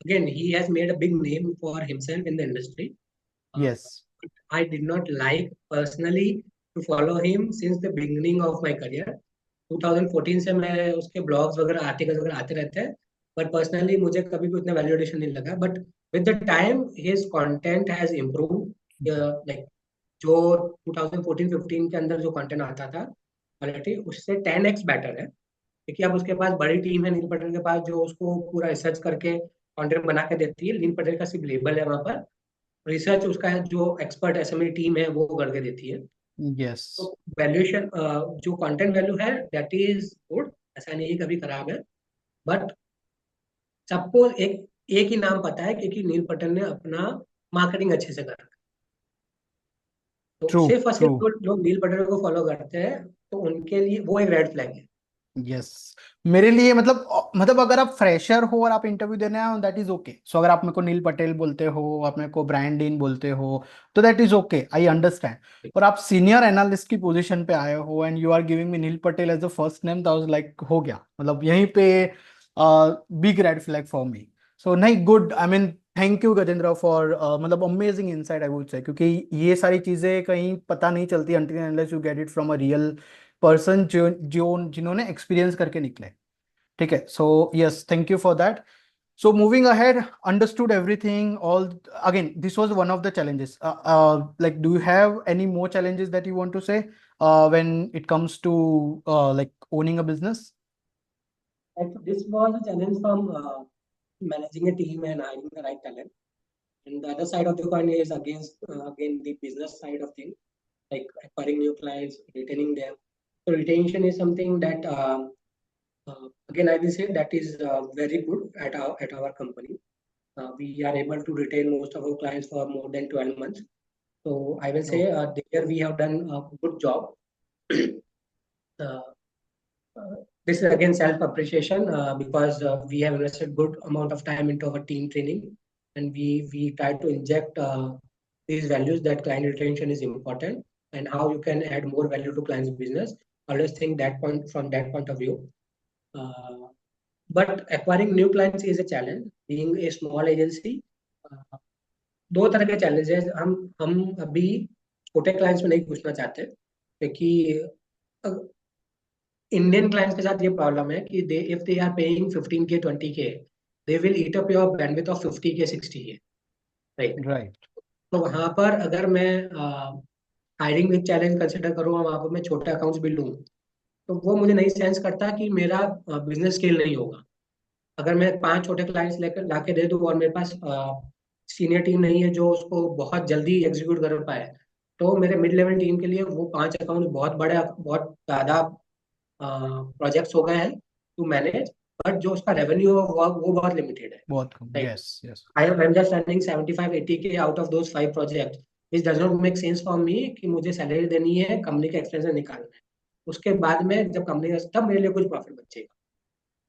again, he has made a big name for himself in the industry. Yes, I did not like personally to follow him since the beginning of my career. 2014 से मैं उसके blogs वगैरह articles वगैरह आते रहते हैं, but personally मुझे कभी भी उतना वैल्यूएशन नहीं लगा। But with the time his content has improve. Like जो 2014-15 के अंदर जो कंटेंट आता था क्वालिटी उससे 10x बेटर है, क्योंकि अब उसके पास बड़ी टीम है नील पटेल के पास, जो उसको पूरा रिसर्च करके कंटेंट बना के देती है। नील पटेल का सिर्फ लेबल है वहाँ पर, रिसर्च उसका है, जो एक्सपर्ट एसएमई टीम है वो करके देती है। यस, तो वैल्यूएशन, जो कंटेंट वैल्यू है दैट इज गुड, ऐसा नहीं है कभी खराब है। बट सबको एक एक ही नाम पता है, क्योंकि नील पटेल ने अपना मार्केटिंग अच्छे से करा। तो ट्रू, सिर्फ और सिर्फ ट्रू। जो लोग नील पटेल को फॉलो करते हैं, तो उनके लिए वो एक रेड फ्लैग है। यस, मेरे लिए मतलब अगर आप फ्रेशर हो और आप इंटरव्यू देने आए हो, दैट इज ओके। सो अगर आप मेरे को नील पटेल बोलते हो, आप मेरे को ब्रायन डीन बोलते हो, तो that is okay, I understand. और आप सीनियर एनालिस्ट की पोजीशन पे आए हो and you are giving me Neil Patel as the first name, that was like हो गया, मतलब यहीं पे big red flag for me. So नहीं, good, I mean thank you Gajendra for मतलब amazing insight I would say, क्योंकि ये सारी चीजें कहीं पता नहीं चलती until and unless you get it from a real person जो जो जिन्होंने एक्सपीरियंस करके निकले। ठीक है, so yes, thank you for that. So moving ahead, understood everything all. Again this was one of the challenges, like do you have any more challenges that you want to say when it comes to like owning a business? And this was a challenge from managing a team and hiring the right talent. And the other side of the coin is against again the business side of things, like acquiring new clients, retaining them. So retention is something that again I will say that is very good at our company. We are able to retain most of our clients for more than 12 months. So I will say Oh, there we have done a good job. uh, this is again self-appreciation because we have invested good amount of time into our team training, and we try to inject these values that client retention is important and how you can add more value to client's business. Always think that point from that point of view. Uh, but acquiring new clients is a challenge. Being a small agency, uh, दो तरह के challenges हम अभी छोटे clients में नहीं घुसना चाहते, क्योंकि इंडियन क्लाइंट्स के साथ ये प्रॉब्लम है कि they if they are paying 15K 20K, they will eat up your bandwidth of 50K 60K, right. right, तो वहां पर अगर मैं हायरिंग विद चैलेंज कंसिडर करूँ और वहां पर मैं छोटे अकाउंट्स भी लूँ, तो वो मुझे नहीं सेंस करता कि मेरा बिजनेस स्केल नहीं होगा। अगर मैं 5 छोटे क्लाइंट्स लेकर लाके दे दूँ और मेरे पास सीनियर टीम नहीं है जो उसको बहुत जल्दी एग्जीक्यूट कर पाए, तो मेरे मिड लेवल टीम के लिए वो 5 अकाउंट बहुत बड़े, बहुत ज्यादा प्रोजेक्ट्स हो गए हैं टू मैनेज। बट जो उसका रेवेन्यू है वो बहुत लिमिटेड है, बहुत कम, right. Yes, yes, I'm just earning 75-80K out of those 5 project, which does not make sense for me कि मुझे सैलरी देनी है, कंपनी के एक्सपेंसेस निकालना है। उसके बाद में जब कंपनी, तब मेरे लिए कुछ प्रॉफिट बचेगा,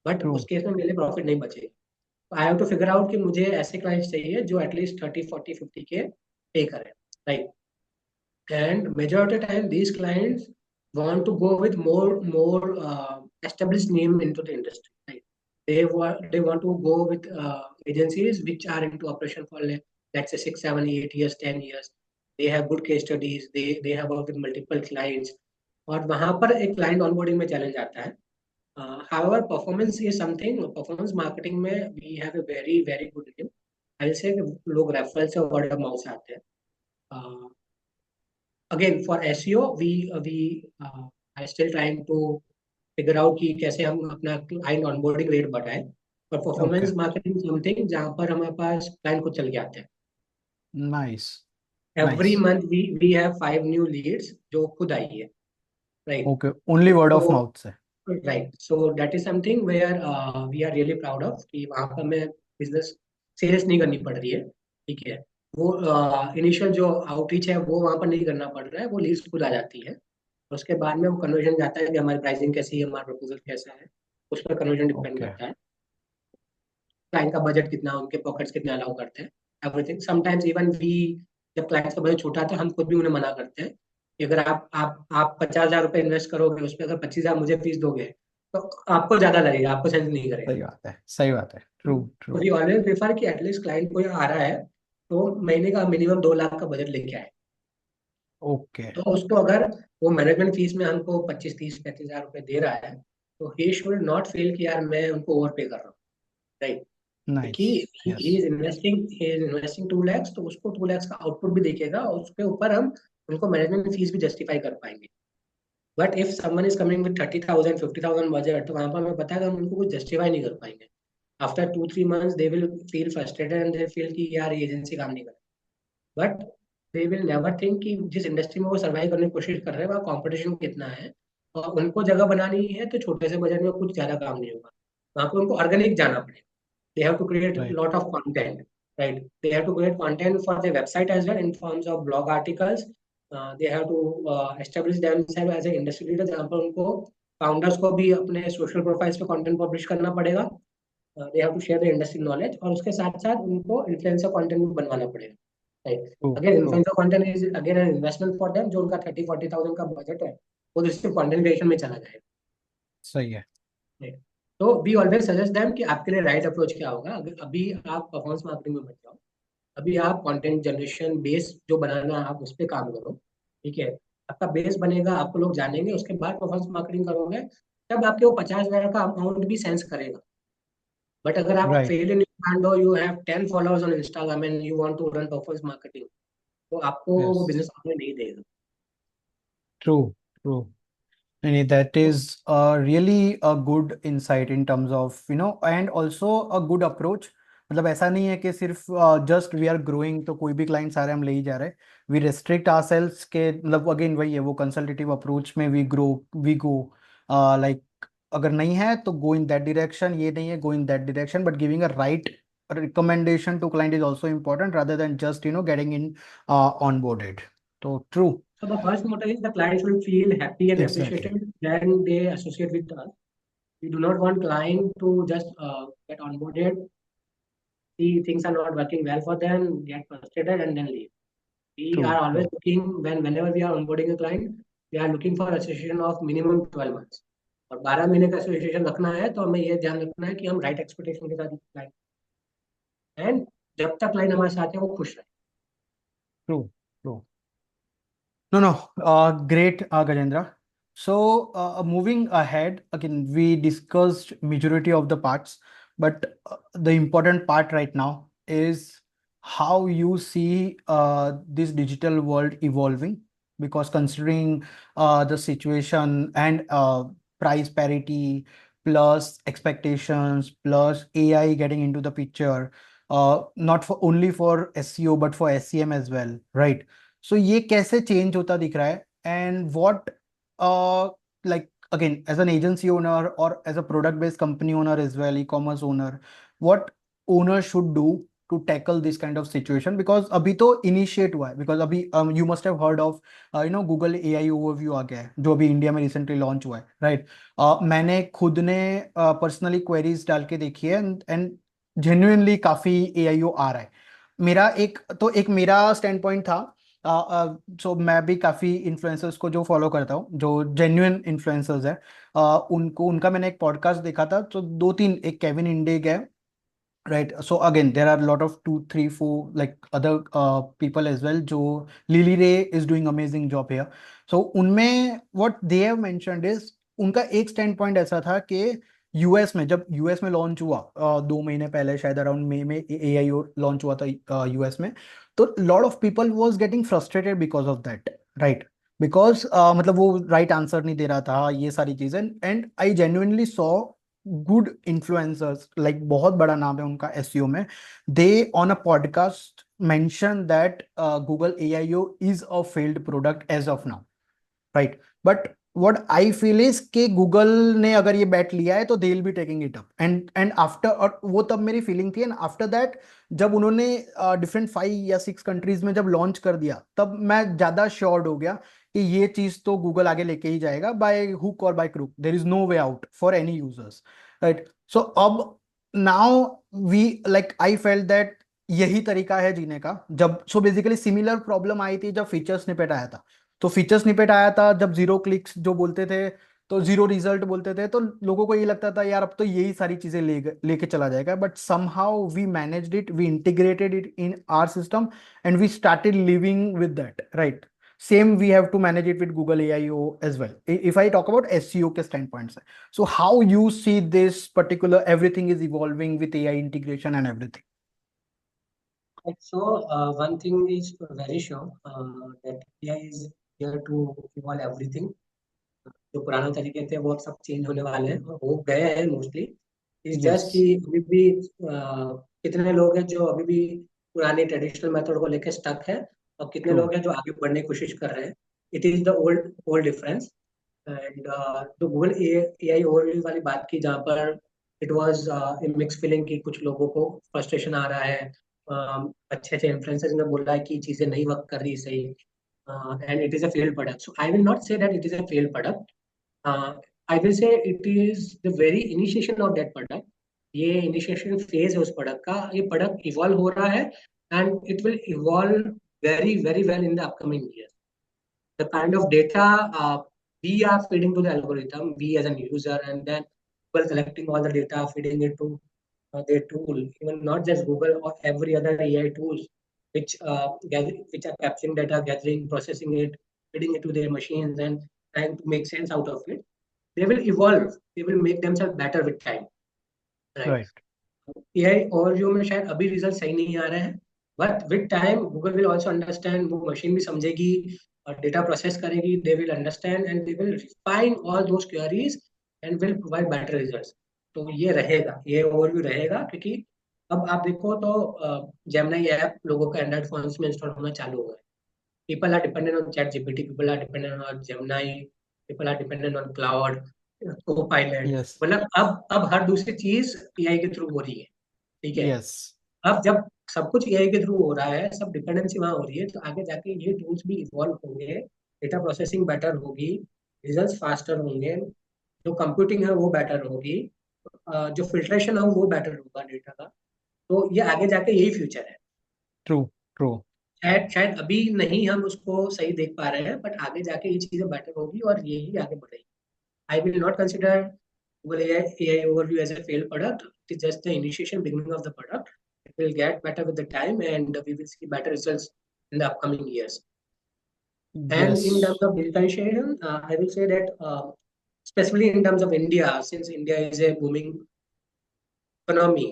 बट ट्रू, उस केस में मेरे लिए प्रॉफिट नहीं बचेगा। I have to figure out कि मुझे ऐसे क्लाइंट्स चाहिए जो एटलीस्ट 30-40-50K पे करें, right. And majority of the time these clients want to go with more established name into the industry, right? They want to go with agencies which are into operation for let's say 6 7 8 years 10 years. They have good case studies, they have worked with multiple clients, और वहां पर एक client onboarding में challenge आता है। however performance is something, performance marketing में we have a very very good name। I will say लोग referral से वर्ड ऑफ माउथ से आते हैं। again for SEO we are still trying to figure out कि कैसे हम अपना क्लाइंट ऑनबोर्डिंग रेट बढ़ाएं। पर ओके, परफॉर्मेंस मार्केटिंग समथिंग जहाँ पर हमारे पास क्लाइंट खुद चल के आते हैं। Nice, every nice, month we have 5 new leads जो खुद आई है, right. Okay, only word of तो माउथ से। Right, so that is something where we are really proud of कि वहाँ पर हमें बिजनेस सेल्स नहीं करनी पड़ रही है, ठीक है। वो इनिशियल जो आउटरीच है वो वहाँ पर नहीं करना पड़ रहा है, वो लीड्स खुद आ जाती है। उसके बाद में वो कन्वर्जन जाता है कि हमारी प्राइसिंग कैसी है, हमारा प्रपोजल कैसा है, उस पर कन्वर्जन डिपेंड ओके, करता है। क्लाइंट का बजट कितना, उनके पॉकेट्स कितने अलाउ करते हैं, एवरीथिंग। समटाइम्स इवन वी, जब क्लाइंट्स का बजट छोटा था हम खुद भी उन्हें मना करते हैं कि अगर आप 50,000 रुपये इन्वेस्ट करोगे, उसमें अगर 25,000 मुझे फीस दोगे, तो आपको ज्यादा लगेगा, आपको सेंस नहीं करेगा। सही बात है, सही बात है, ट्रू तो ट्रू। वी ऑलवेज प्रेफर कि एटलीस्ट क्लाइंट कोई आ रहा है तो महीने का मिनिमम 2 लाख का बजट लेके आए। ओके। तो उसको अगर वो मैनेजमेंट फीस में हमको 25, 30, 35,000 रुपये दे रहा है, तो ही शुड नॉट फील कि यार मैं उनको ओवर पे कर रहा हूँ, राइट? नाइस। क्योंकि yes. He is investing 2 lakhs, तो उसको 2 lakhs का आउटपुट भी देखेगा, और उसके ऊपर हम उनको मैनेजमेंट फीस भी जस्टिफाई कर पाएंगे। But if someone is coming with 30,000, 50,000 budget, तो वहां पर हमें पता है कि हम उनको कुछ जस्टिफाई नहीं कर पाएंगे। After 2-3 months they will feel frustrated and they feel कि यार ये एजेंसी काम नहीं कर, but they will never think कि जिस इंडस्ट्री में वो सर्वाइव करने की कोशिश कर रहे हैं वहाँ कंपटीशन कितना है, और उनको जगह बनानी है, तो छोटे से बजट में कुछ ज्यादा काम नहीं होगा। वहाँ पे उनको ऑर्गेनिक जाना पड़ेगा। They have to create a right. lot of content, right? They have to create content for their website as well in forms of blog articles. They have to establish themselves as an industry leader, जहाँ पर उनको founders को भी अपने social profiles पे content publish करना पड़ेगा। They have to share the industry knowledge, और उसके साथ साथ उनको influencer content भी बनवाना पड़ेगा, right? True Again, true. influencer content is again an investment for them, जो उनका 30-40,000 का बजट है, वो तो सिर्फ content creation में चला जाएगा। सही है। Right. तो वी ऑलवेज सजेस्ट देम कि आपके लिए राइट अप्रोच क्या होगा। अगर अभी आप परफॉर्मेंस मार्केटिंग में मत जाओ, अभी आप कंटेंट जनरेशन बेस जो बनाना है, आप उस पर काम करो, ठीक है? आपका बेस बनेगा, आपको लोग जानेंगे, उसके बाद परफॉर्मेंस मार्केटिंग करोगे, तब आपके वो 50,000 का अमाउंट भी सेंस करेगा। बट अगर आप राइट। फेल इन ब्रांड हो, you have 10 followers on Instagram and you want to run performance marketing, तो आपको यस। वो बिजनेस आपने नहीं देगा। True true. नहीं, that तो is really a good insight in terms of and also a good approach। मतलब ऐसा नहीं है कि सिर्फ जस्ट वी आर ग्रोइंग तो कोई भी क्लाइंट सारे हम ले ही जा रहे हैं। वी रेस्ट्रिक्ट आवर सेल्स के, मतलब अगेन वही है, वो कंसल्टेटिव अप्रोच में वी गो लाइक, अगर नहीं है तो गो इन दैट डायरेक्शन, ये नहीं है go in that direction, but giving a right recommendation to client is also important rather than just getting in onboarded। तो true. So the first motto is the client should feel happy and exactly. appreciated when they associate with us. We do not want client to just get onboarded, see things are not working well for them, get frustrated and then leave. We true are true. always looking, whenever we are onboarding a client, we are looking for association of minimum 12 months. और 12 महीने का association रखना है, तो हमें ये ध्यान रखना है कि हम right expectation के साथ client, and जब तक client हमारे साथ है वो खुश रहे। True true. No, no, great, Gajendra. So, moving ahead, again, we discussed majority of the parts, but the important part right now is how you see this digital world evolving, because considering the situation and price parity plus expectations plus AI getting into the picture, not for only for SEO but for SEM as well, right? So ये कैसे change होता दिख रहा है, and what like again as an agency owner और as a product based company owner as well, e-commerce owner, what owner should do to tackle this kind of situation? Because अभी तो initiate हुआ है, because अभी you must have heard of Google AI overview आ गया है जो अभी इंडिया में रिसेंटली लॉन्च हुआ है, राइट? मैंने खुद ने पर्सनली क्वेरीज डाल के देखी है, एंड जेन्युइनली काफी AIO आ रहा है। एक मेरा स्टैंड पॉइंट था। सो मैं भी काफी इन्फ्लुएंसर्स को जो फॉलो करता हूँ, जो जेन्युइन इन्फ्लुएंसर्स है, उनका मैंने एक पॉडकास्ट देखा था, तो दो तीन, एक केविन इंडेग है, right? So again there are lot of 2 3 4 like other people as well, जो Lily Ray is doing amazing job here. So उनमें what they have mentioned is, उनका एक स्टैंड पॉइंट ऐसा था कि यूएस में, जब यूएस में लॉन्च हुआ 2 महीने पहले, शायद अराउंड मई में AI लॉन्च हुआ था यूएस में, तो lot of people was getting frustrated because of that, right? Because मतलब वो राइट आंसर नहीं दे रहा था, ये सारी चीजें, and I genuinely saw good influencers, like बहुत बड़ा नाम है उनका एसईओ में, they on a podcast mention that Google AIO is a failed product as of now, right? But what I feel is कि गूगल ने अगर ये बैट लिया है तो they will be taking it up, and after, और वो तब मेरी फीलिंग थी, एंड आफ्टर दैट जब उन्होंने डिफरेंट 5 या 6 कंट्रीज में जब लॉन्च कर दिया, तब मैं ज्यादा श्योर्ड हो गया कि ये चीज तो गूगल आगे लेके ही जाएगा, बाय हुक और by crook, there is no way out for any users, right? So अब now we like I felt that यही तरीका है जीने का। जब सो बेसिकली सिमिलर प्रॉब्लम आई थी जब फीचर स्निपेट आया था, तो फीचर स्निपेट आया था जब, जीरो क्लिक्स जो बोलते थे, तो जीरो रिजल्ट बोलते थे, तो लोगों को ये लगता था यार अब तो यही सारी चीजें लेके चला जाएगा, but somehow we managed it, we integrated it in our system, and we started living with that, right? Same, we have to manage it with Google AIO as well. If I talk about SEO के standpoint से, so how you see this particular, everything is evolving with AI integration and everything? So, one thing is very sure that AI is here to evolve everything. जो पुराने तरीके थे वो अब सब change होने वाले हैं और हो गए हैं मोस्टली। इस जस्ट कि Yes, अभी भी कितने लोग हैं जो अभी भी पुराने ट्रेडिशनल मेथड को लेकर स्टक है, और कितने true. लोग हैं जो आगे बढ़ने की कोशिश कर रहे हैं। It is the old old difference. And जो गूगल एआई ओवरव्यू वाली बात की, जहाँ पर इट वाज मिक्स फीलिंग कि कुछ लोगों को फ्रस्ट्रेशन आ रहा है, अच्छे अच्छे इन्फ्लुएंसर्स ने बोला है कि चीजें नहीं वर्क कर रही सही, and it is a failed product. So I will not say that it is a failed product. I will say it is the very initiation of that product. ये इनिशिएशन फेज है उस product का। ये product evolve हो रहा है, and it will evolve very very well in the upcoming year. The kind of data we are feeding to the algorithm, we as an user, and then Google collecting all the data, feeding it to their tool, even not just Google or every other AI tools, which are capturing data, gathering, processing it, feeding it to their machines, and trying to make sense out of it. They will evolve. They will make themselves better with time, right? Right. AI overview में शायद अभी result सही नहीं आ रहे हैं, but with time Google will also understand, वो machine भी समझेगी और डेटा प्रोसेस करेगी, they will understand and they will refine all those queries and will provide better results. तो ये रहेगा, ये ओवरव्यू रहेगा, क्योंकि अब आप देखो तो जेमिनी ऐप लोगों के एंड्रॉइड फोन्स में इंस्टॉल होना चालू हो गए। People are dependent on ChatGPT, people are dependent on Gemini, people are dependent on Claude, Copilot. Yes. मतलब अब हर दूसरी चीज एआई के थ्रू हो रही है। ठीक है। Yes. अब जब सब कुछ एआई के थ्रू हो रहा है, सब डिपेंडेंसी वहां हो रही है, तो आगे जाके ये टूल्स भी इवॉल्व होंगे, डेटा प्रोसेसिंग बेटर होगी, रिजल्ट्स फास्टर होंगे, जो कंप्यूटिंग है वो बेटर होगी, जो फिल्ट्रेशन है वो बेटर होगा डेटा का। तो ये आगे जाके यही फ्यूचर है। True. True. शायद शायद अभी नहीं हम उसको सही देख पा रहे हैं, बट आगे जाके ये चीजें बेटर होगी और यही आगे बढ़ेगी। I will not consider Google AI overview as a failed product. It is just the initiation, beginning of the product. It will get better with the time, and we will see better results in the upcoming years. And in terms Yes. of digitization, I will say that, especially in terms of India, since India is a booming economy,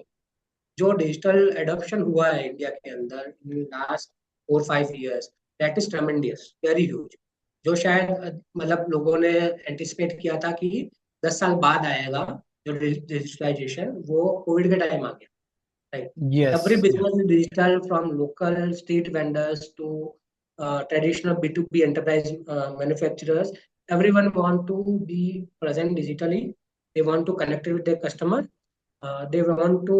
जो digital adoption हुआ है India के अंदर in last 4-5 years, that is tremendous, very huge. जो शायद मतलब लोगों ने एंटिसिपेट किया था कि 10 साल बाद आएगा जो डिजिटलाइजेशन, वो कोविड के टाइम आ गया, right? Every Yes. Yes. Business is digital, from local street vendors to traditional B2B enterprise manufacturers. Everyone want to be present digitally. They want to connect with their customer. They want to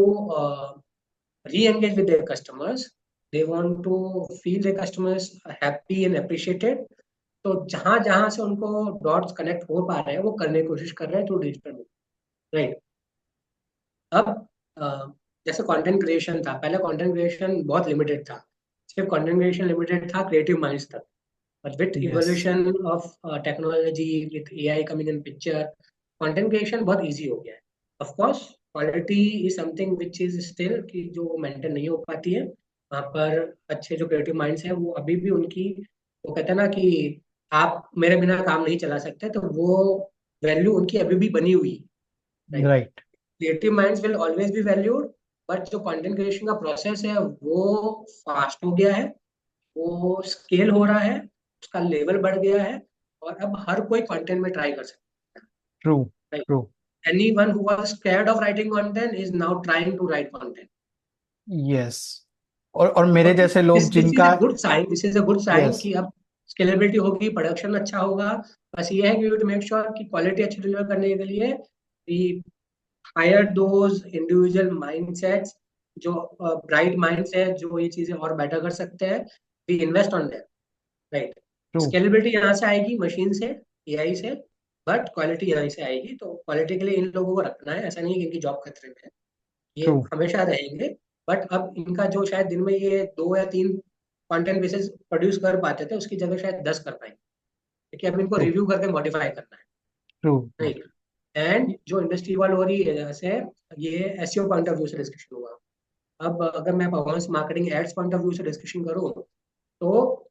re-engage with their customers. They want to feel their customers happy and appreciated. तो जहां जहां से उनको dots connect हो पा रहे हैं वो करने की कोशिश कर रहे हैं थ्रू डिजिटल, राइट? अब अ, जैसे कंटेंट क्रिएशन था, पहले कंटेंट क्रिएशन बहुत लिमिटेड था। सिर्फ कंटेंट क्रिएशन लिमिटेड था क्रिएटिव माइंड्स तक। But with Yes. evolution of technology, with AI coming in picture, content creation बहुत easy हो गया है। Of course, quality is something which is still कि जो maintain नहीं हो पाती है। वहाँ पर अच्छे जो creative minds हैं वो अभी भी उनकी, वो कहते हैं ना कि आप मेरे बिना काम नहीं चला सकते, तो वो वैल्यू उनकी अभी भी बनी हुई है, right? Right. Creative minds will always be valued, but जो कंटेंट क्रिएशन का प्रोसेस है वो फास्ट हो गया है, वो स्केल हो रहा है, उसका लेवल बढ़ गया है, और अब हर कोई कंटेंट में ट्राई कर सकता True. है, right? True. Anyone who was scared of writing content is now trying to write content. Yes. और तो मेरे जैसे लोग दिस इज जिनका, a good sign, this is a good sign yes, कि अब स्केलेबिलिटी होगी, प्रोडक्शन अच्छा होगा। बस ये है कि वी टू मेक श्योर कि क्वालिटी अच्छी डिलीवर करने के लिए we hire those individual mindsets, जो ब्राइट माइंड्स है, जो ये चीजें और बेटर कर सकते हैं। We invest on them, right? True, scalability यहाँ से आएगी मशीन से, एआई से, बट क्वालिटी यहाँ से आएगी। तो क्वालिटी के लिए इन लोगों को रखना है, ऐसा नहीं है कि इनकी जॉब खतरे में है, ये ट्रू, हमेशा रहेंगे। बट अब इनका जो शायद दिन में ये 2 या 3 कंटेंट बेसिस प्रोड्यूस कर पाते थे, उसकी जगह शायद 10 कर पाएंगे। क्योंकि अब इनको True. रिव्यू करके मॉडिफाई करना है, True. नहीं? एंड जो इंडस्ट्री इवॉल्व हो रही है, जैसे ये एसईओ पॉइंट ऑफ व्यू से डिस्कशन हुआ। अब अगर मैं performance marketing ads point of view से डिस्कशन करूँ, तो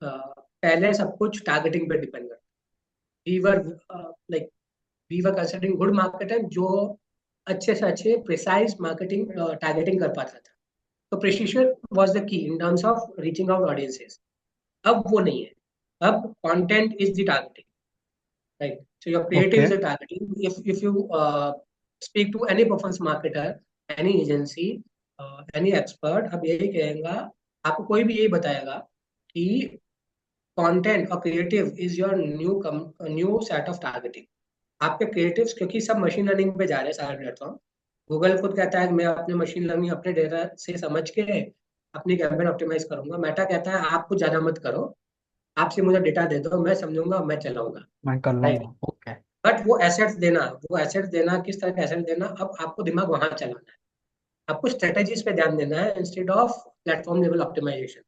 पहले सब कुछ टारगेटिंग पे डिपेंड करता है। We were like we were considering good marketer जो अच्छे से अच्छे प्रिसाइज मार्केटिंग टारगेटिंग कर पाता था। तो precision was the key in terms of reaching out audiences. अब वो नहीं है, अब content is the targeting, right? So your creative is Okay. The targeting. If you speak to any performance marketer, any agency, any expert, अब यही कहेगा, आपको कोई भी यही बताएगा कि कंटेंट और creative is your new set of targeting. आपके क्रिएटिव्स, क्योंकि सब मशीन लर्निंग पे जा रहे हैं सारे प्लेटफॉर्म। गूगल खुद कहता है कि मैं अपने मशीन लर्निंग अपने डेटा से समझ के अपनी कैंपेन ऑप्टिमाइज करूंगा। मेटा कहता है आप कुछ ज्यादा मत करो, आप सिर्फ मुझे डेटा दे दो, मैं समझूंगा, मैं चलाऊंगा, मैं कर राइट? लूंगा। Okay. बट वो एसेट्स देना किस तरह के एसेट्स देना, अब आपको दिमाग वहां चलाना है। आपको स्ट्रेटेजीज पे ध्यान देना है instead of platform level optimisation.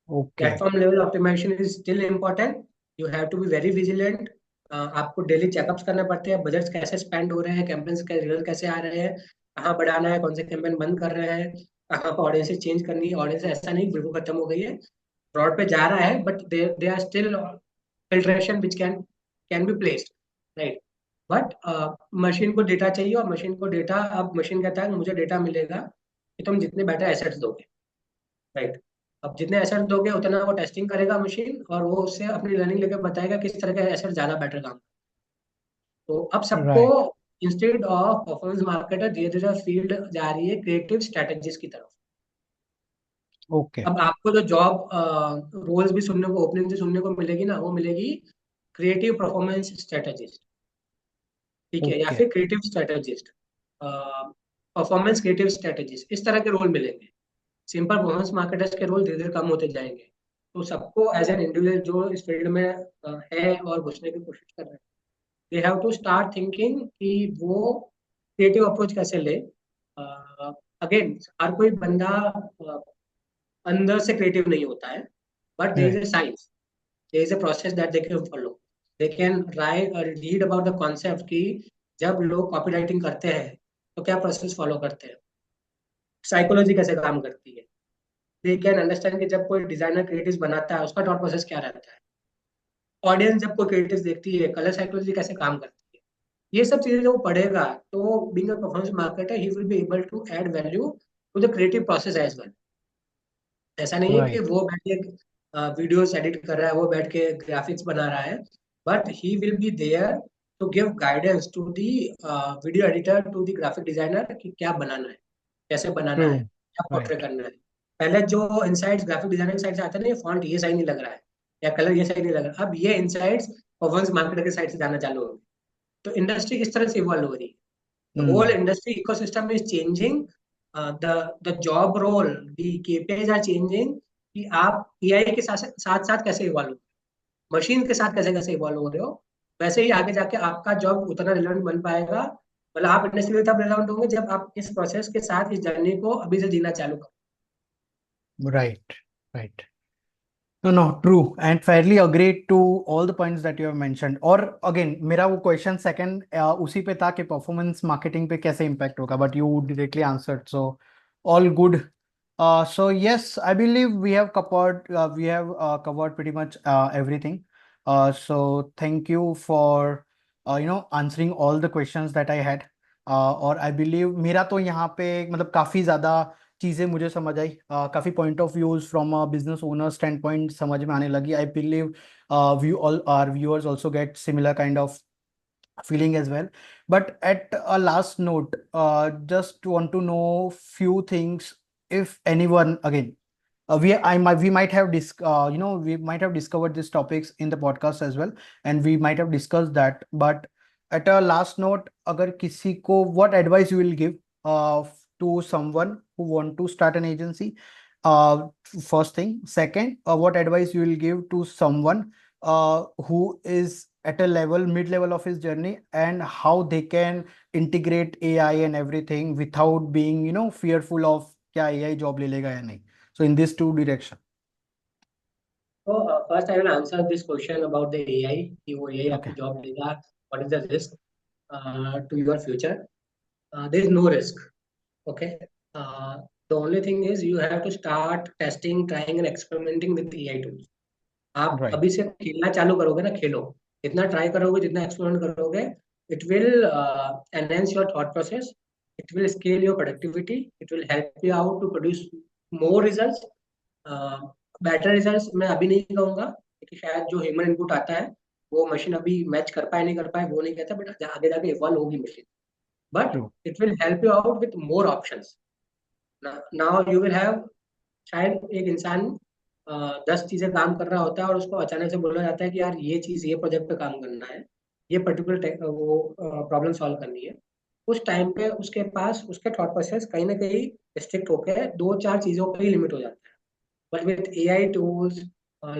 Okay. Platform level optimisation is still important. You have to be very vigilant. आपको डेली चेकअप्स करने पड़ते हैं, बजट्स कैसे स्पेंड हो रहे हैं, कैंपेन्स के रिजल्ट कैसे आ रहे हैं, कहाँ बढ़ाना है, कौन से कैंपेन बंद कर रहे हैं, कहाँ पर ऑडियंस चेंज करनी है। ऑडियंस ऐसा नहीं बिल्कुल खत्म हो गई है, ब्रॉड पे जा रहा है, but they are still filtration which can be placed, right? But machine को डेटा चाहिए, और मशीन को डेटा, अब मशीन कहता है मुझे डेटा मिलेगा कि तुम जितने बेटर एसेट्स दोगे, राइट? अब जितने एसेट्स दोगे उतना वो टेस्टिंग करेगा मशीन, और वो उससे अपनी लर्निंग लेके बताएगा किस तरह के एसेट ज्यादा बेटर काम। तो अब सबको Right. Instead of performance marketer, धीरे धीरे फील्ड जा रही है क्रिएटिव स्ट्रेटेजीज की तरफ। Okay. अब आपको जो जॉब रोल्स भी सुनने को, ओपनिंग से सुनने को मिलेगी ना, वो मिलेगी क्रिएटिव परफॉर्मेंस स्ट्रेटेजिस्ट, ठीक है, या Okay. फिर creative strategist, performance creative strategist, इस तरह के रोल मिलेंगे। सिंपल परफॉर्मेंस मार्केटर्स के रोल धीरे धीरे कम होते जाएंगे। तो सबको एज एन इंडिविजुअल जो इस फील्ड में है और घुसने की कोशिश कर रहे हैं, they have to start thinking कि वो क्रिएटिव अप्रोच कैसे ले। अगेन, हर कोई बंदा अंदर से क्रिएटिव नहीं होता है, but there Right. Is a science, there is a process that they can follow. They can write और रीड अबाउट द कॉन्सेप्ट कि जब लोग कॉपी राइटिंग करते हैं तो क्या प्रोसेस फॉलो करते हैं, साइकोलॉजी कैसे काम करती है। दे कैन अंडरस्टैंड कि जब कोई डिजाइनर क्रिएटिव बनाता है उसका थॉट प्रोसेस क्या रहता है। ऑडियंस जब कोई क्रिएटिव देखती है, कलर साइकोलॉजी कैसे काम करती है, ये सब चीजें जब वो पढ़ेगा, तो being a performance marketer he will be able to add value to the creative process as well. ऐसा नहीं है कि Right. वो बैठ के वीडियोस एडिट कर रहा है, वो बैठ के ग्राफिक्स बना रहा है, but he will be there to give guidance to the video editor, to the graphic designer कि क्या बनाना है, कैसे बनाना है, True. क्या Right. पोर्ट्रे करना है। पहले जो इनसाइट्स ग्राफिक डिजाइनिंग साइड से आते हैं ना, ये फॉन्ट ये सही नहीं लग रहा है, या कलर ये सही नहीं लग रहा, अब ये इनसाइट्स परफॉर्मेंस मार्केटर के साइड से जाना चालू हो गए। तो इंडस्ट्री किस तरह से इवॉल्व हो रही है, the whole Hmm. Industry ecosystem is changing, the job role, the KPIs are changing, कि आप एआई के साथ साथ साथ कैसे इवॉल्व, मशीन के साथ कैसे कैसे इवॉल्व हो रहे हो। वैसे ही आगे जाके आपका जॉब उतना रिलेवेंट बन पाएगा, मतलब आप इंडस्ट्री में तब रिलेवेंट होंगे जब आप इस प्रोसेस के साथ, इस जर्नी को अभी से जीना चालू करो। Right. Right. No, no, true, and fairly agreed to all the points that you have mentioned. और again, मेरा वो क्वेश्चन सेकंड उसी पे था कि परफॉर्मेंस मार्केटिंग पे कैसे इम्पैक्ट होगा, but you directly answered, so all good. So yes, I believe we have covered pretty much everything. So thank you for answering all the questions that I had. और I believe मेरा तो यहाँ पे मतलब काफी ज्यादा चीजें मुझे समझ आई, काफी point of views from a business owner stand point समझ में आने लगी। I believe view all are viewers also get similar kind of feeling as well. But at a last note, just want to know few things. If anyone, again, we might have we might have discovered these topics in the podcast as well, and we might have discussed that. But at a last note, अगर किसी को, what advice you will give to someone who want to start an agency? First thing. Second, what advice you will give to someone who is at a level mid level of his journey, and how they can integrate AI and everything without being fearful of क्या AI job ले लेगा या नहीं. So in these two direction. So first I will answer this question about the AI कि वो AI Okay. आपकी job लेगा. What is the risk to your future? There is no risk. Okay. Uh, the only thing is you have to start testing, trying and experimenting with AI tools. आप Right. अभी से खेलना चालू करोगे ना, खेलो. जितना ट्राई करोगे, जितना एक्सपेरिमेंट करोगे, it will enhance your thought process. It will scale your productivity. It will help you out to produce more results. Better results मैं अभी नहीं कहूंगा क्योंकि शायद जो ह्यूमन इनपुट आता है वो मशीन अभी मैच कर पाए नहीं कर पाए वो नहीं कहता, बट आगे जाके इवॉल्व होगी machine. But True. It will help you out with more options. Now you will have, शायद एक इंसान 10 चीजें काम कर रहा होता है और उसको अचानक से बोला जाता है कि यार ये चीज ये प्रोजेक्ट पे काम करना है, ये पर्टिकुलर वो प्रॉब्लम सॉल्व करनी है. उस टाइम पे उसके पास उसके थॉट प्रोसेस कहीं ना कहीं रिस्ट्रिक्ट होकर 2-4 चीजों पे ही लिमिट हो जाता है. But with AI tools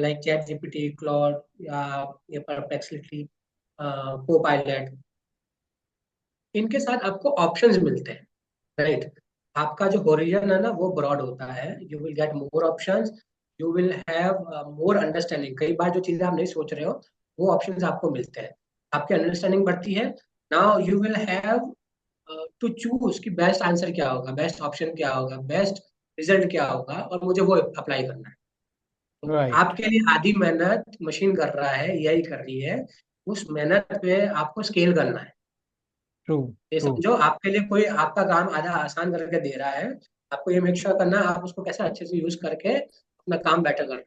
like ChatGPT, Claude, या Perplexity, Copilot, इनके साथ आपको ऑप्शंस मिलते हैं, राइट. आपका जो होरिजन है ना वो ब्रॉड होता है. You will get more options. You will have more understanding. कई बार जो चीजें आप नहीं सोच रहे हो वो ऑप्शंस आपको मिलते हैं. आपकी अंडरस्टैंडिंग बढ़ती है. Now you will have to choose कि बेस्ट आंसर क्या होगा, बेस्ट ऑप्शन क्या होगा, बेस्ट रिजल्ट क्या होगा और मुझे वो अप्लाई करना है. तो Right. आपके लिए आधी मेहनत मशीन कर रहा है, यही कर रही है. उस मेहनत पे आपको स्केल करना है. True. ये True. समझो आपके लिए कोई आपका काम आधा आसान करके दे रहा है. आपको ये मेक श्योर करना है आप उसको कैसे अच्छे से यूज करके अपना काम बेटर कर.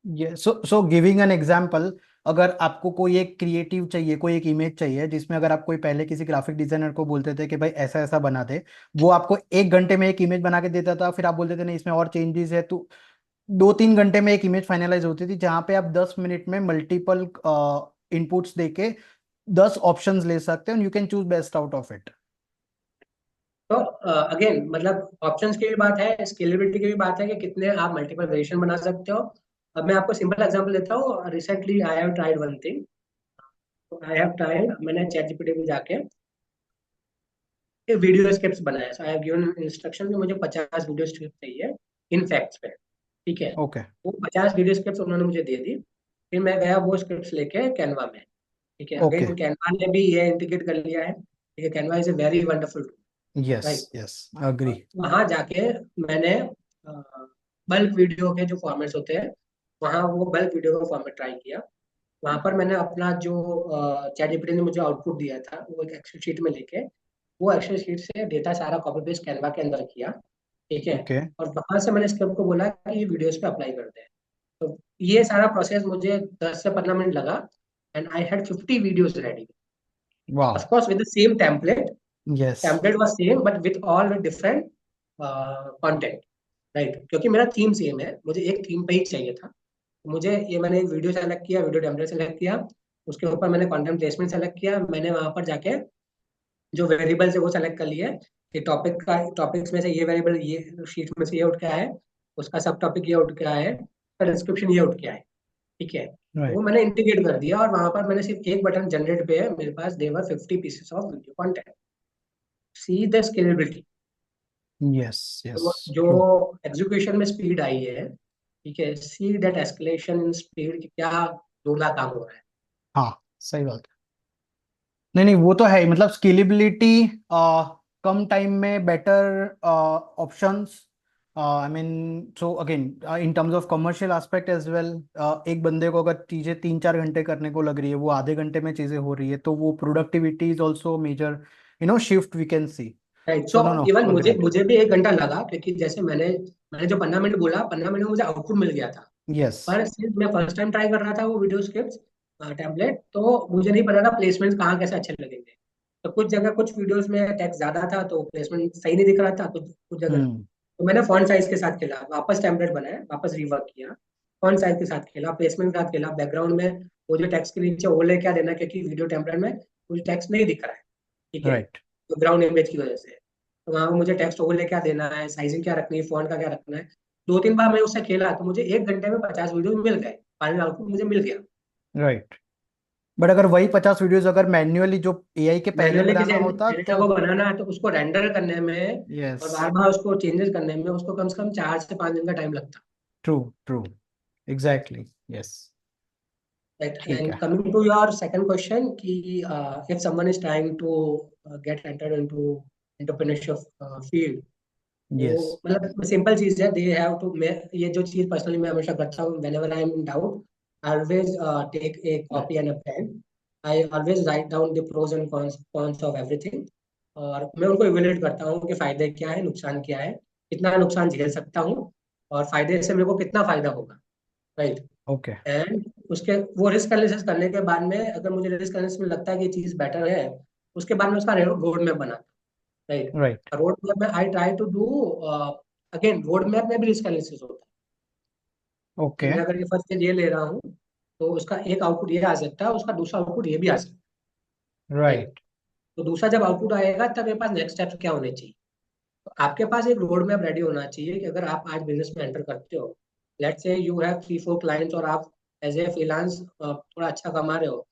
ये सो गिविंग एन एग्जांपल, अगर आपको कोई एक क्रिएटिव चाहिए, कोई एक इमेज चाहिए जिसमें अगर आप कोई पहले किसी ग्राफिक डिजाइनर को बोलते थे कि भाई ऐसा ऐसा बना दे, वो आपको 1 घंटे में एक इमेज बना के देता था. फिर आप बोलते थे नहीं इसमें और चेंजेस है, तो 2-3 घंटे में एक इमेज फाइनलाइज होती थी, जहां पे आप 10 मिनट में मल्टीपल इनपुट्स देके 10 ऑप्शंस ले सकते हैं, you can choose best out of it. तो अगेन मतलब ऑप्शंस की भी बात है, स्केलेबिलिटी की भी बात है कि कितने आप मल्टीपल वेरिएशन बना सकते हो. अब मैं आपको सिंपल एग्जांपल देता हूँ. Recently I have tried one thing. I have tried, मैंने चैट जीपीटी पे जाके एक वीडियो स्क्रिप्ट बनाया. सो आई हैव गिवन इंस्ट्रक्शन कि मुझे 50 वीडियो स्क्रिप्ट चाहिए इन फैक्ट्स पे. ठीक है. ओके. वो 50 वीडियो स्क्रिप्ट उन्होंने मुझे दे दी. फिर मैं गया वो स्क्रिप्ट लेके कैनवा में. ठीक है. ओके. अगेन कैनवा ने भी ये इंटीग्रेट कर लिया है. ठीक है. Canva is a very wonderful tool, yes. Right. Yes. Agree. वहां जाके मैंने बल्क वीडियो के जो फॉर्मेट्स होते हैं वहां वो बल्क वीडियो का फॉर्मेट ट्राई किया. वहां पर मैंने अपना जो चैट जीपीटी ने मुझे आउटपुट दिया था वो एक एक्सेल शीट में लेके वो एक्सेल शीट से डेटा सारा कॉपी पेस्ट कैनवा के अंदर किया. ठीक है. ओके. और वहां से मैंने स्क्रिप्ट को बोला कि ये वीडियोस पे अप्लाई कर दे. तो ये सारा प्रोसेस मुझे 10 से 15 मिनट लगा. And I had 50 videos ready. वाह. Of course with the same template. Yes. Template was same but with all with different content, right. क्योंकि मेरा थीम सेम है, मुझे एक थीम पे ही चाहिए था. मुझे ये मैंने एक वीडियो सेलेक्ट किया, वीडियो टेम्पलेट सेलेक्ट किया. उसके ऊपर मैंने कंटेंट प्लेसमेंट सेलेक्ट किया. मैंने वहां पर जाके जो वेरिएबल्स है वो सेलेक्ट कर लिए कि टॉपिक का टॉपिक्स में से ये वेरिएबल ये शीट में से ये उठ के आया है, उसका सब टॉपिक ये उठ के आया है, उसका डिस्क्रिप्शन ये उठ के आया है. ठीक है. वो राइट. मैंने इंटीग्रेट कर दिया और वहां पर मैंने सिर्फ एक बटन जनरेट पे है, मेरे पास देवर 50 pieces of video content. See the scalability. Yes. Yes. तो जो ट्रू. एग्जीक्यूशन में स्पीड आई है, ठीक है. See that escalation in speed कि क्या जोरदार काम हो रहा है. हाँ, सही बात है. नहीं नहीं, वो तो है ही. मतलब स्केलेबिलिटी, कम टाइम में better options. I mean, so again in terms of commercial aspect as well, एक बंदे को अगर चीजें 3-4 घंटे करने को लग रही है, वो आधे घंटे में चीजें हो रही है, तो वो productivity is also major shift we can see. Right. So so no no, even मुझे अग्रीड. मुझे भी 1 घंटा लगा क्योंकि जैसे मैंने जो 15 मिनट बोला, 15 मिनट में मुझे आउटपुट मिल गया था. यस. पर सिर्फ मैं फर्स्ट टाइम ट्राई कर रहा था वो वीडियो स्क्रिप्ट टेम्पलेट, तो मुझे नहीं पता था प्लेसमेंट कहाँ कैसे अच्छे लगेंगे. तो कुछ जगह कुछ वीडियोस में टेक्स्ट ज्यादा था तो प्लेसमेंट सही नहीं दिख रहा था, कुछ कुछ जगह. हम्म. तो मैंने फॉन्ट साइज के साथ खेला, वापस टेम्पलेट बनाया, वापस रिवर्क किया, फॉन्ट साइज के साथ खेला, प्लेसमेंट के साथ खेला, बैकग्राउंड में वो जो टेक्स्ट के नीचे ओवरले क्या देना क्योंकि वीडियो टेम्पलेट में कुछ टेक्स्ट नहीं दिख रहा है. ठीक है. राइट. बैकग्राउंड इमेज की वजह से. तो वहां पे मुझे टेक्स्ट ओवरले क्या देना है, साइजिंग क्या रखनी है, फॉन्ट का क्या रखना है. 2-3 बार मैं उससे खेला तो मुझे 1 घंटे में 50 वीडियो मिल गए. फाइनल आउटपुट मुझे मिल गया. राइट. बट अगर वही 50 वीडियोस अगर मैन्युअली जो एआई के पहले मैनुअली किसी बनाना होता एडिटर तो. को बनाना है तो उसको रेंडर करने में यस. और बार बार उसको चेंजेस करने में उसको कम से कम 4 से 5 दिन का टाइम लगता. True. True. Exactly, yes. Right. ठीक And है। coming to your second question, if someone is trying to get entered into entrepreneurship field, yes. वो मतलब सिंपल चीज है, दे हैव टू, मैं ये जो चीज पर्सनली मैं हमेशा करता हूँ, whenever I am in doubt, I always take a copy and a pen. I always write down the pros and cons of everything. और मैं उनको इवेल्युएट करता हूँ कि फायदे क्या है, नुकसान क्या है, कितना नुकसान झेल सकता हूँ, और फायदे से मेरे को कितना फायदा होगा। राइट। ओके। एंड उसके वो रिस्क एनालिसिस करने के बाद में, अगर मुझे रिस्क एनालिसिस में लगता है कि ये चीज बेटर है, उसके बाद में उसका रोड मैप बनाता हूँ। राइट। राइट। रोड मैप में I try to do, again roadmap में भी रिस्क एनालिसिस होता है कि ओके। मैं अगर ये फर्स्ट स्टेज ये ले रहा हूँ, तो उसका एक आउटपुट ये आ सकता है, उसका दूसरा आउटपुट ये भी आ सकता है। राइट। राइट। तो दूसरा जब आउटपुट आएगा, तब मेरे पास नेक्स्ट स्टेप क्या होने चाहिए। तो आपके पास एक रोड मैप रेडी होना चाहिए कि अगर आप आज बिजनेस में एंटर करते हो, let's say you have 3-4 clients, और आप एज ए फ्रीलांस थोड़ा अच्छा कमा रहे हो,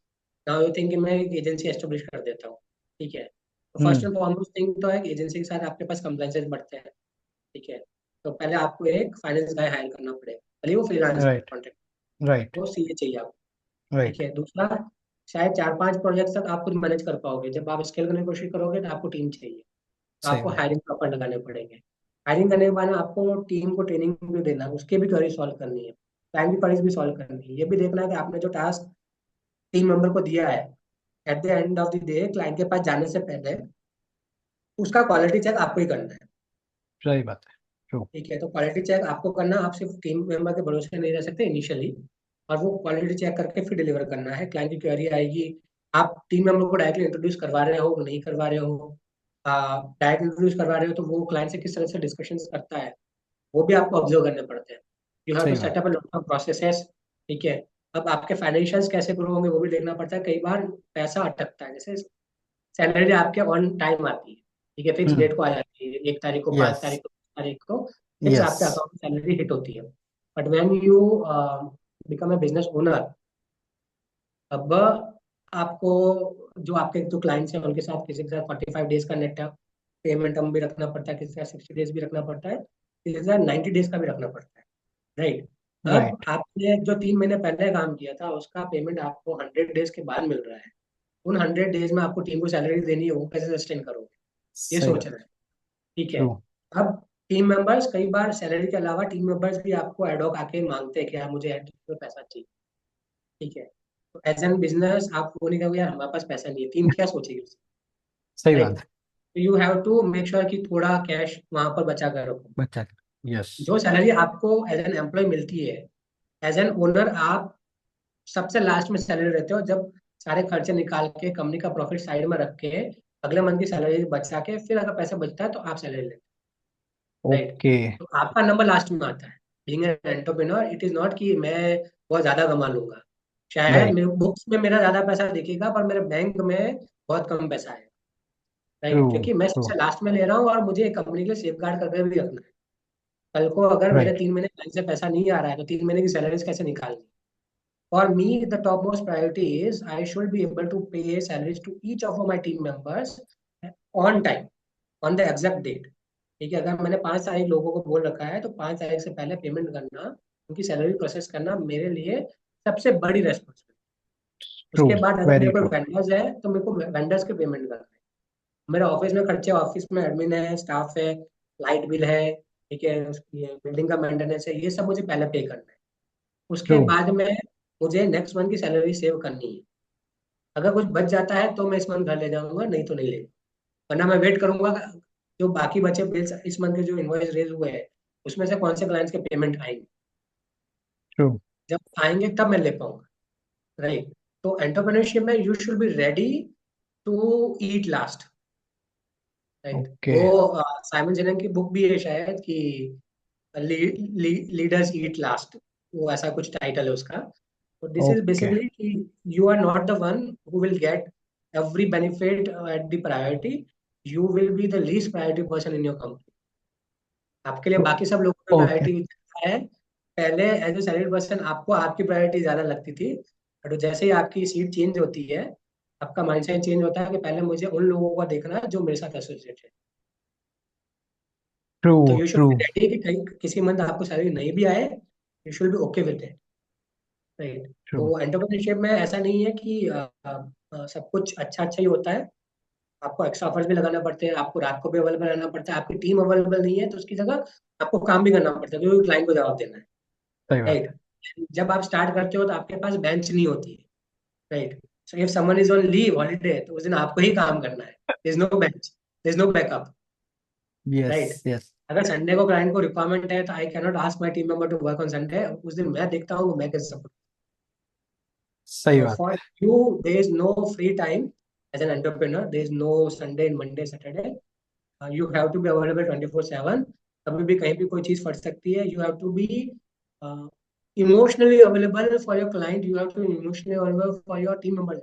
नाउ यू थिंक कि मैं एक एजेंसी एस्टेब्लिश कर देता हूँ। ठीक है। तो first hmm. And foremost thing तो है कि एजेंसी के साथ आपके पास कंप्लायंसेस बढ़ते हैं। ठीक है। तो पहले आपको एक फाइनेंस गाय हायर करना पड़ेगा, भले वो फ्रीलांस राइट। Contract, right. वो सीए चाहिए आपको। ठीक राइट। है। दूसरा, शायद 4-5 प्रोजेक्ट तक आप खुद मैनेज कर पाओगे, जब आप स्केल करने की कोशिश करोगे तो आपको टीम चाहिए। तो सही आपको बात। हायरिंग प्रॉपर लगाने पड़ेंगे। हायरिंग करने के बाद में आपको टीम को ट्रेनिंग भी देना है, उसके भी क्वेरी सॉल्व करनी है, क्लाइंट की क्वेरीज भी सॉल्व करनी है, ये भी देखना है कि आपने जो टास्क टीम मेंबर को दिया है, eight the end of the day client के पास जाने से पहले उसका क्वालिटी चेक आपको ही करना है। सही बात है। ट्रू। ठीक है। तो क्वालिटी चेक आपको करना, आप सिर्फ टीम मेंबर के भरोसे नहीं रह सकते इनिशियली, और वो क्वालिटी चेक करके फिर डिलीवर करना है। क्लाइंट की क्वेरी आएगी, आप टीम मेंबर को डायरेक्टली इंट्रोड्यूस करवा रहे हो नहीं करवा रहे हो, डायरेक्ट इंट्रोड्यूस करवा रहे हो तो वो क्लाइंट से किस तरह से डिस्कशन करता है, वो भी आपको ऑब्जर्व करने पड़ते हैं। यू हैव टू सही बात। Setup lot of processes. ठीक है। अब आपके फाइनेंशियल्स कैसे ग्रो होंगे वो भी देखना पड़ता है। कई बार पैसा अटकता है, जैसे सैलरी आपके ऑन टाइम आती है, ठीक है, फिक्स हम्म। डेट को आ जाती है, 1 तारीख को, पांच यस। तारीख को, 5 तारीख को फिक्स यस। आपके अकाउंट में सैलरी हिट होती है। But when you become a business owner, अब आपको जो आपके जो क्लाइंट्स हैं उनके साथ, किसी के साथ 45 डेज का नेट पेमेंट टर्म भी रखना पड़ता है, किसी के साथ 60 डेज भी रखना पड़ता है, किसी के साथ 90 डेज का भी रखना पड़ता है। राइट। अब राइट। आपने जो 3 महीने पहले काम किया था, उसका पेमेंट आपको 100 डेज के बाद मिल रहा है। उन 100 डेज में आपको टीम को सैलरी देनी है, वो कैसे सस्टेन करोगे, ये सही बात। सोचना है। ठीक है। ट्रू। अब टीम मेंबर्स, कई बार सैलरी के अलावा टीम मेंबर्स भी आपको एडॉक आके मांगते हैं कि यार मुझे एड में पैसा चाहिए। ठीक है। तो एज एन बिजनेस आप वो नहीं कहोगे यार हमारे पास पैसा नहीं है, टीम क्या सोचेगी। सही राइट। बात है। तो you have to make sure कि थोड़ा कैश वहां पर बचा कर रखो। बच्चा। यस। जो सैलरी आपको एज एन एम्प्लॉय मिलती है, एज एन ओनर आप सबसे लास्ट में सैलरी रहते हो, जब सारे खर्चे निकाल के कंपनी का प्रॉफिट साइड में रख के अगले मंथ की सैलरी बचा के फिर अगर पैसा बचता है तो आप सैलरी लेते हो। राइट। ओके। तो आपका नंबर लास्ट में आता है। Being an entrepreneur, it is not कि मैं बहुत ज्यादा कमा लूंगा, शायद राइट। मेरे बुक्स में मेरा ज्यादा पैसा दिखेगा पर मेरे बैंक में बहुत कम पैसा है। ट्रू। राइट। क्योंकि मैं ट्रू। सबसे लास्ट में ले रहा हूँ और मुझे कंपनी के लिए सेफ गार्ड करके भी रखना है। कल को अगर मेरे राइट। 3 महीने बैंक से पैसा नहीं आ रहा है तो 3 महीने की सैलरीज कैसे निकालनी। For me, the topmost priority is I should be able to pay salaries to each of my team members on time, on the exact date. ठीक है। अगर मैंने 5 तारीख लोगों को बोल रखा है तो 5 तारीख से पहले पेमेंट करना, उनकी सैलरी प्रोसेस करना मेरे लिए सबसे बड़ी रेस्पॉन्सिबिलिटी। ट्रू। उसके बाद अगर मेरे वेरी कोई ट्रू। वेंडर्स है तो मेरे को वेंडर्स के पेमेंट करना है। मेरे ऑफिस में खर्चे, ऑफिस में एडमिन है, स्टाफ है, लाइट बिल है, ठीक है, उसकी बिल्डिंग का मेंटेनेंस है, ये सब मुझे पहले पे करना है। उसके ट्रू। बाद में मुझे नेक्स्ट मंथ की सैलरी सेव करनी है। अगर कुछ बच जाता है तो मैं इस मंथ घर ले जाऊंगा, नहीं तो नहीं ले, वरना मैं वेट करूंगा जो बाकी बचे बिल्स इस मंथ के जो इनवॉइस रेज हुए हैं उसमें से कौन से क्लाइंट्स के पेमेंट आएंगे। ट्रू। जब आएंगे तब मैं ले पाऊंगा। राइट। तो एंटरप्रेन्योरशिप में you should be ready to eat last. Right. Okay. वो साइमन सिनेक की बुक भी है शायद कि लीडर्स ईट लास्ट, वो ऐसा कुछ टाइटल है उसका। तो दिस इज ओके। बेसिकली कि you are not the one who will get every benefit at the priority. You will be the least priority person in your company. आपके लिए बाकी सब लोगों में ओके। प्रायोरिटी है। पहले एज ए सैलरी पर्सन आपको आपकी प्रायोरिटी ज्यादा लगती थी, बट जैसे ही आपकी सीट चेंज होती है, आपका माइंडसेट चेंज होता है कि पहले मुझे उन लोगों को देखना है जो मेरे साथ एसोसिएट है। ट्रू। तो you should true. Be ready कि कहीं किसी मंथ आपको सैलरी नहीं भी आए, you should be okay with it. Right. True. तो एंटरप्रेन्योरशिप में ऐसा नहीं है कि सब कुछ अच्छा अच्छा ही होता है। आपको एक्स्ट्रा ऑफर्स भी लगाना पड़ते हैं, आपको रात को भी अवेलेबल रहना पड़ता है, आपकी टीम अवेलेबल नहीं है तो उसकी जगह आपको काम भी करना पड़ता है क्योंकि क्लाइंट को जवाब देना है। सही बात है। राइट। जब आप स्टार्ट करते हो तो आपके पास बेंच नहीं होती है। Right. So if someone is on leave holiday तो उस दिन आपको ही काम करना है। There is no bench, there is no backup. Right. Yes, yes. अगर संडे को क्लाइंट को रिक्वायरमेंट है तो I can not ask my team member to work on Sunday, उस दिन मैं देखता हूँ मैं कैसे सपोर्ट। सही So बात for है। you, there is no free time as an entrepreneur. There is no Sunday, Monday, Saturday. You have to be available 24/7. कभी भी कहीं भी कोई चीज फट सकती है. You have to be emotionally available for your client. You have to be emotionally available for your team members.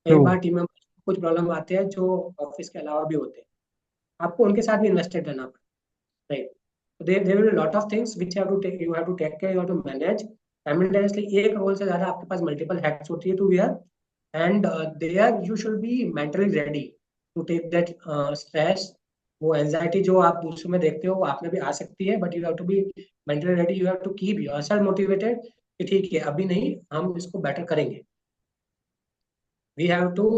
कई True. बार टीम मेंबर्स को कुछ प्रॉब्लम आते हैं जो ऑफिस के अलावा भी होते हैं. आपको उनके साथ भी इन्वेस्टेड रहना पड़ता है. Right. There will be a lot of things which you have to take care, you have to manage. Simultaneously एक रोल से ज्यादा आपके पास मल्टीपल हैट्स होती है to wear. And there you should be mentally ready to take that stress. वो anxiety जो आप दूसरों में देखते हो वो आप में भी आ सकती है, but you have to be mentally ready. You have to keep yourself motivated कि ठीक है अभी नहीं, हम इसको बेटर करेंगे. We have to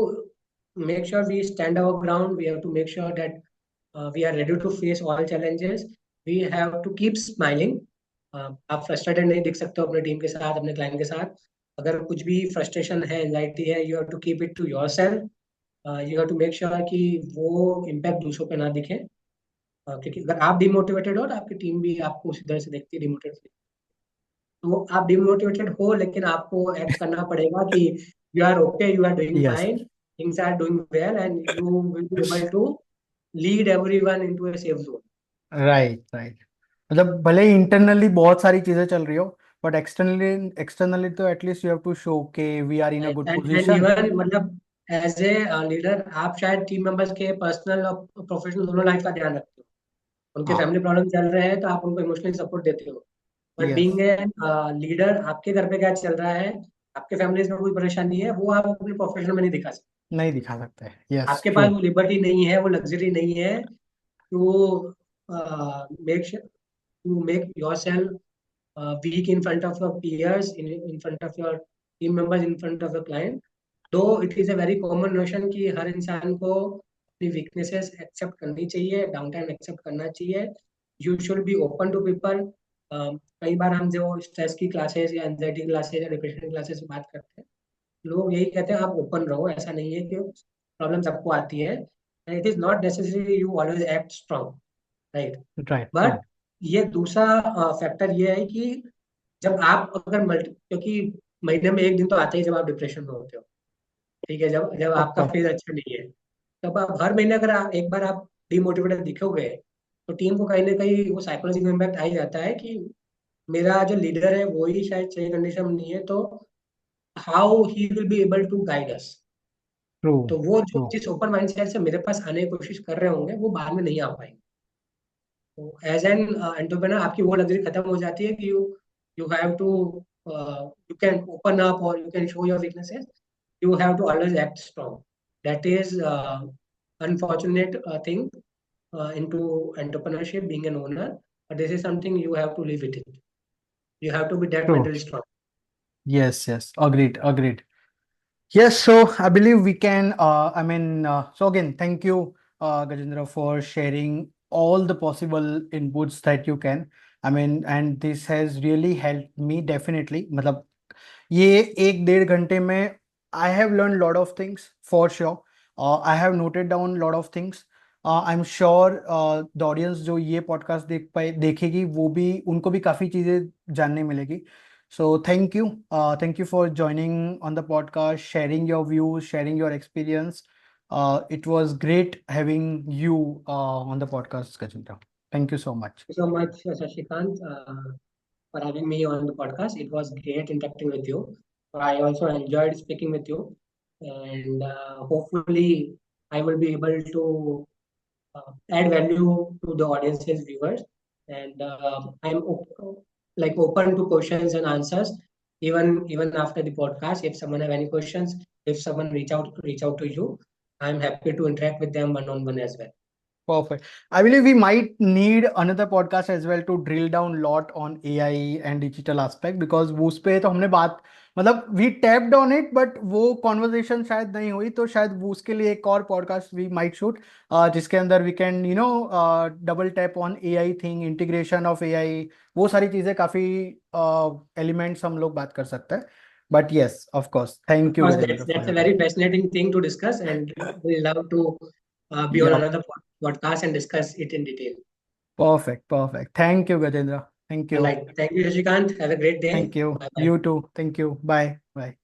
make sure we stand our ground. We have to make sure that we are ready to face all challenges. We have to keep smiling. आप frustrated नहीं दिख सकते हो अपने टीम के साथ, अपने क्लाइंट के साथ. अगर कुछ भी फ्रस्ट्रेशन है, एंजाइटी है, you have to keep it to yourself. You have to make sure कि वो इम्पैक्ट दूसरों पे ना दिखे. क्योंकि अगर आप डिमोटिवेटेड हो तो आपकी टीम भी आपको उसी तरह से देखती है डिमोटिवेटेड. तो आप डिमोटिवेटेड हो लेकिन आपको एक्ट करना पड़ेगा कि you are okay, you are doing Yes. Fine, things are doing well and you will be able to lead everyone into a safe zone. Right, right. मतलब भले ही इंटरनली बहुत सारी चीजें चल रही हो, बट एक्सटर्नली एक्सटर्नली तो at least you have to show के we are in a good and position. Even मतलब एज ए लीडर आप शायद टीम मेंबर्स के पर्सनल और प्रोफेशनल दोनों लाइफ का ध्यान रखते हो. उनके हाँ। फैमिली प्रॉब्लम चल रहे हैं तो आप उनको इमोशनली सपोर्ट देते हो. But yes. Being a leader आपके घर पे क्या चल रहा है, आपके फैमिलीज में कोई परेशानी है, वो आप अपने प्रोफेशनल में नहीं दिखा सकते. नहीं दिखा सकते। यस, आपके पास ट्रू। वो लिबर्टी नहीं है, वो लग्जरी नहीं है to make to make yourself weak in front of your peers, in front of your team members, in front of your client. Though it is a very common notion कि हर इंसान को अपनी weaknesses accept करनी चाहिए, down time accept करना चाहिए. You should be open to people. कई बार हम जो स्ट्रेस की क्लासेस या एंजाइटी क्लासेस या डिप्रेशन की क्लासेस बात करते हैं, लोग यही कहते हैं आप ओपन रहो. ऐसा नहीं है कि प्रॉब्लम सबको आती है. It is not necessary you always act strong. Right. Right, true. But ये दूसरा फैक्टर ये है कि जब आप अगर मल्टी, क्योंकि महीने में एक दिन तो आता ही जब आप डिप्रेशन में होते हो. ठीक है. जब जब आपका पक्का। फेज अच्छा नहीं है, तब आप हर महीने अगर एक बार आप डिमोटिवेटेड दिखोगे तो टीम को कहीं ना कहीं वो साइकोलॉजिकल इम्पैक्ट आ ही जाता है कि मेरा जो लीडर है वो ही शायद सही कंडीशन में नहीं है, तो how he will be able to guide us. True, तो वो जो ट्रू। जिस ओपन माइंडसेट से मेरे पास आने की कोशिश कर रहे होंगे वो बाद में नहीं आ पाएंगे. तो एज एन एंटरप्रेन्योर आपकी वो लग्जरी खत्म हो जाती है कि you have to you can open up और you can show your weaknesses. You have to always act strong. That is unfortunate thing into entrepreneurship, being an owner. But this is something you have to live with it. You have to be that true. mentally strong. Yes, yes, agreed, agreed. Yes, so I believe we can, so again, thank you, Gajendra, for sharing all the possible inputs that you can. And this has really helped me definitely. मतलब ये 1 डेढ़ घंटे में I have learned lot of things for sure. I have noted down lot of things. I'm sure the audience जो ये podcast देखेगी वो भी उनको भी काफी चीजें जानने मिलेगी. So thank you for joining on the podcast, sharing your views, sharing your experience. It was great having you on the podcast, Gajendra. Thank you so much. Thank you so much, Shashikant, for having me on the podcast. It was great interacting with you. I also enjoyed speaking with you, and hopefully, I will be able to add value to the audience's viewers. And like open to questions and answers even after the podcast. If someone have any questions, if someone reach out to you, I'm happy to interact with them one on one as well. Perfect. I believe we might need another podcast as well to drill down lot on AI and digital aspect because वो उस पे तो हमने बात मतलब we tapped on it but वो conversation शायद नहीं हुई तो शायद वो उसके लिए एक और podcast we might shoot जिसके अंदर we can double tap on AI thing integration of AI वो सारी चीजें काफी elements हम लोग बात कर सकते हैं. But yes, of course. Of Thank you, course, Gajendra, for that's a your very time. fascinating thing to discuss, and we love to be on Yep. another podcast and discuss it in detail. Perfect. Perfect. Thank you, Gajendra. Thank you. Thank you, Shashikant. Have a great day. Thank you. Bye bye. You too. Thank you. Bye. Bye.